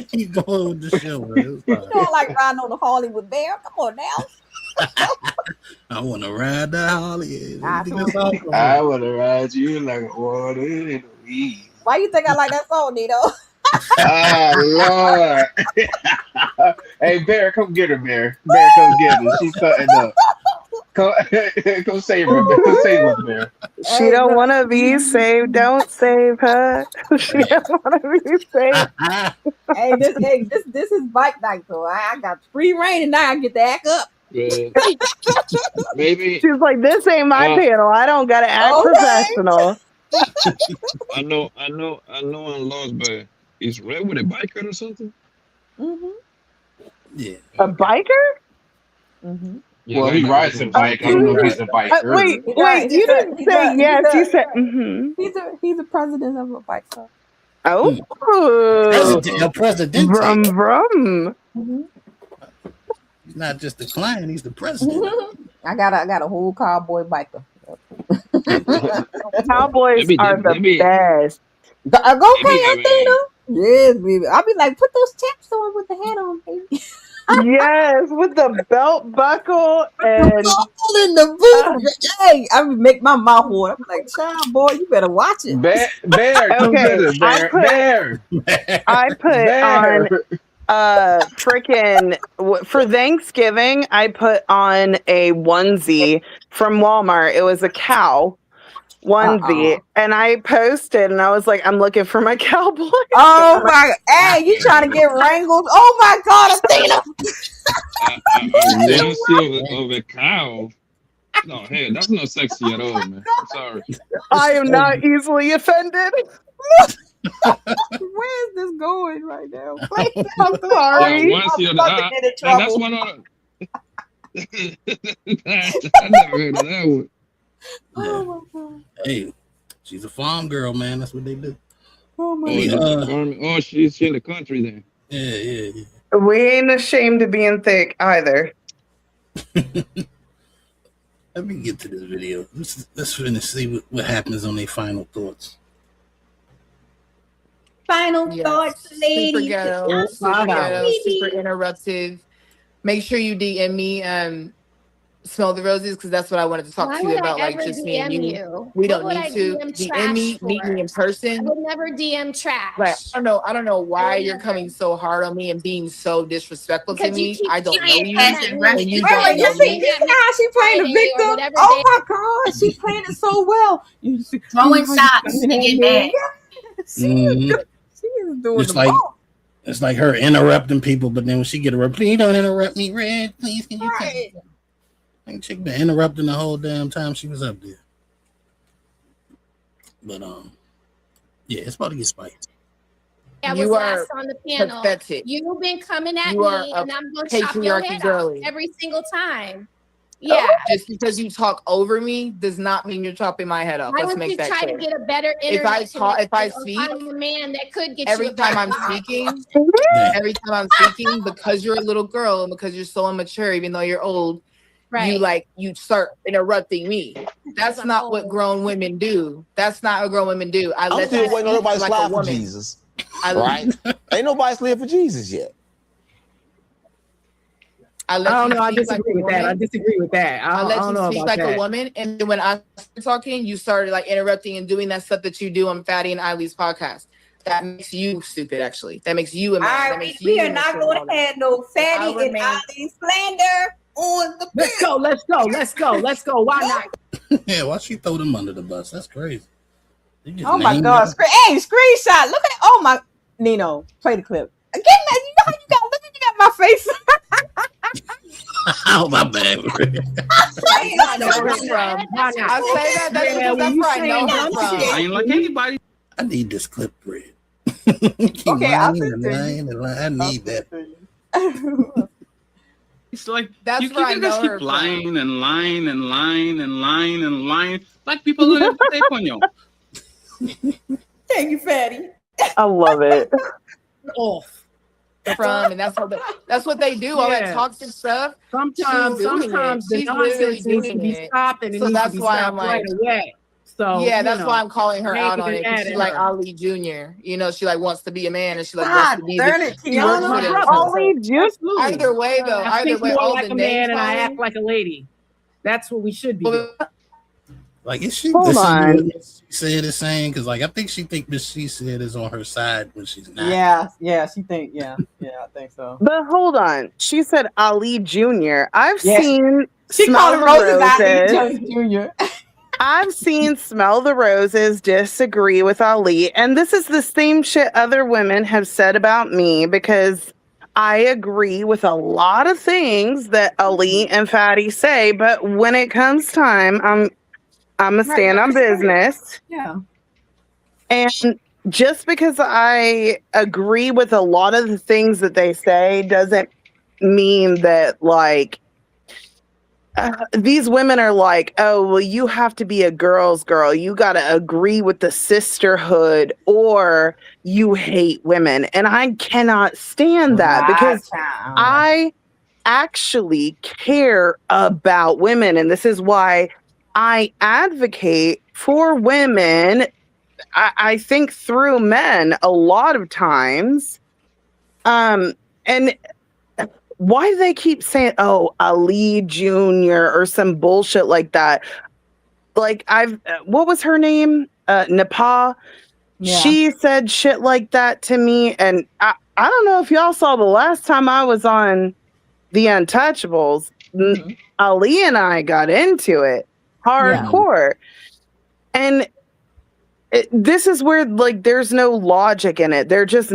Keep going with the show. You don't like riding on the Harley with Bear? Come on now. I want to ride that Harley. I want to ride you like water in the weed. Why you think I like that song, Nino? Lord. Hey, Bear, come get her, Bear. Bear, come get her. She's cutting up. Come save her. Come save us, Bear. She don't want to be saved. Don't save her. She don't want to be saved. This is bike night, so I got free reign, and now I get to act up. Maybe she's like, this ain't my panel. I don't gotta act professional. I know I'm lost, but is Red with a biker or something? Yeah. A biker? Yeah, well, he rides a bike. I don't know if he's a biker. Wait, you didn't say yes. You said He's a president of a bike club. Oh, El Presidente. Brum. He's not just the client; he's the president. I got a whole cowboy biker. Cowboys are the best. Go pay Athena. Yes, baby. I'll be like, put those chaps on with the hat on, baby. Yes, with the belt buckle and All in the boot. Hey, I would make my mouth water. I'm like, child, boy, you better watch it. Bear, come okay. get it, Bear. I put on Bear. freaking for Thanksgiving. I put on a onesie from Walmart. It was a cow onesie, and I posted, and I was like, "I'm looking for my cowboy." Oh my! Hey, you trying to get wrangled? Oh my God, Athena! Onesie of a cow. No, hey, that's not sexy at all, man. I'm sorry. I am not easily offended. Where is this going right now? Please, I'm Sorry. Yeah, onesie of the fucking into and that's trouble. one of I never heard of that one. Oh my God. Hey, she's a farm girl, man. That's what they do. Oh my Oh, God. she's in the country then. Yeah. We ain't ashamed of being thick either. Let me get to this video. Let's finish, see what happens on their final thoughts. Final thoughts, Super ladies. ghetto, super ghetto, super interruptive. Make sure you DM me Smell the Roses, because that's what I wanted to talk Why to you would about, I like ever just me and DM you. you? We What don't would need I to DM DM trash me, meet me in for? I person. would never DM trash. Like, I don't know why would you're never. coming so hard on me and being so disrespectful to Because you me. keep I don't know saying you, that and you keep don't saying know that me. You see how she playing the Friday or victim? whatever Oh day. my God, she playing it so well. You see, Throwing how you shots coming to at get me? mad. She is good. She is doing It's the like most. it's like her interrupting people, but then when she get a please don't interrupt me, Red. Please, can you come? Right. Like, chick been interrupting the whole damn time she was up there. But yeah, it's about to get spicy. I was You last are on the panel. pathetic. You've been coming at You are me, a and I'm going to chop your patriarchy head girly. off every single time. Yeah. Just because you talk over me does not mean you're chopping my head off. Why Let's would you make that try clear. to get a better If I internet talk, if I connection or speak, find a man that could get every you a time better I'm internet speaking, connection? because you're a little girl and because you're so immature, even though you're old, Right. you start interrupting me. That's not what grown women do. That's not what grown women do. I I'm let still you waiting on speak everybody to like a slide for woman. Jesus. Right? Ain't nobody slid for Jesus yet. I let I don't you know. I speak like disagree a with that. I woman. disagree with that. I let don't you know speak about like that. a woman, and then when I started talking, you started like interrupting and doing that stuff that you do on Fatty and Eileen's podcast. That makes you stupid, actually. That makes you a man. All That right, makes we you are not going to have no fatty and Ali slander on the Let's go. Let's go. Let's go. Let's go. Why not? Yeah, why she throw them under the bus? That's crazy. They just Oh my named God! them. Hey, screenshot. Look at. Oh my. Nino, play the clip. Again, man, you know how you got. Look, you got my face. Oh my bad. I know her from. Why not? I say that. That's Yeah, because when that's you where I saying know her dumb from. shit, I ain't like anybody. I need this clip, Red. Keep Okay, I'll lying send and it to you. lying and lying. I need that. It's like That's you where I just know her keep from. lying and lying and lying and lying and lying. Like people don't even take on you. Thank you, fatty. I love it. Off. From, and that's what they do. All that Yeah. toxic stuff. Sometimes she's doing the She's literally nonsense needs to doing be it. stopped, and it So needs to that's be why I'm stopped like, right away. So yeah, you that's know, why I'm calling her ain't out on even it. Because mad she's at like her. Ali Jr. You know, she like wants to be a man, and she like God wants to be. darn it, She works Kiana. for My them. brother. Ollie Juice. Absolutely. Either way, though, I think more all like the a name man and I calling. act like a lady. That's what we should be doing. Like, is she Hold listening to on. what she said is saying? Because, like, I think she think Miss She said is on her side when she's not. Yeah, she think, yeah, I think so. But hold on. She said Ali Jr. I've Yeah. seen She Smell called him the Roses Ali Roses. Jr. I've seen Smell the Roses disagree with Ali. And this is the same shit other women have said about me because I agree with a lot of things that Ali and Fatty say. But when it comes time, I'm a stand on business. Yeah. And just because I agree with a lot of the things that they say doesn't mean that, like, these women are like, oh, well, you have to be a girl's girl. You got to agree with the sisterhood or you hate women. And I cannot stand that because I actually care about women. And this is why I advocate for women I think through men a lot of times. And why do they keep saying, "Oh, Ali Jr." or some bullshit like that? Like what was her name? Nepal. Yeah. She said shit like that to me, and I don't know if y'all saw the last time I was on The Untouchables. Ali and I got into it hardcore, and this is where like there's no logic in it. They're just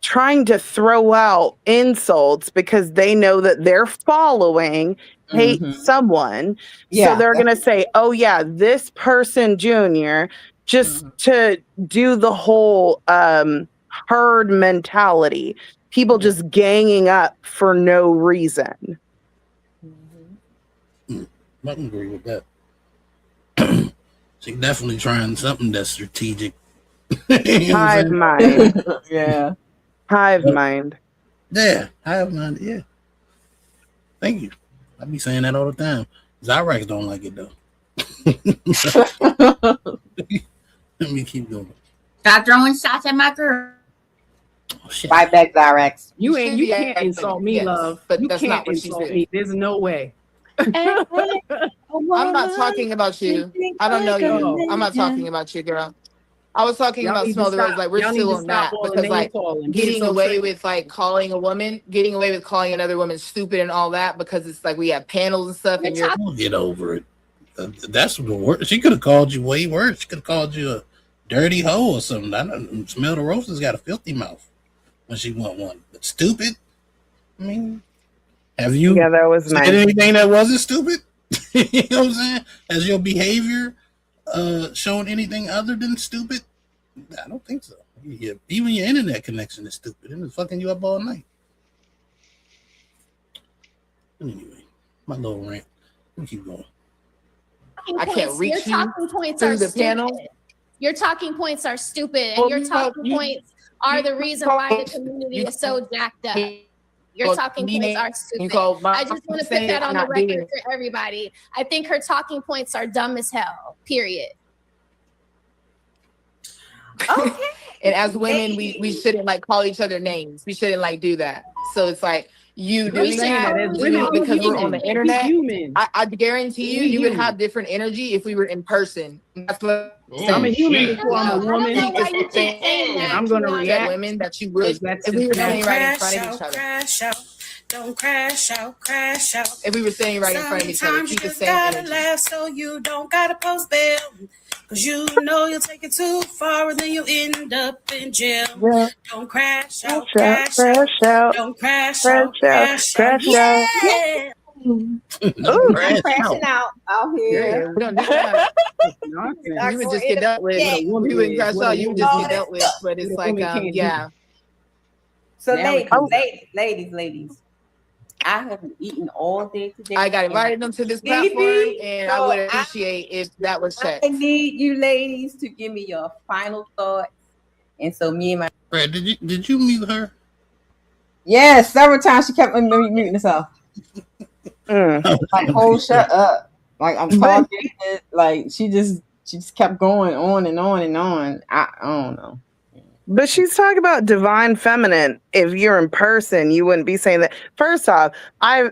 trying to throw out insults because they know that their following hate someone. So they're going to say, "Oh yeah, this person Junior," just to do the whole herd mentality. People just ganging up for no reason. I can agree with that. She's definitely trying something that's strategic. Hive mind. Yeah. Hive mind. Yeah, hive mind. Yeah. Thank you. I be saying that all the time. Zyrax don't like it though. Let me keep going. Stop throwing shots at my girl. Fight back, Zyrax. You can't insult me, love. But You that's can't not what she insult said. me. There's no way. I'm not talking about you. I don't know you. I'm not talking about you, girl. I was talking Y'all about need to Smell the Rose. stop. Like we're Y'all need still to on stop that all the because name like calling. getting so away triggered. with like calling another woman stupid and all that because it's like we have panels and stuff and you're We'll get over it. That's the word. She could have called you way worse. She could have called you a dirty hoe or something. I don't Smell the Rose has got a filthy mouth when she want one. But stupid. I mean, have you that was said nice. anything that wasn't stupid? You know what I'm saying? Has your behavior shown anything other than stupid? I don't think so. Yeah, even your internet connection is stupid. It's fucking you up all night. Anyway, my little rant. We'll keep going. I can't reach Your you talking points through are the stupid. panel. Your talking points are stupid, and Well, your talking points are the reason why the community is so jacked up. Your talking points are stupid. I just want to put that on the record for everybody. I think her talking points are dumb as hell. Period. Okay. And as women, we shouldn't like call each other names. We shouldn't like do that. So it's like you You're doing saying that that as women, we because we're on human. the internet. We human. I guarantee you, We you would human. have different energy if we were in person. That's what I'm a human before I'm a woman. I don't know why you keep saying that. I'm gonna Kiwana. react. women that you would That's if we were just standing right in front of Crash each out, other. crash out. Don't crash out, crash out. If we were standing right in front of each other, Sometimes you keep the just same gotta energy. laugh so you don't gotta post bail. Cause you know you'll take it too far and then you end up in jail. Yeah. Don't crash out, Crash crash out. out. Don't crash Crash out, crash out. Crash out. Yeah. Ooh. I'm crashing out here. Yeah, we don't do that. Nonsense. You would just get dealt with. What a woman You wouldn't is. crash What a out. You would woman just is. get dealt with. But it's What a like, woman can't do. yeah. So Now we ladies, I have eaten all day today. I got invited onto this platform, and I would appreciate if that was checked. I need you ladies to give me your final thoughts. And so me and my Brad, did you mute her? yes, several times she kept muting herself. Like, oh, shut up! Like I'm talking, like she just kept going on and on and on. I don't know. But she's talking about divine feminine. If you're in person, you wouldn't be saying that. First off, I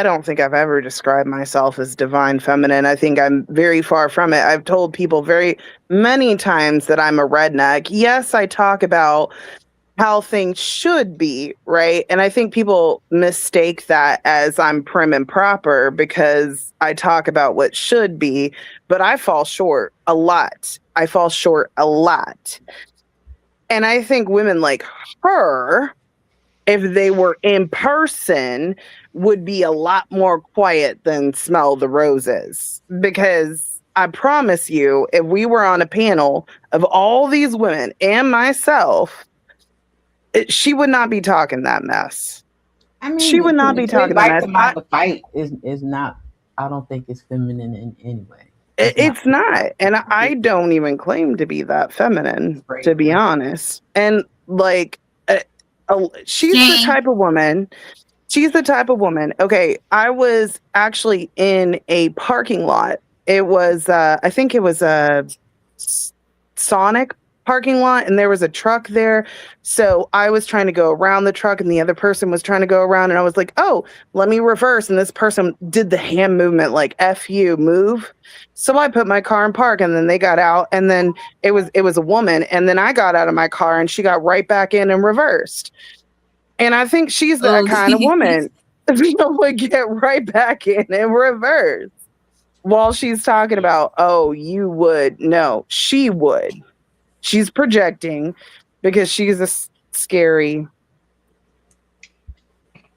don't think I've ever described myself as divine feminine. I think I'm very far from it. I've told people very many times that I'm a redneck. Yes, I talk about how things should be, right? And I think people mistake that as I'm prim and proper because I talk about what should be, but I fall short a lot. I fall short a lot. And I think women like her, if they were in person, would be a lot more quiet than Smell the Roses. Because I promise you, if we were on a panel of all these women and myself, she would not be talking that mess. I mean, she would not be talking that mess. The fight is not. I don't think it's feminine in any way. It's not. And I don't even claim to be that feminine, to be honest. And like, she's the type of woman. She's the type of woman. Okay, I was actually in a parking lot. It was, I think it was Sonic parking lot, and there was a truck there. So I was trying to go around the truck, and the other person was trying to go around, and I was like, oh, let me reverse. And this person did the hand movement, like F you, move. So I put my car in park, and then they got out, and then it was a woman, and then I got out of my car, and she got right back in and reversed. And I think she's that kind of woman that would get right back in and reverse while she's talking about, oh, you would. No, she would. She's projecting because she's a scary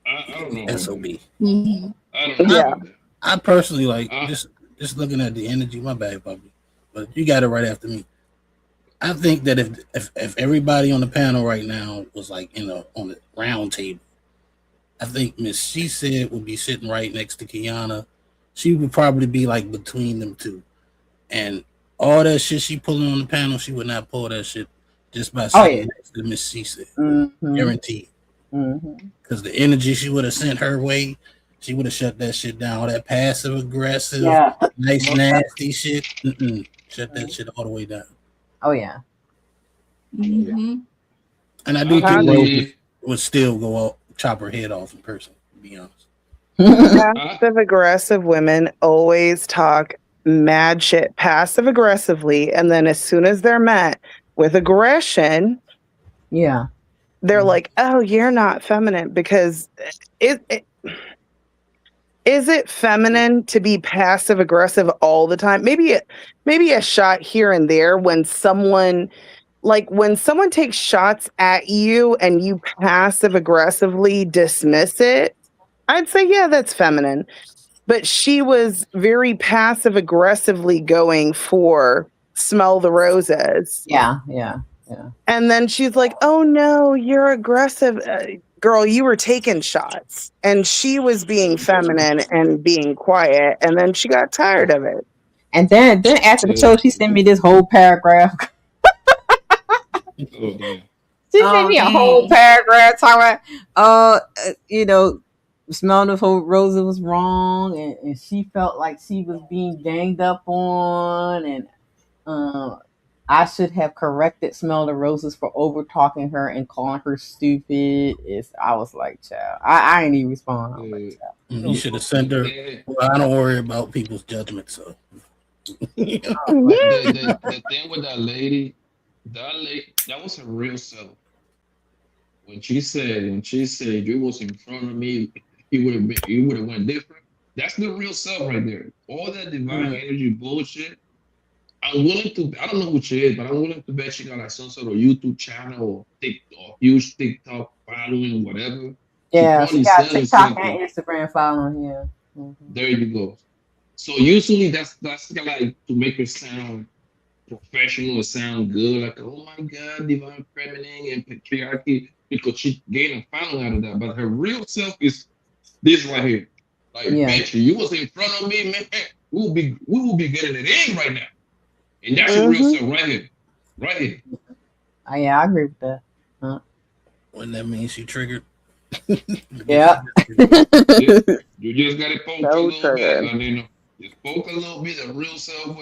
I don't know. SOB. I don't know. Yeah. I personally like just looking at the energy. My bad, puppy, but you got it right after me. I think that if everybody on the panel right now was like on the round table, I think Miss She Said would be sitting right next to Kiana. She would probably be like between them two, and all that shit she pulling on the panel, she would not pull that shit just by sitting next to Miss She Said. Guaranteed. Because the energy she would have sent her way, she would have shut that shit down. All that passive aggressive, nice nasty shit. Shut that shit all the way down. Oh yeah. And I do think Rose would still go out, chop her head off in person, to be honest. Passive aggressive women always talk mad shit passive aggressively, and then as soon as they're met with aggression, they're like, oh, you're not feminine. Because is it feminine to be passive aggressive all the time? Maybe a shot here and there when someone takes shots at you and you passive aggressively dismiss it, I'd say, yeah, that's feminine. But she was very passive aggressively going for smell the roses. Yeah. And then she's like, oh no, you're aggressive. Girl, you were taking shots. And she was being feminine and being quiet. And then she got tired of it. And then after the show, she sent me this whole paragraph. She sent me a whole paragraph talking about, smelling of whole Rosa was wrong, and she felt like she was being ganged up on, and I should have corrected Smell the Roses for over talking her and calling her stupid. I was like, child, I ain't even respond. I was like, child. You should have sent her. Well, I don't worry about people's judgment, so. The thing with that lady, that was her real self. When she said you was in front of me, you would have went different. That's the real self right there. All that divine energy bullshit. I'm willing to. I don't know who she is, but I'm willing to bet she got like some sort of YouTube channel or huge TikTok following, whatever. Yeah, she got TikTok and Instagram following. Yeah. There you go. So usually that's like to make her sound professional, sound good, like, oh my God, divine feminine and patriarchy, because she gained a following out of that. But her real self is this right here. Like, bitch, you was in front of me, man. We will be getting it in right now. And that's your real self right here. Right here. Yeah, I agree with that. When that means she triggered. Yeah. You just got to poke a little bit, Nino. Just poke a little bit of real self.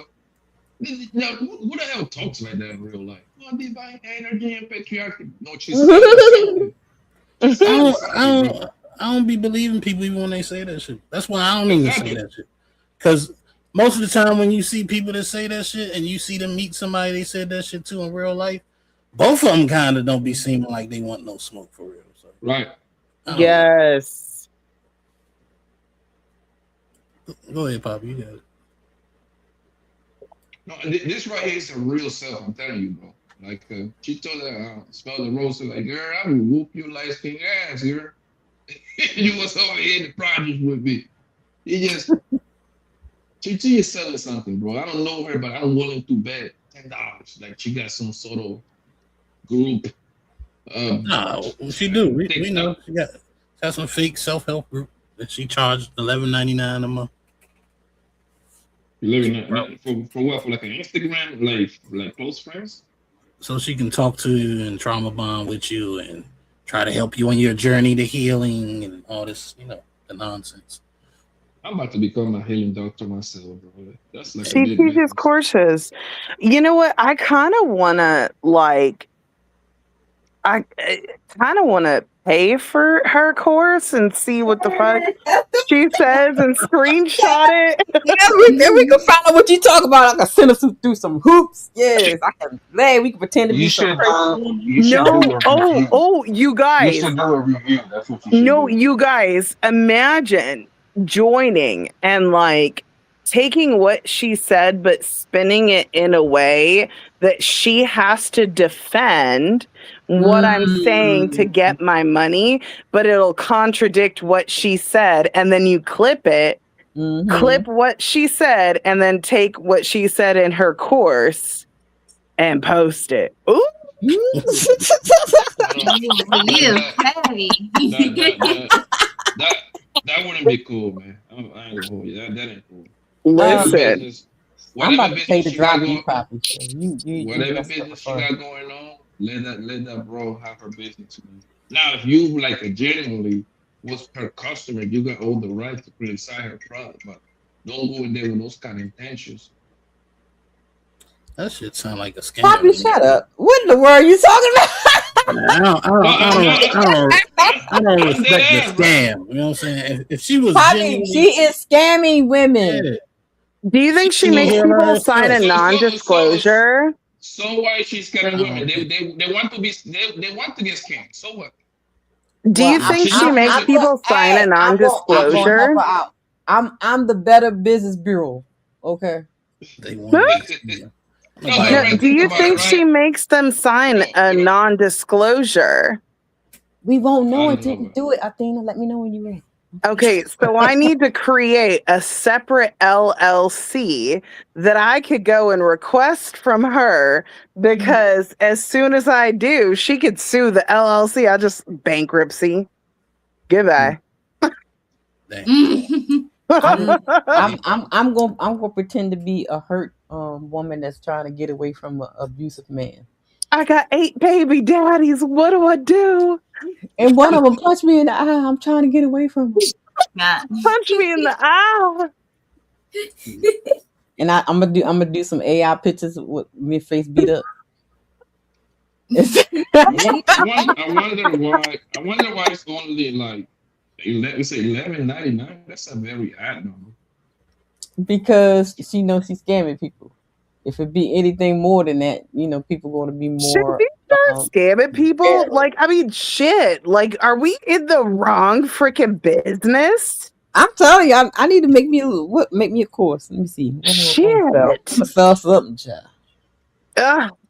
Now, who the hell talks like that in real life? Oh, divine energy and patriarchy. No, she's I don't be believing people even when they say that shit. That's why I don't even say that shit. Because most of the time when you see people that say that shit and you see them meet somebody they said that shit to in real life, both of them kind of don't be seeming like they want no smoke for real. So. Right. Yes. Go ahead, Papa. You got it. No, this right here is a real self. I'm telling you, bro. Like she told her, smell the rose. Like, girl, I will whoop your light skin ass, girl. You was over here in the project with me. You just she is selling something, bro. I don't know her, but I'm willing to bet $10. Like she got some sort of group. No, she do. We know she got some fake self-help group that she charged $11.99 a month. For what? For like an Instagram, like close friends? So she can talk to you and trauma bond with you and try to help you on your journey to healing and all this, the nonsense. I'm about to become a healing doctor myself, bro. That's like a She big teaches business. courses. You know what? I kind of want to I kind of want to pay for her course and see what the fuck she says and screenshot it. Then we can find out what you talk about. I can send us through some hoops. Yes, I can. Hey, we can pretend to be You some should crazy do. woman. You should No, do a review. you You guys. should do a review. That's what you should No, do. you guys, imagine joining and like taking what she said, but spinning it in a way that she has to defend what I'm saying to get my money, but it'll contradict what she said. And then you clip it, clip what she said, and then take what she said in her course and post it. Ooh. That wouldn't be cool, man. I ain't gonna hold you. That ain't cool. Listen. I'm about to pay business to she got drop you going, probably. So you whatever messed up business she first. got going on, let that bro have her business. Man. Now, if you like a genuinely was her customer, you got all the right to criticize her product, but don't go in there with those kind of intentions. That shit sound like a scam. Poppy, shut up. What in the world are you talking about? I don't respect the scam. You know what I'm saying? If she was Poppy, genuinely, she is scamming women. Yeah. Do you think she makes people sign a non-disclosure? So why is she scamming women? They want to be they want to get scammed. So what? Do you think she makes people sign a I'm gonna help non-disclosure? her out. I'm the Better Business Bureau. Okay. They want No, do you think she makes them sign a non-disclosure? We won't know until you do it, Athena. Let me know when you're ready. Okay, so I need to create a separate LLC that I could go and request from her because as soon as I do, she could sue the LLC. I just bankruptcy. Goodbye. I'm gonna pretend to be a hurt woman that's trying to get away from an abusive man. I got 8 baby daddies. What do I do? And one of them punched me in the eye. I'm trying to get away from him. Punch me in the eye. And I'm gonna do some AI pictures with me face beat up. I wonder why it's only like let's say $11.99. That's a very odd number. Because she knows she's scamming people. If it be anything more than that, people going to be Should more. we start scamming people? Like, I mean, shit. Like, are we in the wrong freaking business? I'm telling you, I need to make me a course. Let me see. Shit. I'm gonna sell something, child.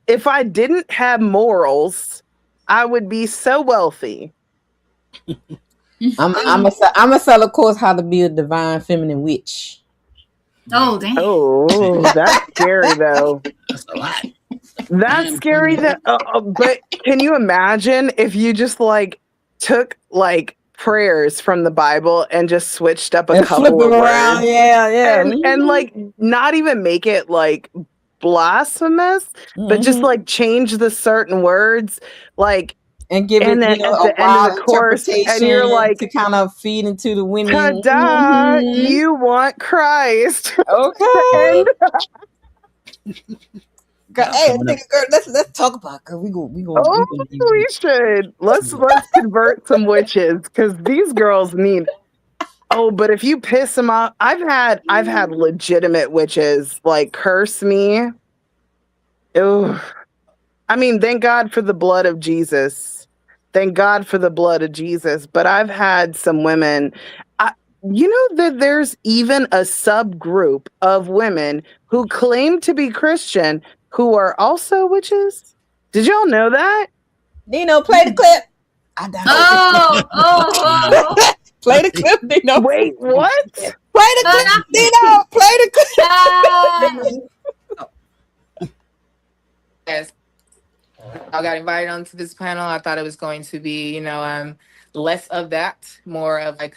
If I didn't have morals, I would be so wealthy. I'm gonna sell a course how to be a divine feminine witch. Oh, damn. Oh, that's scary though. That's a lot. That's scary. But can you imagine if you just like took like prayers from the Bible and just switched up a couple flip of them around? words? Yeah. And like not even make it like blasphemous, but just like change the certain words, like. And give it, then at the end of the course, and you're like to kind of feed into the women. Ta-da! You want Christ? Okay. Hey, girl, let's talk about it, girl. We should. Let's convert some witches because these girls need. Oh, but if you piss them off, I've had legitimate witches like curse me. Ugh. I mean, thank God for the blood of Jesus. Thank God for the blood of Jesus. But I've had some women, you know that there's even a subgroup of women who claim to be Christian who are also witches. Did y'all know that? Nino, play the clip. Play the clip, Nino. Wait, what? Play the clip, Nino. Play the clip. Yes. I got invited onto this panel. I thought it was going to be, less of that, more of like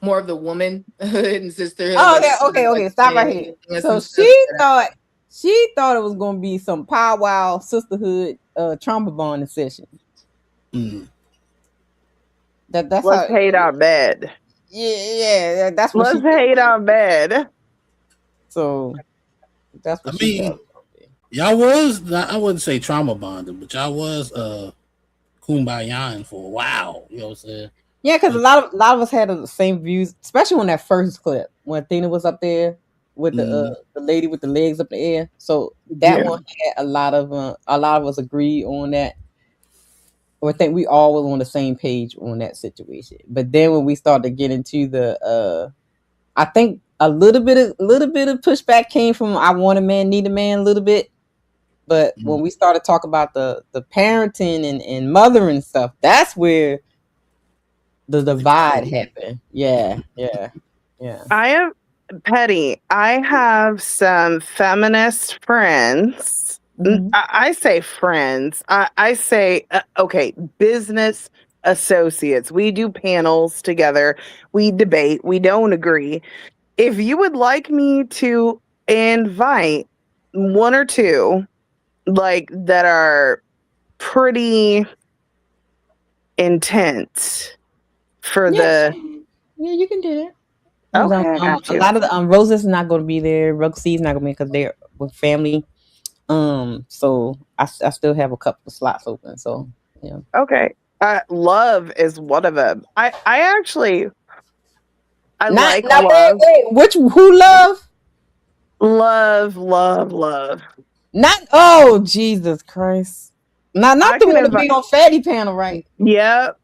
more of the womanhood and sisterhood. Oh, okay. Stop right here. So she thought it was gonna be some powwow sisterhood trauma bonding session. That's Let's hate our bed. Yeah, that's what Let's she hate on bed. So that's I what she mean, does. y'all was I wouldn't say trauma bonded, but y'all was kumbayaing for a while. You know what I'm saying? Yeah, because a lot of us had the same views, especially on that first clip when Athena was up there with the lady with the legs up in the air. So that Yeah. one had a lot of us agreed on that. Or I think we all was on the same page on that situation. But then when we started to get into the I think a little bit of pushback came from I Want a Man, Need a Man a little bit. But when we started talking about the parenting and mothering stuff, that's where the divide happened. Yeah. I have Petty. I have some feminist friends. I say friends. I say okay, business associates. We do panels together. We debate. We don't agree. If you would like me to invite one or two, like that are pretty intense for Yeah, the you can do that. okay, I got A you. lot of the Rosa's not going to be there. Roxy's not going to be because they're with family. So I still have a couple of slots open. So yeah. Okay. Love is one of them. I actually I Not like now. love. Wait. Who love? Love. Not oh Jesus Christ. Not I the can one to be invite. on Fatty panel, right? Yep.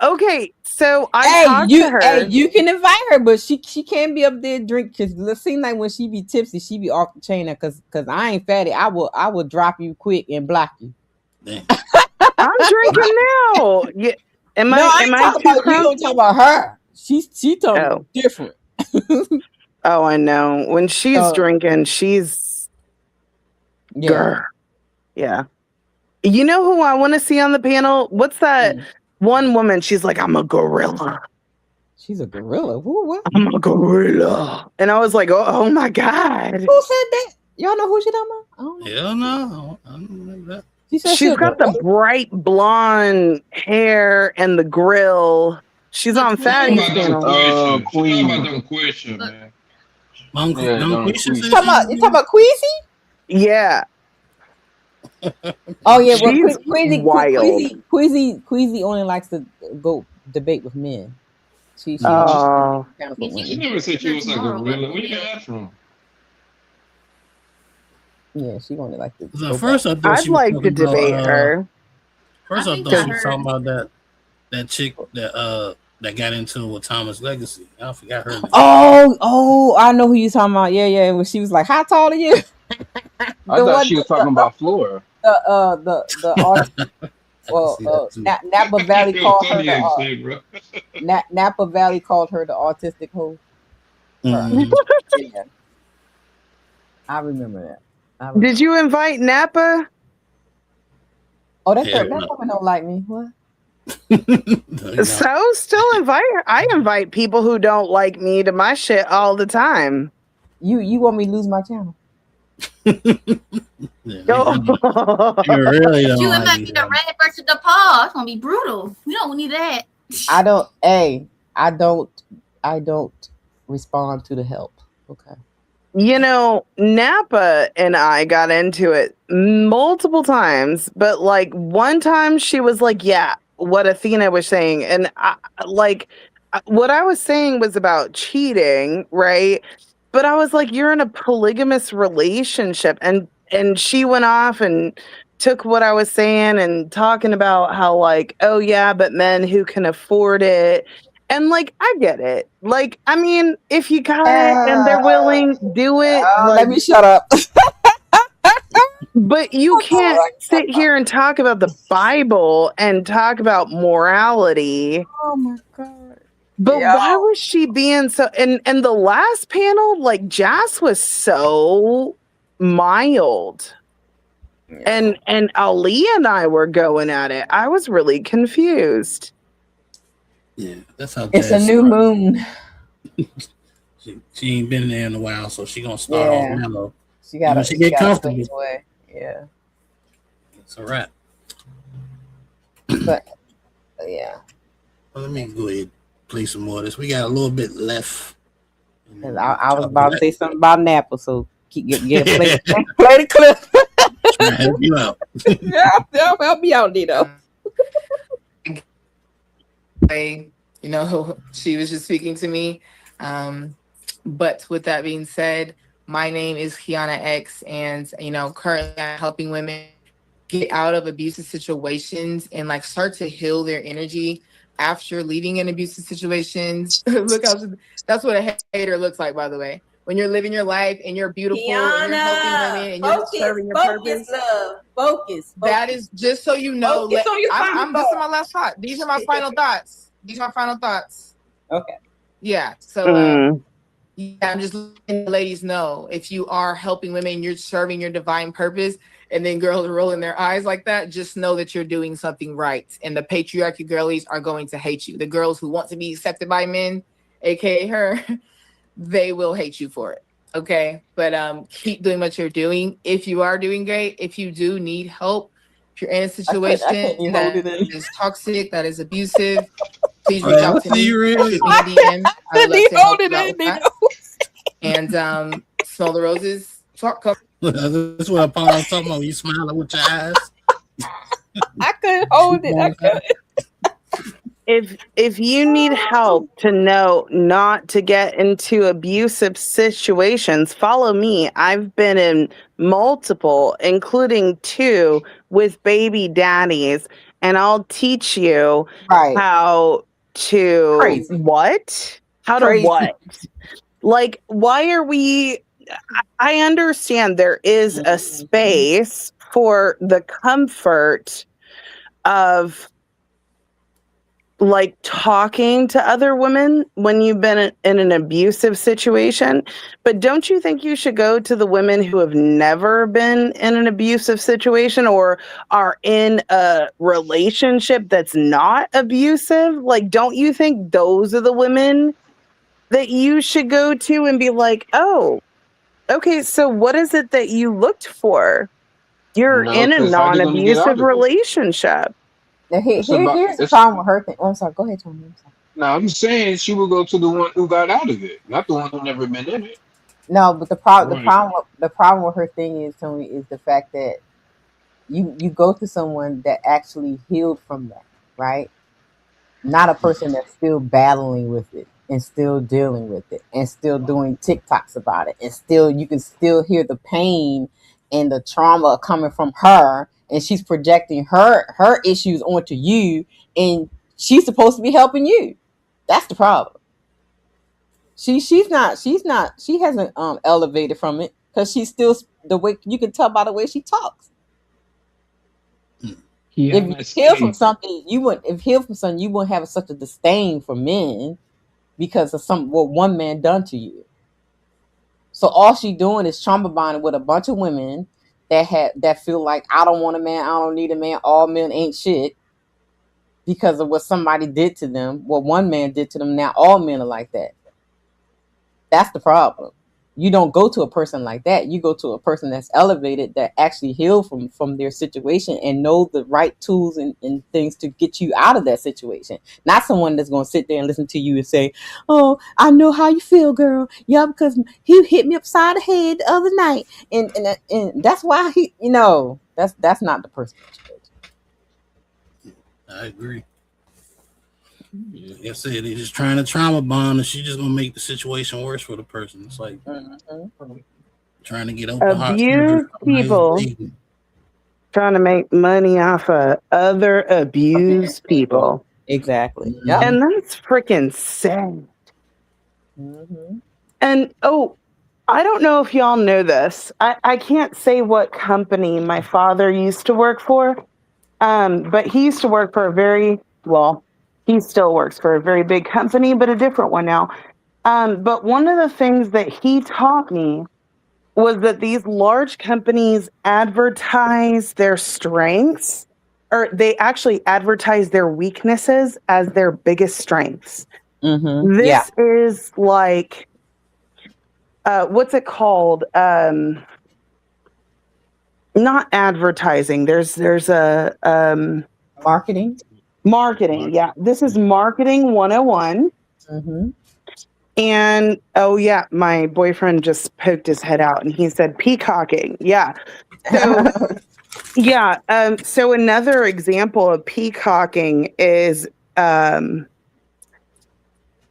Okay. So I talked to her. You can invite her, but she can't be up there drink because it seems like when she be tipsy, she be off the chain. Because I ain't Fatty, I will drop you quick and block you. I'm drinking now. Yeah. Am No, I ain't I talking too about you. crunk? I'm talking about her. She talking different. Oh, I know. When she's drinking, she's grr. Yeah. You know who I want to see on the panel? What's that one woman? She's like, I'm a gorilla. She's a gorilla. Who? What? I'm a gorilla. And I was like, oh my God. Who said that? Y'all know who she talking about? I don't know. Hell no. I don't remember that. She's got the bright blonde hair and the grill. She's on Fatty's panel. Queen. About them question, man. You talking about Queasy? Yeah. Oh yeah, well She's wild. Queasy only likes to go debate with men. She Oh. She never said she was like a gorilla. Where you get that from? Yeah, she only like to. At first, I thought I'd she was like to talking debate about, her. First, I think thought I she was heard- talking about that chick that got into it with Thomas Legacy. I forgot her name. Oh, I know who you talking about. Yeah. When she was like, "How tall are you?" I thought she was talking about Flora. The artist. Well, Napa Valley called her Napa Valley called her the autistic hoe. Yeah, I remember that. Did you invite Napa? Oh, that woman don't like me. What? So still invite her. I invite people who don't like me to my shit all the time. You want me to lose my channel? You might be the red versus the paw. It's gonna be brutal. We don't need that. I don't respond to the help. Okay. You know, Napa and I got into it multiple times, but like one time she was like, yeah, what Athena was saying. And what I was saying was about cheating, right? But I was like, you're in a polygamous relationship. And she went off and took what I was saying and talking about how like, oh yeah, but men who can afford it. And like, I get it. Like, I mean, if you got it and they're willing, do it. Let me shut up. But you can't sit here and talk about the Bible and talk about morality. Oh my God. But why was she being so and the last panel, like Jas was so mild. And Ali and I were going at it. I was really confused. Yeah, that's how It's a Jazz new started. moon. She ain't been there in a while, so she gonna start off mellow. She got when she get comfortable. away. Yeah. It's a wrap. But yeah. Let me go ahead and play some more of this. We got a little bit left. I was about to say something about Napa, so get a play the clip. Try to help you out. help me out, Nino. She was just speaking to me. But with that being said, my name is Kiana X, and currently I'm helping women get out of abusive situations and like start to heal their energy after leaving an abusive situations. That's what a hater looks like, by the way. When you're living your life and you're beautiful and you're helping women and you're just serving your purpose. Love. Focus. That is just so you know. Focus on your final This is thought. my last thought. These are my final thoughts. Okay. Yeah. So yeah, I'm just letting the ladies know, if you are helping women, you're serving your divine purpose, and then girls are rolling their eyes like that, just know that you're doing something right. And the patriarchy girlies are going to hate you. The girls who want to be accepted by men, aka her, they will hate you for it. Okay. But keep doing what you're doing. If you are doing great, if you do need help, if you're in a situation that is toxic, that is abusive, please reach out to me. Shoot me a DM. I would love to help you out with that. And smell the roses. That's what I was talking about. You smiling with your eyes. I couldn't hold it. I couldn't. If you need help to know not to get into abusive situations, follow me. I've been in multiple, including 2 with baby daddies, and I'll teach you how to what? How to what? Like, why are we? I understand there is a space for the comfort of like talking to other women when you've been in an abusive situation, but don't you think you should go to the women who have never been in an abusive situation or are in a relationship that's not abusive? Like, don't you think those are the women that you should go to and be like, oh, okay, so what is it that you looked for? You're No, in a because how you gonna get out non-abusive of it? relationship. Here's the problem with her thing. Oh, I'm sorry. Go ahead, Tony. I'm sorry. No, I'm saying she would go to the one who got out of it, not the one who never been in it. No, but the Right. problem with her thing is, Tony, is the fact that you go to someone that actually healed from that, right? Not a person that's still battling with it and still dealing with it and still doing TikToks about it, and still you can still hear the pain and the trauma coming from her, and she's projecting her issues onto you, and she's supposed to be helping you. That's the problem. She hasn't elevated from it, because she's still, the way you can tell by the way she talks. If you heal from something, you wouldn't have such a disdain for men because of what one man done to you. So all she doing is trauma bonding with a bunch of women that feel like, I don't want a man, I don't need a man, all men ain't shit, because of what somebody did to them, what one man did to them. Now all men are like that. That's the problem. You don't go to a person like that. You go to a person that's elevated, that actually healed from their situation and know the right tools and things to get you out of that situation. Not someone that's going to sit there and listen to you and say, oh, I know how you feel, girl. Yeah, because he hit me upside the head the other night. And that's why that's not the person. I agree. Like I said, they're just trying to trauma bond, and she's just gonna make the situation worse for the person. It's like trying to get open heart surgery. Abuse people trying to make money off of other abused people. Exactly. Yep. And that's freaking sad. And I don't know if y'all know this. I can't say what company my father used to work for, but he used to work for he still works for a very big company, but a different one now. But one of the things that he taught me was that these large companies advertise their strengths, or they actually advertise their weaknesses as their biggest strengths. This is like, what's it called? Not advertising. There's a marketing. Marketing. Yeah. This is marketing 101. Mm-hmm. And oh yeah, my boyfriend just poked his head out and he said peacocking. Yeah. So yeah, so another example of peacocking is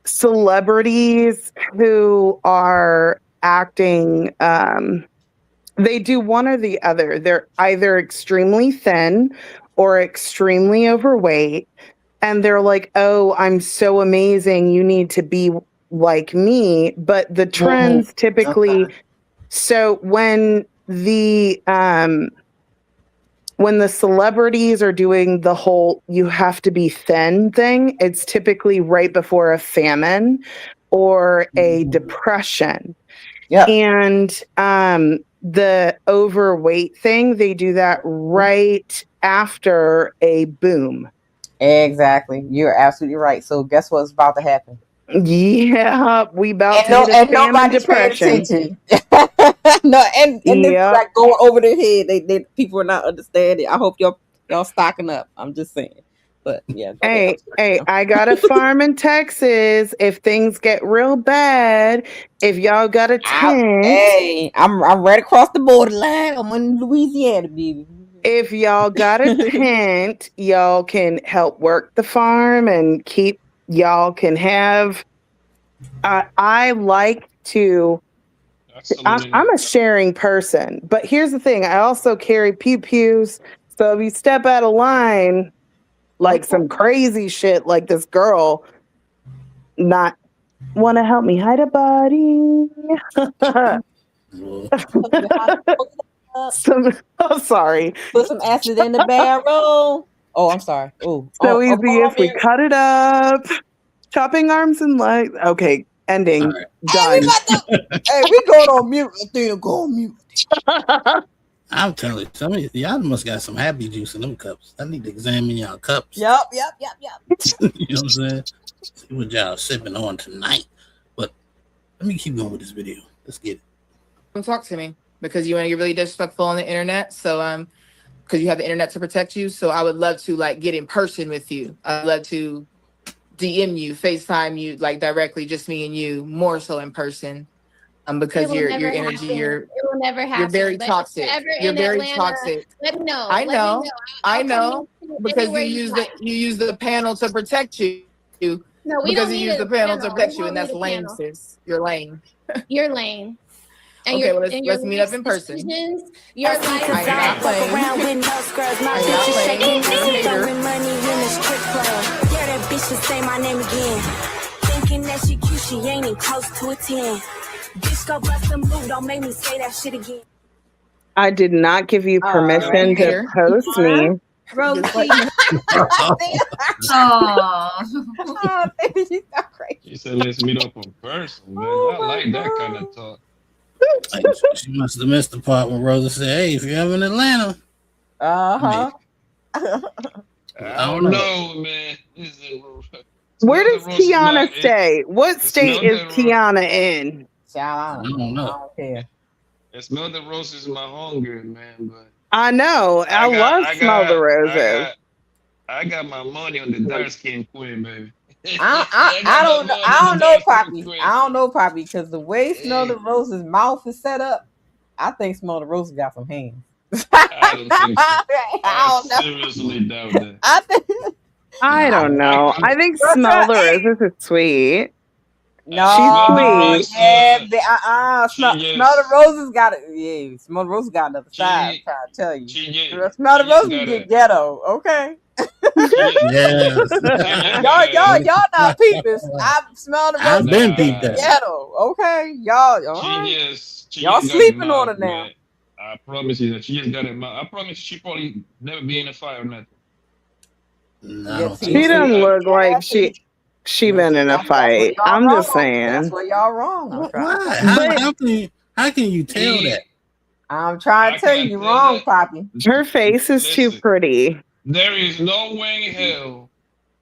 celebrities who are acting they do one or the other. They're either extremely thin or extremely overweight and they're like, "Oh, I'm so amazing. You need to be like me." But the trends typically so when the celebrities are doing the whole you have to be thin thing, it's typically right before a famine or a depression. Yeah. And the overweight thing, they do that right after a boom. Exactly. You're absolutely right. So guess what's about to happen? Yeah, we about And to no, hit a and famine nobody's paying depression. attention. No, and this is Yep. like going over their head. They people are not understanding. I hope y'all stocking up. I'm just saying. But yeah, go ahead. Hey, I got a farm in Texas. If things get real bad, if y'all got a tent, Hey, I'm right across the borderline. I'm in Louisiana, baby. if y'all got a tent, y'all can help work the farm and y'all can have. I like to. I'm a sharing person, but here's the thing: I also carry pew pews. So if you step out of line, like some crazy shit, like this girl, not want to help me hide a body. Oh, sorry. Put some acid in the barrel. Oh, I'm sorry. Oh, So easy if we cut it up. Chopping arms and legs. Okay, ending. Done. Hey, we going on mute. Athena, go on mute. I'm telling you, some of y'all must got some happy juice in them cups. I need to examine y'all cups. Yep. You know what I'm saying? See what y'all sipping on tonight. But let me keep going with this video. Let's get it. Don't talk to me because you want to get really disrespectful on the internet. So because you have the internet to protect you. So I would love to like get in person with you. I'd love to DM you, FaceTime you, like directly, just me and you, more so in person. Because your energy, it will never happen. you're very But toxic. If you're ever You're in very Atlanta, toxic. let me know. I know. I'll come know because anywhere you use the panel to protect you. No, we because don't you need use a the panel panel. to protect We you, don't and that's need a lame, panel. sis. You're lame. You're lame. And Okay, well and let's meet up in person. You're like, I'm not lame. Around with no skirts, my I'm bitch not is lame. shaking You're a ass, hater. throwing money in the strip club. Yeah, that bitch should say my name again. Thinking that she cute, she ain't even close to a 10. Bitch, go bust a move, don't make me say that shit again. I did not give you permission to post me. Rosie. She said, "Let's meet up in person, man." I like that kind of talk. She must have missed the part when Rosa said, "Hey, if you're ever in Atlanta, uh-huh." I don't know, man. Where does Rose is Kiana my- stay? What state smell is the ro- Kiana in? I don't know. I don't care. It smell the roses in my hunger, man. But I know. I love smell the roses. I got my money on the dark skin queen, baby. I don't know. I don't know, Poppy. I don't know, Poppy, because the way Smell the Rose's mouth is set up, I think Smell the Rose got some hands. I don't think so. I I don't know. seriously doubt that. I don't know. I think smell the roses is sweet. No, She's sweet. yeah, smell the roses got it. Yeah, Smell the Roses got another side. I'm trying to tell you, Smell the Roses can get ghetto. Okay. Yes. y'all not peeping. I've smelled the roses. I've been peeped at. Ghetto. Okay, y'all. Y'all sleeping on it now. Man. I promise you that she just got it. I promise she probably never be in a fight or nothing. No, She doesn't look like she been in a fight. I'm just saying. That's where y'all wrong. Why? How can you tell that? I'm trying to tell you, you're wrong, Poppy. Her face is too pretty. There is no way in hell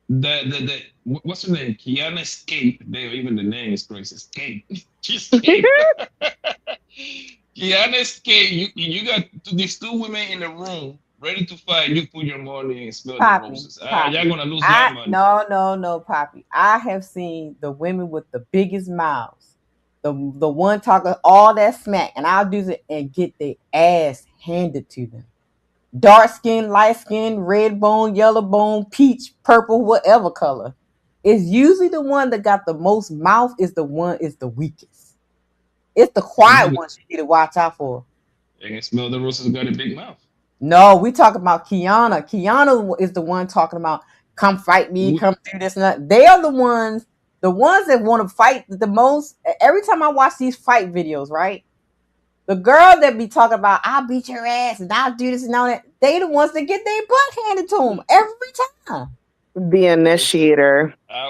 that what's her name? Kiana Escape. Even the name is crazy. Escape. Escape. Kiana Escape. You got these two women in the room ready to fight, you put your money and smell the Poppy, roses. Poppy. Y'all gonna lose that money. No, Poppy. I have seen the women with the biggest mouths, the one talking all that smack, and I'll do it and get their ass handed to them. Dark skin, light skin, red bone, yellow bone, peach, purple, whatever color. It's usually the one that got the most mouth is the weakest. It's the quiet ones you need to watch out for. You can smell the roses got a big mouth. No, we talk about Kiana. Kiana is the one talking about come fight me, come do this and that. They are the ones that want to fight the most. Every time I watch these fight videos, right? The girl that be talking about I'll beat your ass and I'll do this and all that, they the ones that get their butt handed to them every time. The initiator. I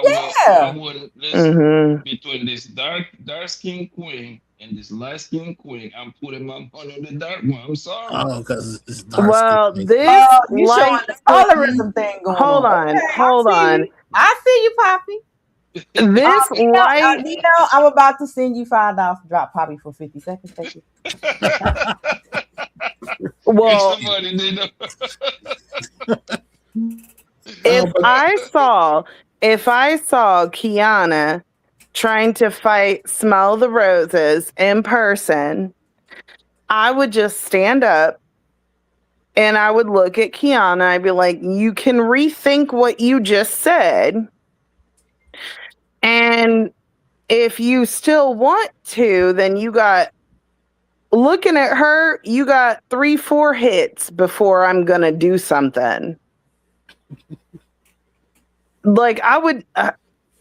would listen Mm-hmm. between this dark skin queen and this light skin queen. I'm putting my money on the dark one. I'm sorry. Oh, because it's dark. Well, skin. this you showing the colorism thing going hold on. Okay, Hold on. I see you, Poppy. This light. Nino, I'm about to send you $5 to drop Poppy for 50 seconds. Thank you. Well, if I saw Kiana trying to fight Smell the Roses in person, I would just stand up and I would look at Kiana. I'd be like, you can rethink what you just said. And if you still want to, then you got, looking at her, you got 3-4 hits before I'm going to do something. Like I would,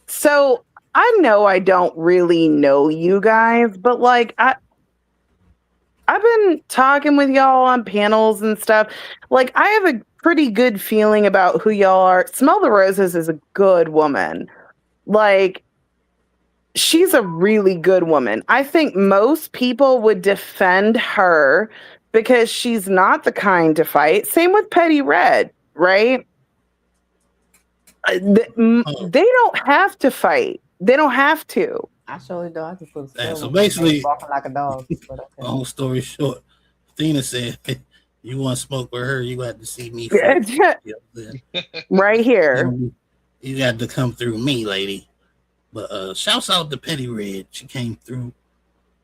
so I know I don't really know you guys, but like I've been talking with y'all on panels and stuff. Like I have a pretty good feeling about who y'all are. Smell the Roses is a good woman. Like she's a really good woman. I think most people would defend her because she's not the kind to fight. Same with Petty Red, right? They don't have to fight. They don't have to. I surely do. I just put So basically, walking like a dog. But okay. Long story short, Athena said, "You want to smoke with her? You got to see me right here. You got to come through me, lady." But shouts out to Petty Red. She came through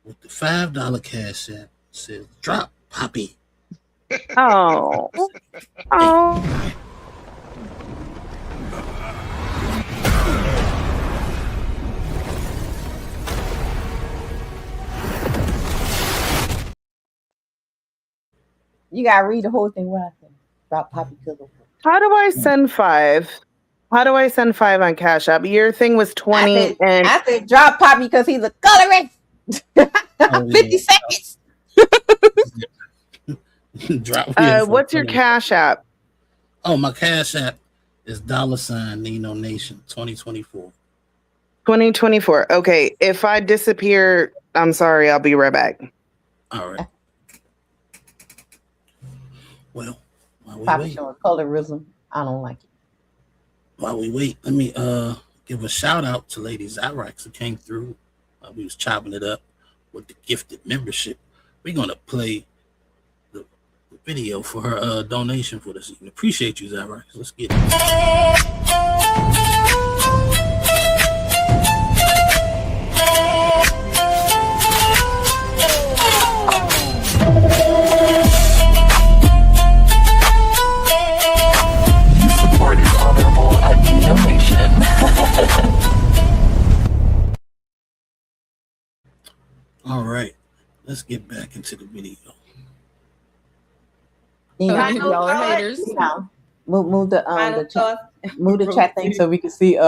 with the $5 cash app. Says, "Drop Poppy." Oh. Oh. You gotta read the whole thing. What I said about Poppy Killer. How do I send 5? How do I send 5 on Cash App? Your thing was 20 I said drop Poppy because he's a colorist. 50 seconds. Drop. What's your Cash App? Oh, my Cash App is $ Nino Nation 2024. 2024. Okay. If I disappear, I'm sorry. I'll be right back. All right. Well, while we Poppy wait, showing colorism. I don't like it. while we wait, let me give a shout out to Lady Zyrax who came through. We was chopping it up with the gifted membership. We're gonna play the video for her donation for this evening. Appreciate you, Zyrax. Let's get it. All right, let's get back into the video. Y'all are haters. Move the chat thing so we can see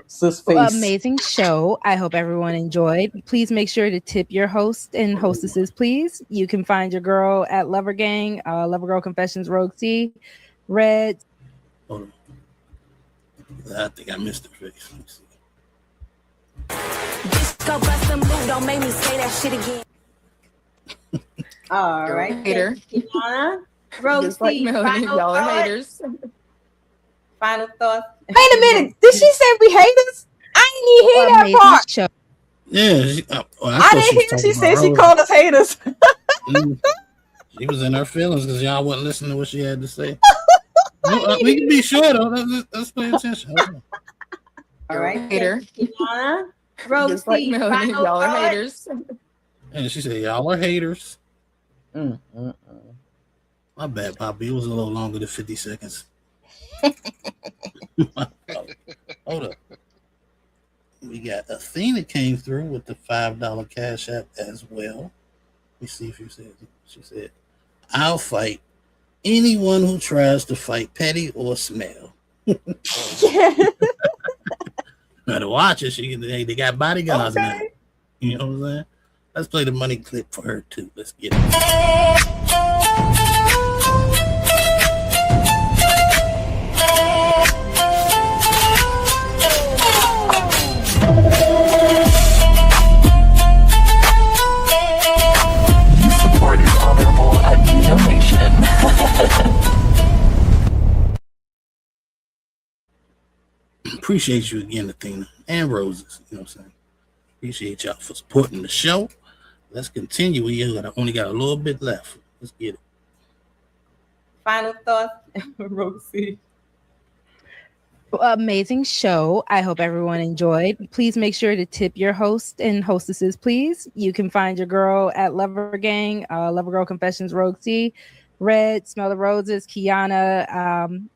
sis face. Amazing show. I hope everyone enjoyed. Please make sure to tip your host and hostesses, please. You can find your girl at Lover Gang, Lover Girl Confessions, Rogue T, Red. Hold on. I think I missed her face. Let me see. Go bust them move, don't make me say that shit again. All right. Hater. Kiana, Rogue Just like T, Melanie, final y'all are thoughts. haters. Final thoughts. Wait a minute. Did she say we haters? I didn't hear that Amazing part. show. Yeah, I didn't hear she said she called us haters. She was in her feelings because y'all wasn't listening to what she had to say. We can be sure though. Let's pay attention. Hold on. All right, Hater. Kiana, Just like Rosie, Melanie, final y'all are thoughts? haters. And she said, "Y'all are haters." Mm, mm, My bad, Poppy. It was a little longer than 50 seconds. Hold up. We got Athena came through with the $5 cash app as well. Let me see if you said it. She said, "I'll fight anyone who tries to fight Petty or Smell." Better watch it. They got bodyguards now. You know what I'm saying? Let's play the money clip for her too. Let's get it. Support is honorable at Nino Nation. Appreciate you again, Athena and Roses. You know what I'm saying? Appreciate y'all for supporting the show. Let's continue. We only got a little bit left. Let's get it. Final thoughts, Rosie. Amazing show. I hope everyone enjoyed. Please make sure to tip your host and hostesses, please. You can find your girl at Lover Gang, Lover Girl Confessions, Roxy, Red, Smell the Roses, Kiana,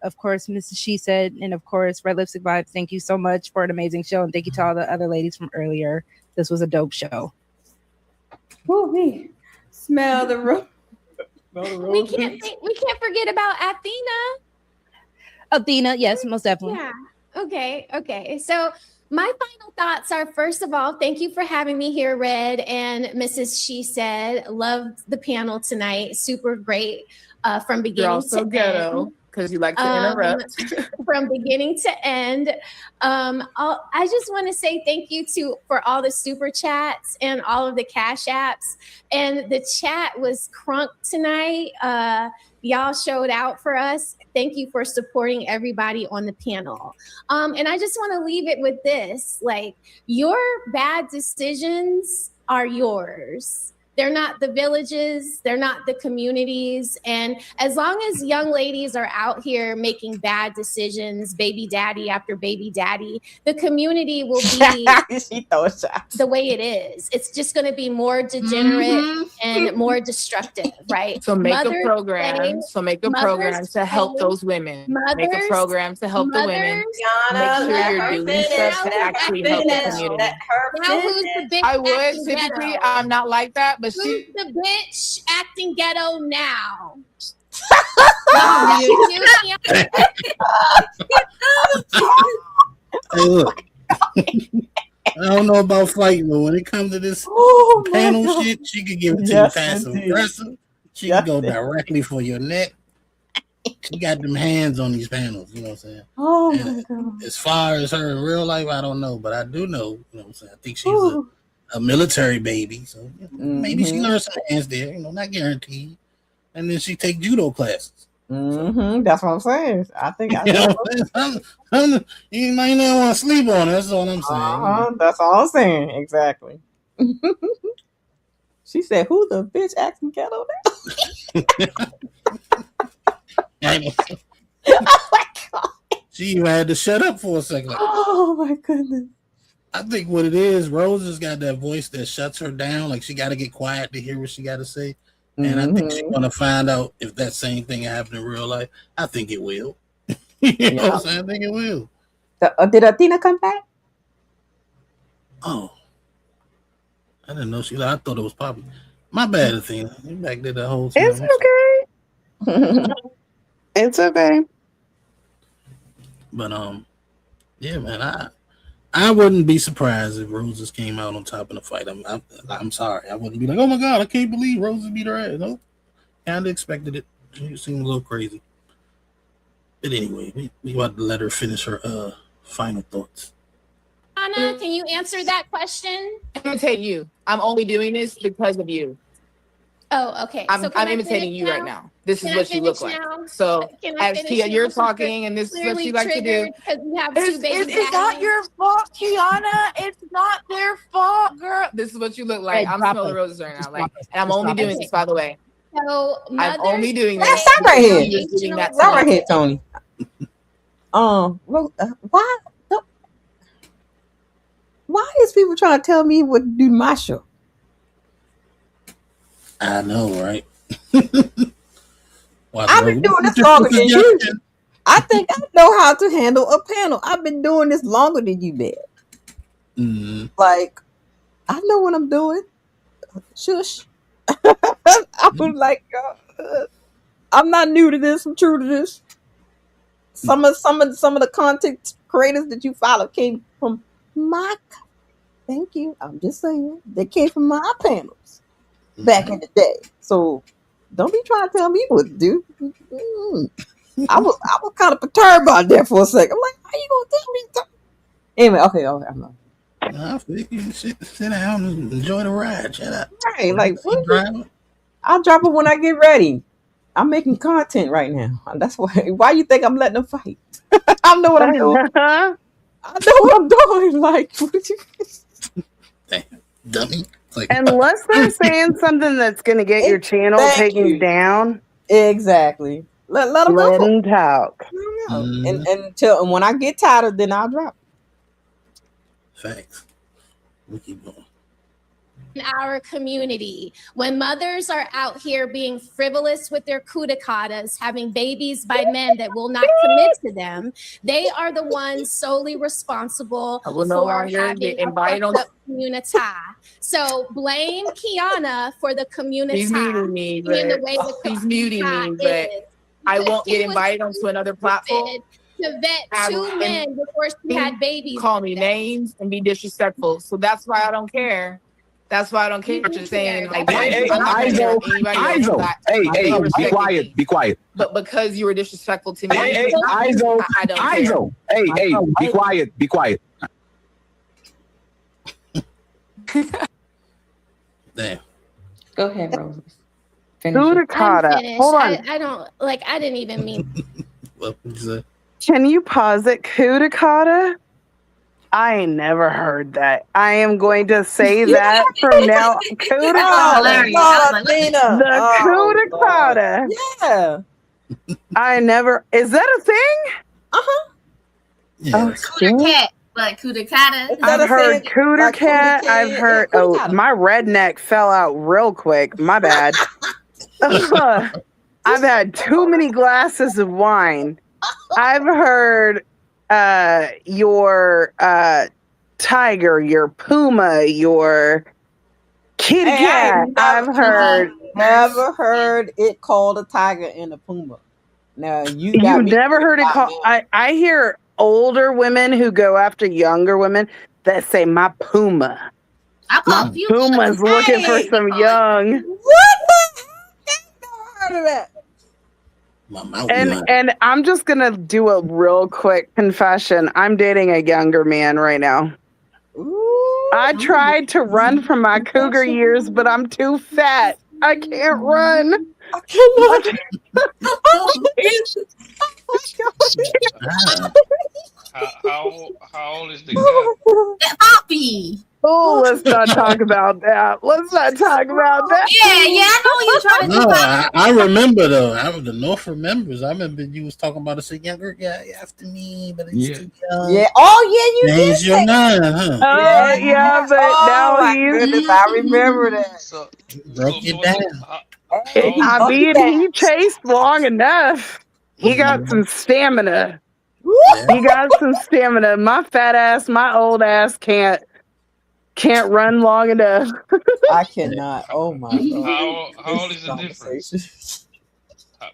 of course, Mrs. She Said, and of course, Red Lipstick Vibes. Thank you so much for an amazing show, and thank you to all the other ladies from earlier. This was a dope show. Woo me. Smell the rose. We can't forget about Athena. Athena, yes, most definitely. Yeah. Okay. So my final thoughts are, first of all, thank you for having me here, Red and Mrs. She Said. Loved the panel tonight. Super great from You're beginning also to ghetto end. because you like to interrupt. From beginning to end. I just want to say thank you for all the super chats and all of the cash apps. And the chat was crunk tonight. Y'all showed out for us. Thank you for supporting everybody on the panel. And I just want to leave it with this. Like, your bad decisions are yours. They're not the villages. They're not the communities. And as long as young ladies are out here making bad decisions, baby daddy after baby daddy, the community will be the way it is. It's just going to be more degenerate and more destructive, right? So make Mother's a program. Day- So make a Mother's program to help Day- those women. Make a program to help the women. Kiana, Make let sure her you're doing finish. stuff to Let her actually help the finish. community. Let her Now who's finish. the bitch I would acting typically. ghetto? I'm not like that, but Who's she. the bitch acting ghetto now? Hey, look. I don't know about fighting, but when it comes to this panel shit, she could give it to you passive aggressive. She can go directly for your neck. She got them hands on these panels, you know what I'm saying? Oh And my god. as far as her in real life, I don't know, but I do know, you know what I'm saying? I think she's a military baby, so maybe she learned some hands there, not guaranteed. And then she take judo classes. That's what I'm saying. I think I You know what I'm saying? You might not want to sleep on it. That's all I'm saying. That's all I'm saying. Exactly. She said, "Who the bitch acting ghetto now?" She even had to shut up for a second. Oh my goodness. I think what it is, Rose has got that voice that shuts her down. Like, she got to get quiet to hear what she got to say. And I think she's going to find out if that same thing happened in real life. I think it will. You know what I'm saying? I think it will. Did Athena come back? Oh. I didn't know I thought it was Poppy. My bad, Athena. You back there the whole time. It's okay. It's okay. But yeah, man, I wouldn't be surprised if Roses came out on top in the fight. I'm sorry. I wouldn't be like, oh my god, I can't believe Roses beat her ass. No, kind of expected it. She seemed a little crazy. But anyway, we about to let her finish her final thoughts. Anna, can you answer that question? I'm imitating you. I'm only doing this because of you. Oh, okay. I'm So can I imitating finish you now? right now. This Can is I what you look finish like. now? So Can I as finish Tia, now? you're Since you're talking, and this is what clearly you like to do. triggered because you have two baby It's not daddies. your fault, Kiana. It's not their fault, girl. This is what you look like. Hey, I'm drop smelling her. roses right now. Just Like, drop her. and I'm Just only drop her. doing this, by the way. So I'm only doing Mother's this Day Stop right because here. he was giving that to Stop right me. here, Tony. Why? Why is people trying to tell me what to do to my show? I know, right? I've been doing this longer than you. I think I know how to handle a panel. I've been doing this longer than you did. Like, I know what I'm doing. Shush. I was like, I'm not new to this. I'm true to this. Some of the content creators that you follow came from my. Thank you. I'm just saying they came from my panels back in the day. So don't be trying to tell me what to do. I was kind of perturbed by that for a second. I'm like, how you gonna tell me? Anyway, okay, I'm not. I think you sit down and enjoy the ride. Shut up. Right, like what? Driving. I'll drop it when I get ready. I'm making content right now. That's why. Why you think I'm letting them fight? I know what I'm doing. I know what I'm doing. Like, what did you? Dummy. Like, Unless they're saying something that's going to get your channel taken down. Exactly. Let them Let go. them talk. And until when I get tired, then I'll drop. Facts. We keep going. In our community, when mothers are out here being frivolous with their kudacatas, having babies by men that will not commit to them, they are the ones solely responsible I will no for longer having get a invited fucked on. up community. So blame Kiana for the community. He's muting me, being the but way the he's muting me, community but is. I won't She get was invited onto another platform. to vet two men before she had babies. Call me names and be disrespectful. So that's why I don't care. That's why I don't care what you're saying. Like, Hey, I'm not gonna care what anybody else Izo. got. Hey, be quiet. Be quiet. But because you were disrespectful to me, Hey, Izo. I don't care. Izo. Hey, be quiet. Be quiet. Damn. Go ahead, Rose. Kudakata. Hold on. I don't like. I didn't even mean. What would you say? Can you pause it? Kudakata? I ain't never heard that. I am going to say that from now. Kudakata. Nina. The Kudakata. Yeah. I never. Is that a thing? Oh, Cooter cat, but cooter cata. I've heard cooter cat. I've heard. Oh, my redneck fell out real quick. My bad. I've had too many glasses of wine. I've heard your tiger, your puma, your kitty cat. I've heard. Never heard it called a tiger and a puma. Now you never heard it called. I hear older women who go after younger women that say my puma. My puma's looking for some young. What the heck? Never heard of that. And I'm just gonna do a real quick confession. I'm dating a younger man right now. I tried to run from my cougar years, but I'm too fat. I can't run. I cannot. How old is the guy? Poppy. Oh, let's not talk about that. Let's not talk about that. Yeah, I know you trying to do. No, I remember though. The North remembers. I remember you was talking about a younger guy after me, but he's too young. Yeah. Oh yeah, you He's your 9, huh? Oh yeah, but now my he's. goodness, I remember that. So broke it down. I mean, he chased long enough. He got some stamina. He got some stamina. My fat ass, my old ass can't run long enough. I cannot. Oh my god. How old is the difference?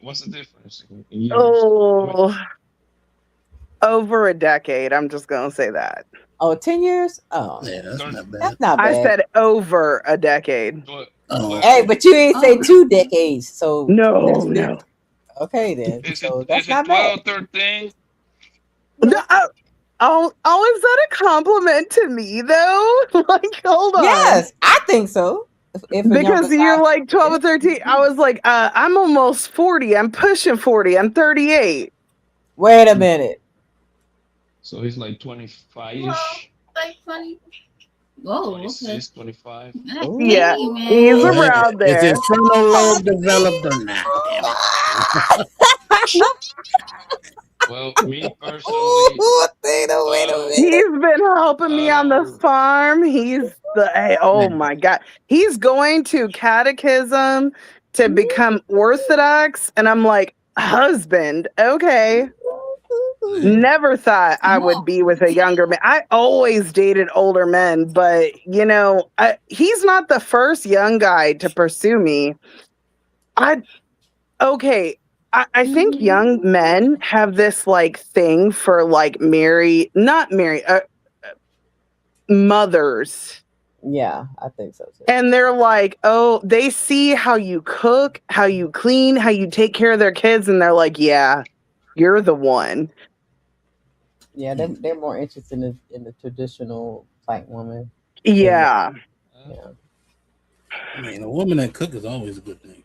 What's the difference in years? Oh, over a decade. I'm just gonna say that. Oh, 10 years? Oh, yeah, that's not bad. That's not bad. I said over a decade. Hey, but you ain't say 2 decades, so no. Okay then. So that's Is it not bad. 12, 13? No, is that a compliment to me though? Like, hold on. Yes, I think so. If because you're like 12 or 13. I was like, I'm almost 40. I'm pushing 40. I'm 38. Wait a minute. So he's like 25-ish. Like funny. Whoa, 26, 25. Yeah, Dang, he's man. around Is his there. frontal lobe developed or not? Damn it. Well, me personally, Wait I a don't, He's been helping me I on the don't. farm. Oh my God. He's going to catechism to become Orthodox. And I'm like, husband, okay. Never thought I would be with a younger man. I always dated older men, but he's not the first young guy to pursue me. I okay. I think young men have this like thing for like mothers. Yeah, I think so too. And they're like, oh, they see how you cook, how you clean, how you take care of their kids, and they're like, yeah, you're the one. Yeah, they're more interested in the traditional black woman. Yeah. Yeah. I mean, a woman that cook is always a good thing.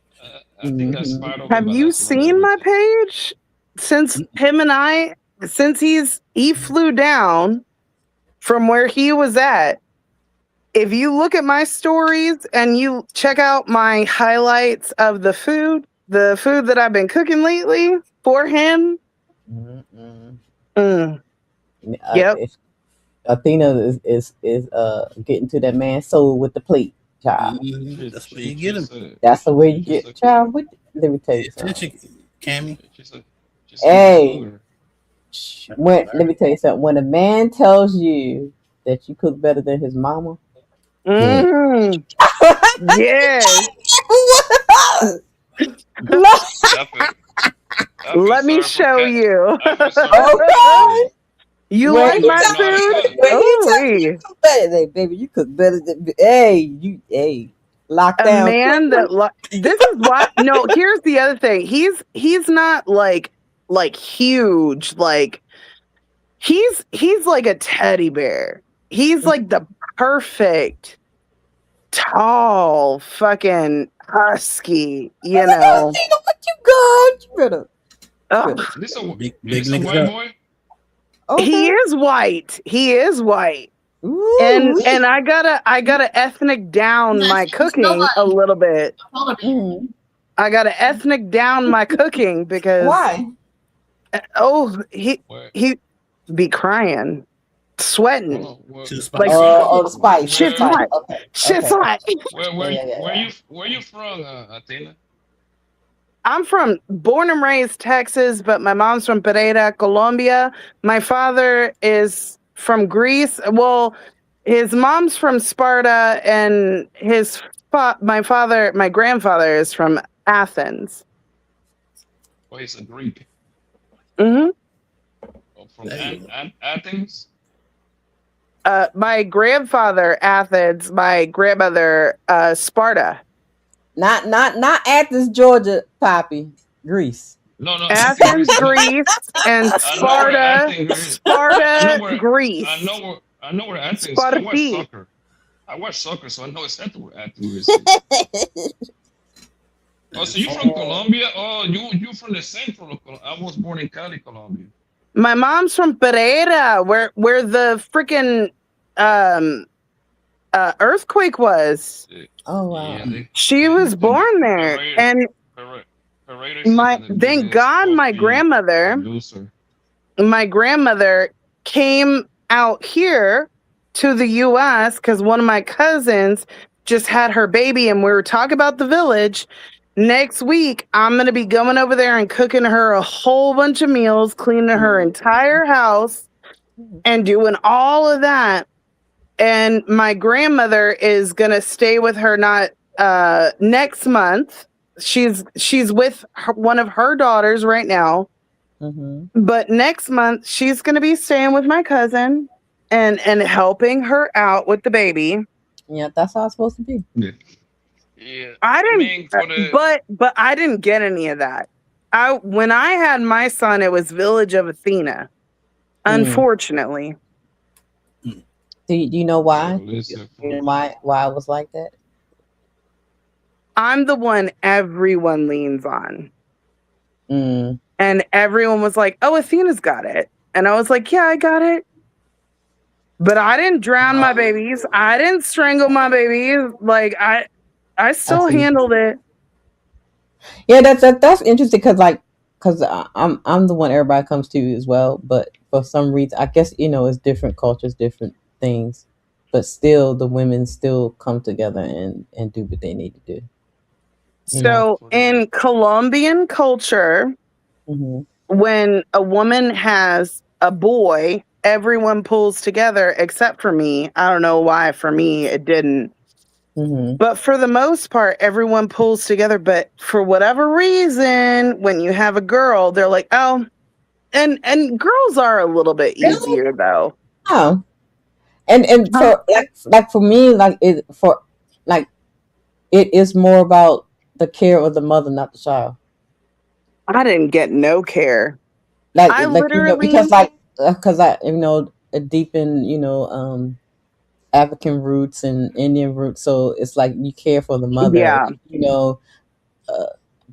I think that's part of it, Have but you that's not seen my everything. page? Since he flew down from where he was at. If you look at my stories and you check out my highlights of the food that I've been cooking lately for him. Yep. If Athena is getting to that man's soul with the plate, child. That's where you get him. That's the way you get, child. Let me tell you something. Cammy. Hey, let me tell you something. When a man tells you that you cook better than his mama, yes. Let me show you. You like my food? Oh, baby, you cook better than. Hey, lock a down. man that this is why. No, here's the other thing. He's not like huge. Like he's like a teddy bear. He's like the perfect tall fucking husky. You know. What you got? You better. This a big white niggas up. boy? He is white. He is white. And I gotta ethnic down my cooking a little bit. I gotta ethnic down my cooking because why? He be crying, sweating. Too Like the spice. shit's hot. Shit's hot. Where you from, Athena? I'm born and raised Texas, but my mom's from Pereira, Colombia. My father is from Greece. Well, his mom's from Sparta, and my grandfather is from Athens. Well, he's a Greek. Mm-hmm. From Athens? My grandfather, Athens. My grandmother, Sparta. Not Athens, Georgia, Poppy, Greece. No, Athens, Greece, and Sparta, Greece. I know where Athens. Sparti. I watch soccer, so I know exactly where Athens is. Oh, so you from Colombia? Oh, you from the central of Colombia. I was born in Cali, Colombia. My mom's from Pereira, where the freaking earthquake was. Oh wow! Yeah, she was born there, and thank God my grandmother came out here to the U.S. because one of my cousins just had her baby, and we were talking about the village. Next week, I'm going to be going over there and cooking her a whole bunch of meals, cleaning her entire house, and doing all of that. And my grandmother is going to stay with her not next month. She's with one of her daughters right now. But next month, she's going to be staying with my cousin and helping her out with the baby. Yeah, that's how it's supposed to be. Yeah, I didn't, but I didn't get any of that. When I had my son, it was Village of Athena. Unfortunately. Do you know why? Why it was like that? I'm the one everyone leans on. And everyone was like, oh, Athena's got it. And I was like, yeah, I got it. But I didn't drown my babies. I didn't strangle my babies. Like I still see. handled it. Yeah, that's interesting because I'm the one everybody comes to as well. But for some reason, I guess it's different cultures, different things, but still the women still come together and do what they need to do. So in Colombian culture, Mhm. when a woman has a boy, everyone pulls together except for me. I don't know why for me it didn't. Mhm. But for the most part, everyone pulls together. But for whatever reason, when you have a girl, they're like, oh, and girls are a little bit easier though. Oh, and for like for me, like it is more about the care of the mother, not the child. I didn't get no care. Like I like literally because because I deep in African roots and Indian roots, so it's like you care for the mother. Yeah. Uh,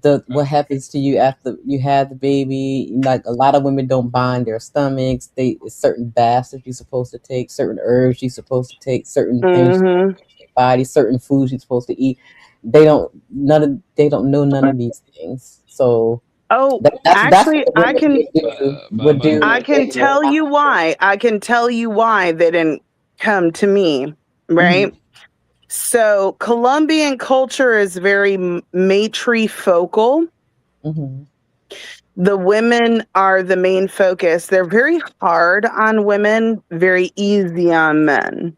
the what happens to you after you have the baby? Like a lot of women don't bind their stomachs. Certain baths that you're supposed to take, certain herbs you're supposed to take, certain things Mm-hmm. in your body, certain foods you're supposed to eat. They don't know none of these things. So Oh, that's actually, what the women would do. I can tell you why. I can tell you why they didn't come to me, right? So, Colombian culture is very matrifocal. Mhm. The women are the main focus. They're very hard on women, very easy on men.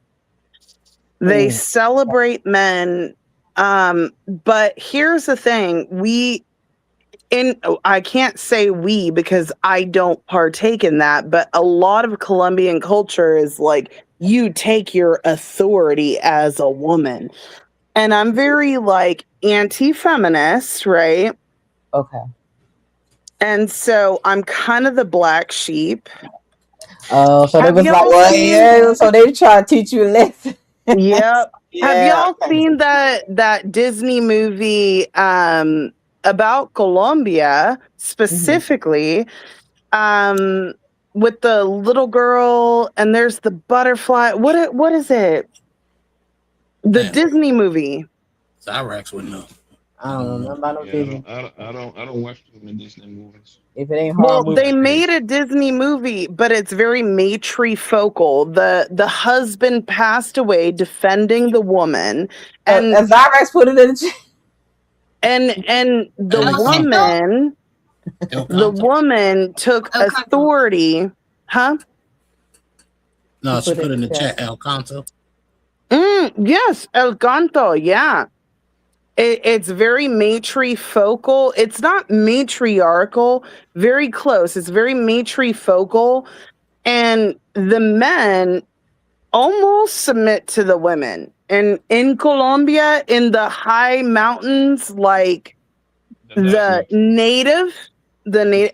They celebrate men. But here's the thing. I can't say we because I don't partake in that, but a lot of Colombian culture is like you take your authority as a woman. And I'm very like anti-feminist, right? Okay. And so I'm kind of the black sheep. Oh, so they Have was like, y'all well, seen yeah. So they try to teach you a lesson. Yep. Have Yeah. y'all seen that Disney movie about Colombia specifically um with the little girl and there's the butterfly. What is it? The Damn. Disney movie. Cyrax would know. I don't know nothing about no Yeah, Disney. I don't watch too many Disney movies. If it ain't horror Well, movie, they made a Disney movie, but it's very matrifocal. The husband passed away defending the woman, and as Zyrex put it in the chat. and the El Canto. woman El the Canto. woman took El Canto. authority, huh? No, she put in the chat El Canto. Yes, El Canto, yeah. It's very matrifocal. It's not matriarchal, very close. It's very matrifocal. And the men almost submit to the women. And in Colombia, in the high mountains, like the native,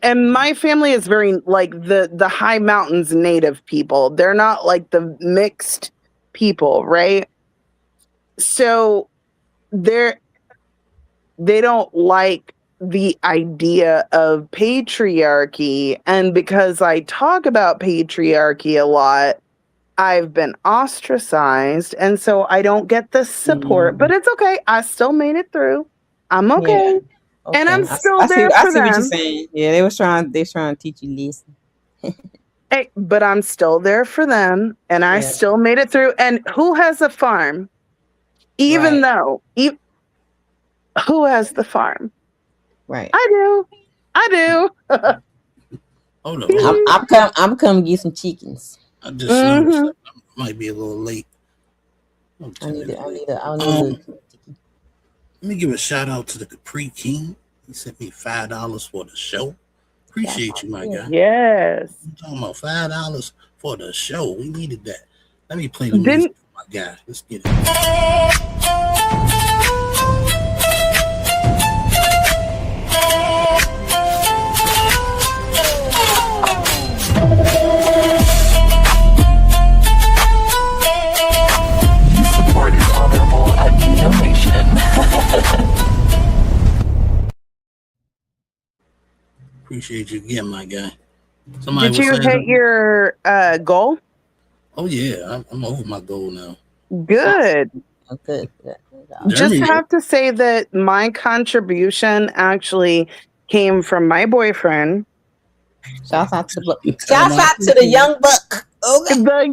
and my family is very like the high mountains native people. They're not like the mixed people, right? So they don't like the idea of patriarchy. And because I talk about patriarchy a lot, I've been ostracized. And so I don't get the support, but it's okay. I still made it through. I'm okay. Okay. And I'm still I see. there I for see what you're them. saying. Yeah, they was trying to teach you lesson. Hey, but I'm still there for them. And I Yeah. still made it through. And who has a farm? Even though, who has the farm? Right. I do. I do. Hold on. I'm coming get some chickens. I just noticed I might be a little late. I need a Let me give a shout out to the Capri King. He sent me $5 for the show. Appreciate you, my guy. Yes. I'm talking about $5 for the show. We needed that. Let me play the music for my guy. Let's get it. Support is honorable at donation. Appreciate you again, my guy. Did you hit your goal? Oh yeah, I'm over my goal now. Good. Good. Just Jeremy, have to say that my contribution actually came from my boyfriend. Shouts out to the buck. tell him Shouts I out to the appreciate it. young buck. Okay. The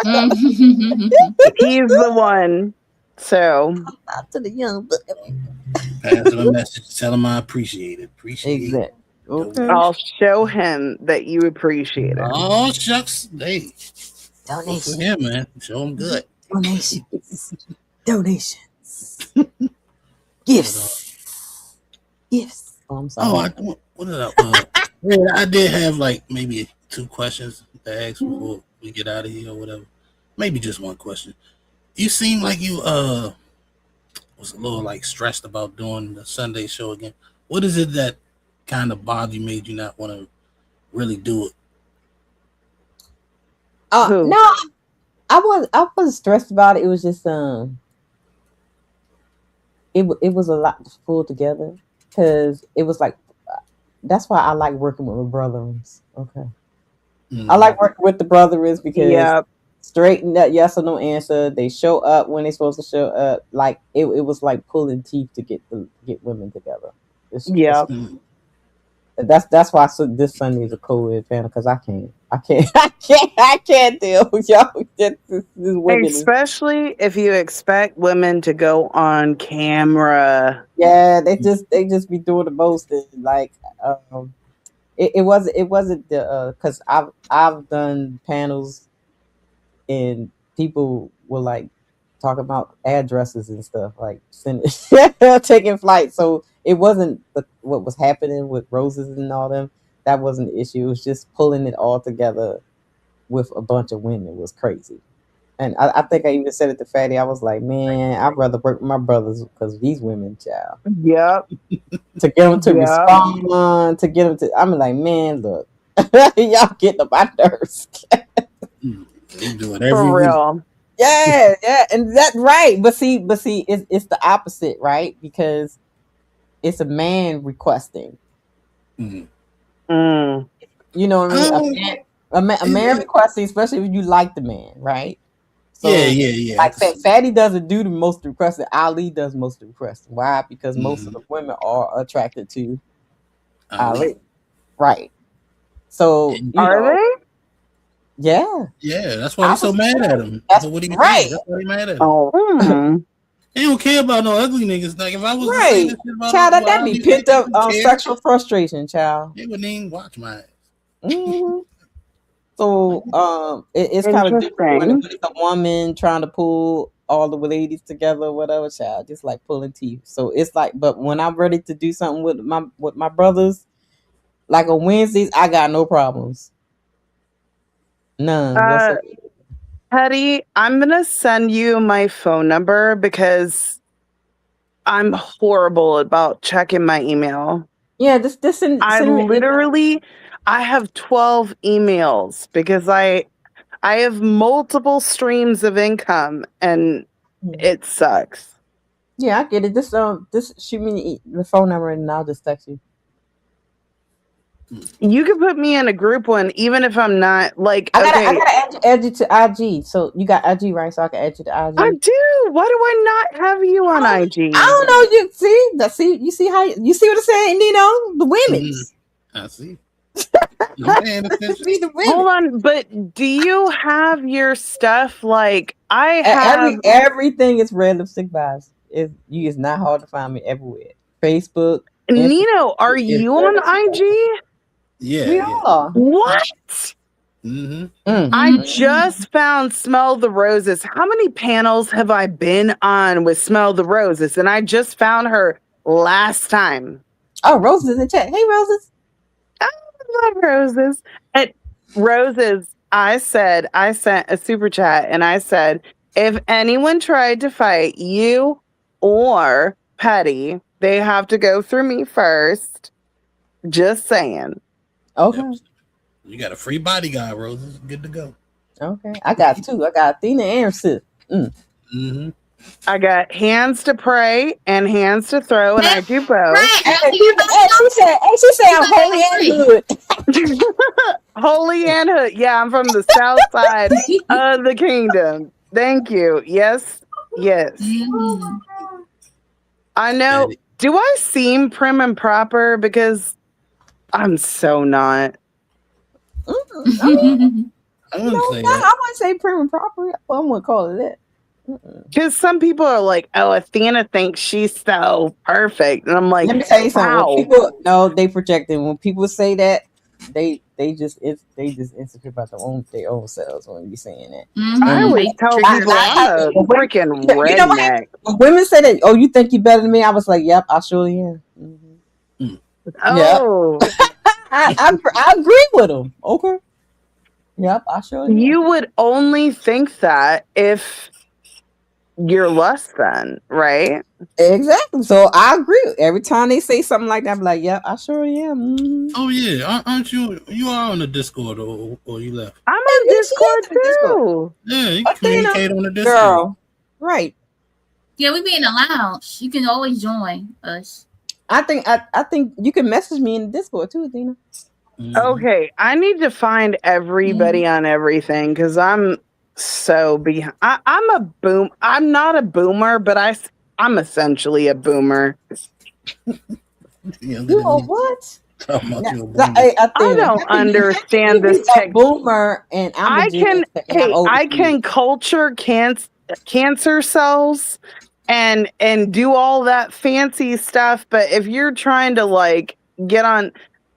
young buck. He's the one. So Shout out to the young buck. Pass him a message. Tell him I appreciate it. Appreciate it. Exactly. Okay. I'll show him that you appreciate it. Oh shucks, hey, good for Donation. him, man. Show him good. Donations. Donations. Gifts. Gifts. Oh, I'm sorry. What did I? Yeah, I did have like maybe 2 questions to ask before we get out of here or whatever. Maybe just one question. You seem like you was a little like stressed about doing the Sunday show again. What is it that kind of bothered you, made you not want to really do it? No, I wasn't stressed about it. It was just it was a lot to pull together because it was like that's why I like working with my brothers. Okay. I like working with the brothers because straight yes or no answer. They show up when they're supposed to show up. Like it was like pulling teeth to get women together. That's why this Sunday is a co-ed panel because I can't deal with y'all. This women, especially if you expect women to go on camera. Yeah, they just be doing the most. And like, it wasn't the because I've done panels and people were like talking about addresses and stuff like taking flights. So it wasn't what was happening with Roses and all them. That wasn't the issue. It was just pulling it all together with a bunch of women was crazy. And I think I even said it to Fatty. I was like, man, I'd rather work with my brothers because these women, child. Yep. To get them to respond, to get them to, I'm like, man, look, y'all getting on my nerves. They do it every For week. real. Yeah, and that's right. But see, it's the opposite, right? Because it's a man requesting. Mm. You know what I mean? A man requesting, especially if you like the man, right? So, yeah. Like Fatty doesn't do the most requesting. Ali does most requesting. Why? Because most of the women are attracted to Ali. Right. So are they? Yeah. Yeah, that's why he's so mad at him. That's what he right. That's why he mad at him. Oh. He don't care about no ugly niggas. Like if I was Right, to say this shit about child, Ali, that be pent up sexual frustration, child. They wouldn't even watch my ass. Mm-hmm. So it's kind of different when it's a woman trying to pull all the ladies together, whatever, child, just like pulling teeth. So it's like, but when I'm ready to do something with my brothers, like on Wednesdays, I got no problems. None whatsoever. Hetty, I'm gonna send you my phone number because I'm horrible about checking my email. Yeah, this I literally I have 12 emails because I have multiple streams of income and it sucks. Yeah, I get it. This shoot me the phone number and I'll just text you. You can put me in a group one, even if I'm not like. I gotta add you to IG. So you got IG, right? So I can add you to IG. I do. Why do I not have you on IG? I don't know. You see, you see what I'm saying, Nino? The women's. I see. Hold on, but do you have your stuff like I have? Everything is Red Lipstick Vibes. It's not hard to find me everywhere. Facebook. Nino, are you on IG? Yeah. We all are. What? Mm-hmm. I just found Smell the Roses. How many panels have I been on with Smell the Roses? And I just found her last time. Oh, Roses in the chat. Hey, Roses. I love Roses. And Roses, I sent a super chat and I said, if anyone tried to fight you or Petty, they have to go through me first. Just saying. Okay. Yep. You got a free bodyguard, Roses. Good to go. Okay. I got 2. I got Athena and Sis. Mm-hmm. I got hands to pray and hands to throw, and I do both. She said I'm holy and good. Holy and Hood. Yeah, I'm from the south side of the kingdom. Thank you. Yes. Yes. Mhm. I know. Do I seem prim and proper? Because I'm so not. I mean, I wouldn't say I that. wouldn't say prim and proper. I wouldn't call it that. Because some people are like, oh, Athena thinks she's so perfect. And I'm like, Let me tell you something. When wow. people they projecting. When people say that, they just insecure about their own selves when you saying that. I And always tell people I'm a freaking you know what? redneck. When women say that, oh, you think you better than me? I was like, yep, I surely am. Yep. Oh. I agree with them. Okay. Yep, I surely am. You would only think that if you're less than, right? Exactly. So I agree. Every time they say something like that, I'm like, yep, I surely am. Mhm. Oh yeah, aren't you? You are on the Discord, or you left? I'm on Discord too. Yeah, you Athena, communicate on the Discord. girl. Right. Yeah, we be in the lounge. You can always join us. I think you can message me in the Discord too, Athena. Okay, I need to find everybody on everything because I'm so behind. I'm a boom. I'm not a boomer, but I'm essentially a boomer. You are what? I don't understand you this a tech. boomer, and I'm a I Gen can. X, and I'm Hey, older I than you. can culture cancer cells and do all that fancy stuff. But if you're trying to like get on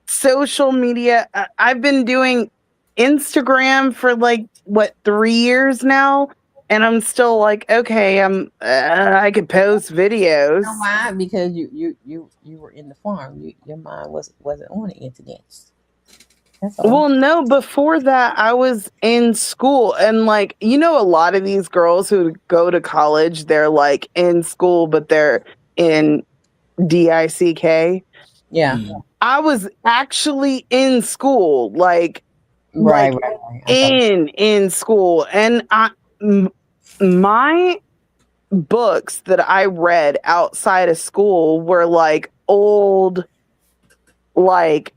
social media, I've been doing Instagram for like what 3 years now, and I'm still like, okay, I could post videos. You know why? Because you were in the farm. Your mind wasn't on the internet. That's all. Well, no, before that, I was in school. And, like, you know, a lot of these girls who go to college, they're like in school, but they're in DICK. Yeah. I was actually in school, like, Right. in school. And my books that I read outside of school were like old, like,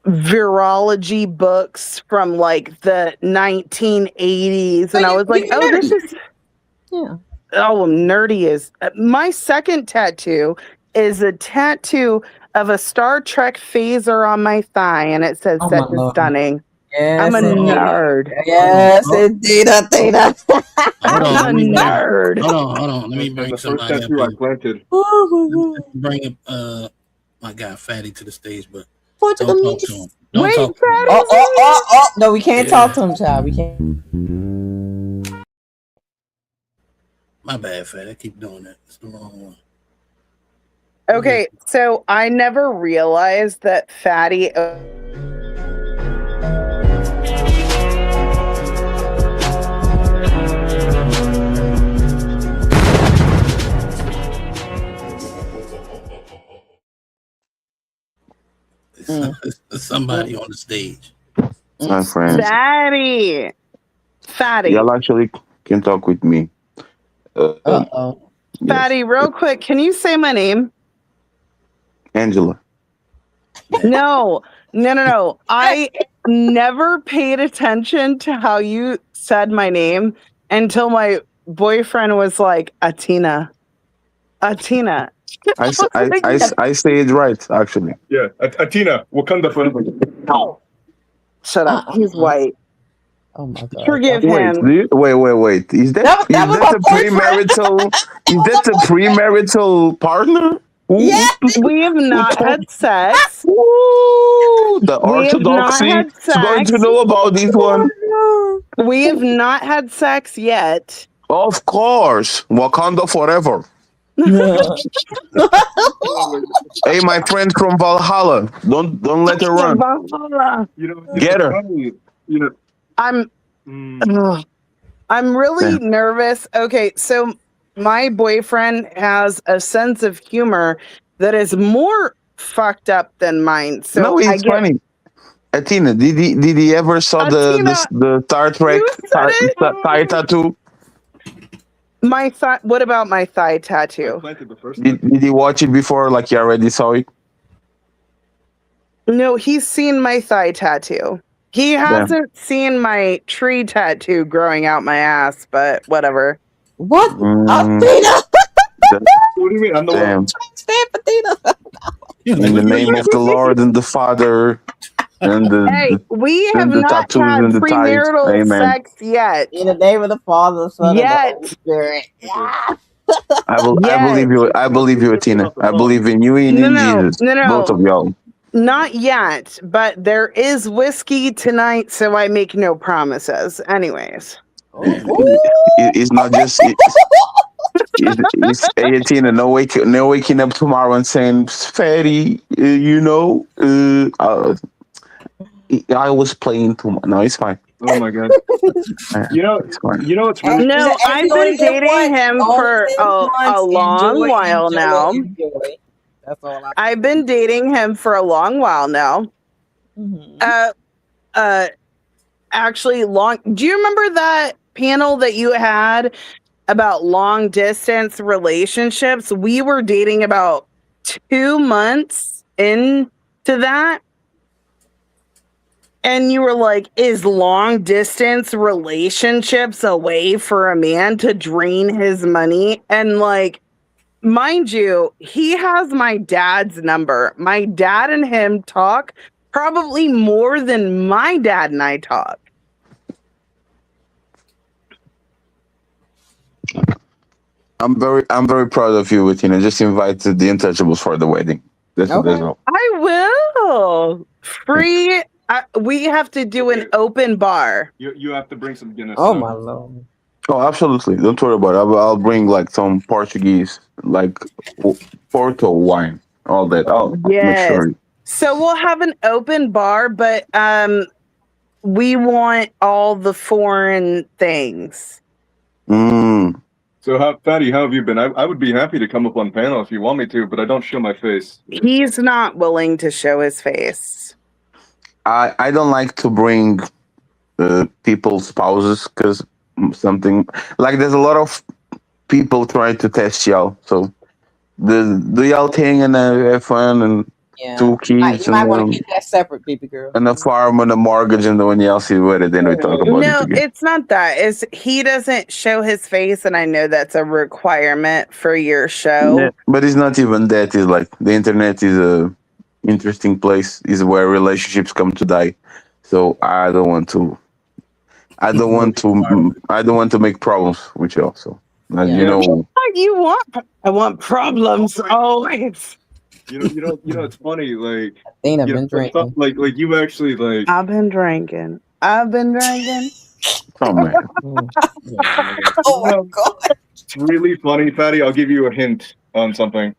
virology books from like the 1980s, and I was like, oh, this is yeah. Oh, I'm nerdy as my second tattoo is a tattoo of a Star Trek phaser on my thigh, and it says Oh, "Set my to Lord. stunning." Yes, I'm a indeed. nerd. Yes, indeed, Athena. I'm Hold on, a nerd. Hold on. Let me That's bring the first somebody up tattoo I here. planted. Bring up my guy Fatty to the stage, but What don't talk to him. Don't Wait, talk to him. Oh, no, we can't Yeah. talk to him, child. We can't. My bad, Fatty. I keep doing that. It's the wrong one. Okay, so I never realized that Fatty. Somebody on the stage. My friends, Fatty. y'all actually can talk with me. Uh-oh. Fatty, real quick, can you say my name? Angela. No. I never paid attention to how you said my name until my boyfriend was like, Athena. I say it right, actually. Yeah, Athena, Wakanda forever. No. Shut up. He's white. Oh my God. Forgive Wait, him. wait. Is that was a premarital? Is that a premarital partner? Yeah. We have not had sex. Ooh, the We have not orthodoxy had is going to sex. know about this one. We have not had sex yet. Of course, Wakanda forever. Hey, my friend from Valhalla, don't let her run. Get her. I'm really nervous. Okay, so my boyfriend has a sense of humor that is more fucked up than mine. So No, it's funny. Athena, did he ever saw the Star Trek thigh tattoo? My thigh. What about my thigh tattoo? Did he watch it before? Like he already saw it? No, he's seen my thigh tattoo. He hasn't seen my tree tattoo growing out my ass, but whatever. What? Mm, Athena! What do you mean? I'm the damn. one. Stand Athena. In the name of the Lord and the Father and Hey, we have the not tattoos had and the ties. premarital Amen. sex yet. In the name of the Father, the Son, and the Holy Yet. Spirit. Yeah. I believe you. I believe you, Tina. I believe in you and in Jesus. Both of y'all. Not yet, but there is whiskey tonight, so I make no promises. Anyways. It's not just. It's 18 and no waking up tomorrow and saying, Fatty, I was playing too much. No, it's fine. Oh my god. It's fine. You know what's really No, I've been dating him for a long while now. That's all I've been dating him for a long while now. Actually, do you remember that panel that you had about long distance relationships? We were dating about 2 months into that. And you were like, is long distance relationships a way for a man to drain his money? And like, mind you, he has my dad's number. My dad and him talk probably more than my dad and I talk. I'm very proud of you, Tina. Just invite the Untouchables for the wedding. That's all. I will. Free. We have to do an open bar. You have to bring some Guinness. Oh my Lord. Oh, absolutely. Don't worry about it. I'll bring like some Portuguese, like Porto wine, all that. I'll make Yes. sure. So we'll have an open bar, but we want all the foreign things. So, Fatty, how have you been? I would be happy to come up on panel if you want me to, but I don't show my face. He's not willing to show his face. I don't like to bring people's spouses because something like there's a lot of people trying to test y'all. So do y'all thing and have fun and Yeah. 2 kids You might want and to keep that separate, baby girl. and a farm and a mortgage and then when y'all see with it, then we talk about it No, again. it's not that. It's he doesn't show his face, and I know that's a requirement for your show. Yeah, but it's not even that. It's like the internet is a interesting place. Is where relationships come to die. So I don't want to. I don't want to make problems with y'all. So you know. What you want? I want problems always. You know, it's funny. Like, Athena been drinking. Like you actually like. I've been drinking. Oh man. Oh my God. It's really funny, Fatty. I'll give you a hint on something.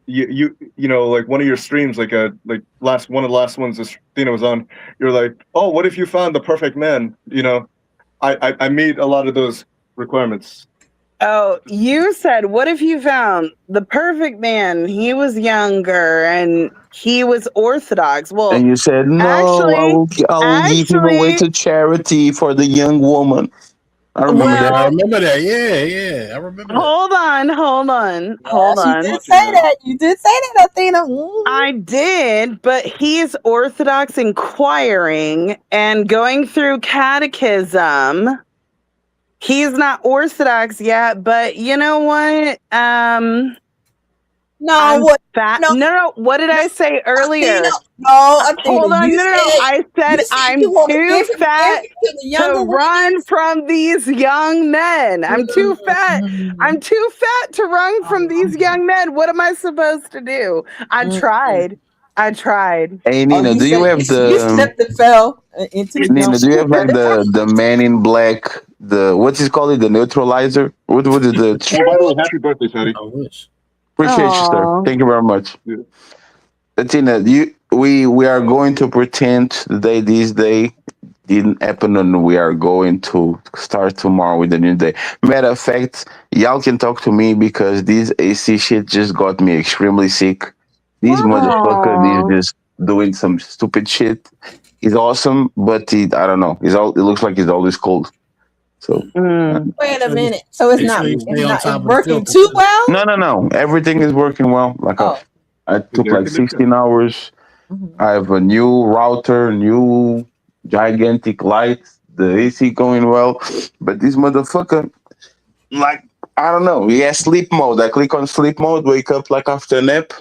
You know, like one of your streams, one of the last ones Athena was on. You're like, oh, what if you found the perfect man? You know, I meet a lot of those requirements. Oh, you said, what if you found the perfect man? He was younger and he was Orthodox. Well, And you said no. I will give him away to charity for the young woman. I remember that. I remember that. Yeah. I remember. Hold on. You did say that. You did say that, Athena. I did, but he's Orthodox inquiring and going through catechism. He's not Orthodox yet, but you know what? No, what? Fat. No. What did I say earlier? Athena, Hold on. No. I said I'm too fat to run from these young men. I'm too fat. I'm too fat to run from these young men. What am I supposed to do? I tried. Hey Nino, do you have the? You slipped and fell into the Nino, do you have like the man in black? The what's it called? The neutralizer? What is the? Oh, by the way, happy birthday, Fatty. Appreciate you, sir. Thank you very much. Tina, we are going to pretend this day didn't happen, and we are going to start tomorrow with a new day. Matter of fact, y'all can talk to me because this AC shit just got me extremely sick. This motherfucker is just doing some stupid shit. He's awesome, but I don't know. It looks like he's always cold. So wait a minute. So it's not working too well? No. Everything is working well. Like I took air like conditioned. 16 hours. I have a new router, new gigantic lights, the AC going well. But this motherfucker, like, I don't know. He has sleep mode. I click on sleep mode, wake up like after a nap,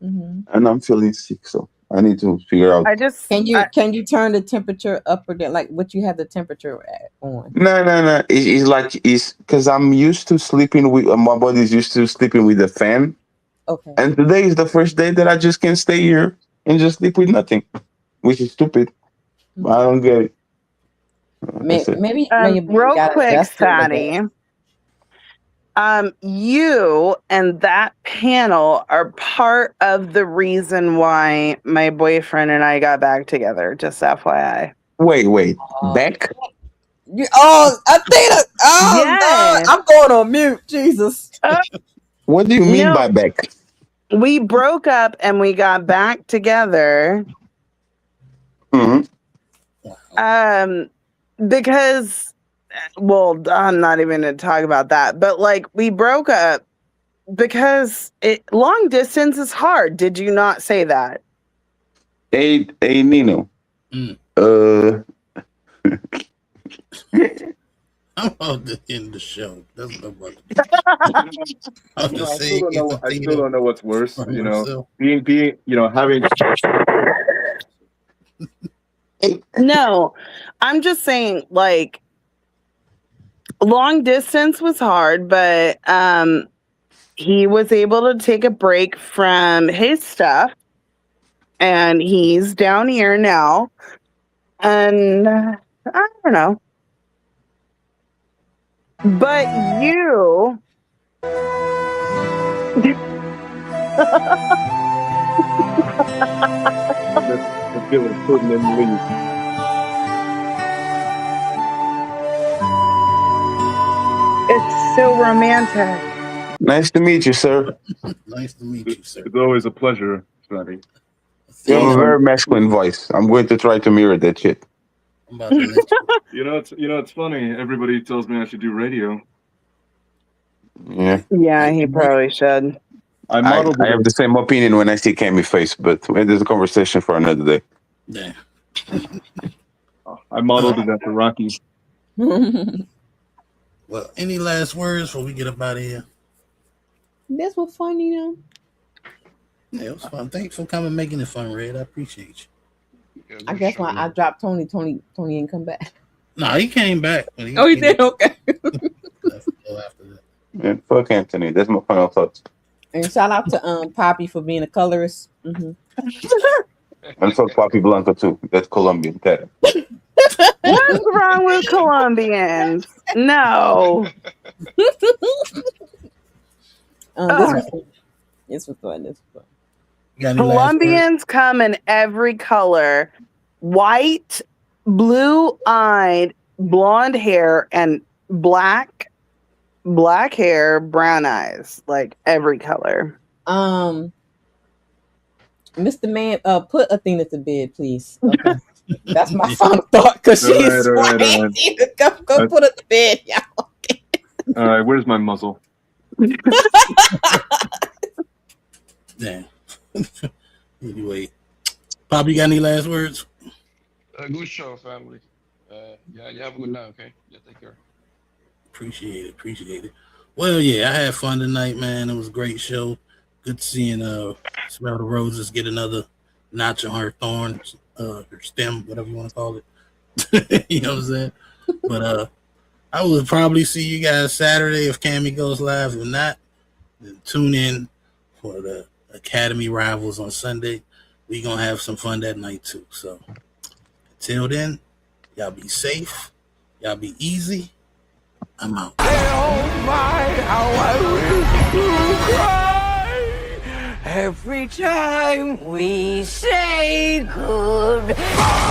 and I'm feeling sick. So I need to figure out. Can you turn the temperature up or down? Like what you have the temperature at on? No. It's because I'm used to sleeping with my body's used to sleeping with the fan. Okay. And today is the first day that I just can stay here and just sleep with nothing, which is stupid. But I don't get it. Maybe real quick, Fatty. You and that panel are part of the reason why my boyfriend and I got back together. Just FYI. Wait, Beck? Athena! Oh, Yes. Lord, I'm going on mute. Jesus. What do you mean by Beck? We broke up and we got back together. Because, well, I'm not even going to talk about that, but like we broke up because long distance is hard. Did you not say that? Hey, Nino. I'm about to end the show. That's what I'm about to do. I still don't know what's worse. You know, being having. No, I'm just saying, like, long distance was hard, but he was able to take a break from his stuff, and he's down here now. And I don't know. But you. Let's give it a foot and then leave. It's so romantic. Nice to meet you, sir. Nice to meet you, sir. It's always a pleasure, Scotty. You have a very masculine voice. I'm going to try to mirror that shit. I'm about to let you. It's funny. Everybody tells me I should do radio. Yeah. Yeah, he probably should. I have the same opinion when I see Cammy's face, but there's a conversation for another day. Yeah. I modeled it after Rocky. Well, any last words before we get up out of here? This was fun, you know. Yeah, it was fun. Thanks for coming, making it fun, Red. I appreciate you. I guess when I dropped Tony didn't come back. No, he came back. But He did? Okay. After that. Yeah, fuck Anthony. That's my final thoughts. And shout out to Poppy for being a colorist. And fuck Papi Blanco too. That's Colombian. Terra. What's wrong with Colombians? No. This was fun. Colombians come in every color: white, blue-eyed, blonde hair, and black hair, brown eyes, like every color. Mr. Man, put Athena to bed, please. Okay. That's my final thought because she's right. Go put her to bed, y'all. All right, where's my muzzle? Damn. Anyway, Pop, you got any last words? Good show, family. Yeah, you have a good night, okay? Yeah, take care. Appreciate it. Well, yeah, I had fun tonight, man. It was a great show. Good seeing Smell the Roses get another notch on her thorns, her stem, whatever you want to call it. You know what I'm saying? But I will probably see you guys Saturday if Cammy goes live. If not, then tune in for the Academy Rivals on Sunday. We gonna have some fun that night too. So until then, y'all be safe. Y'all be easy. I'm out. Oh my, how I wish to cry every time we say goodbye.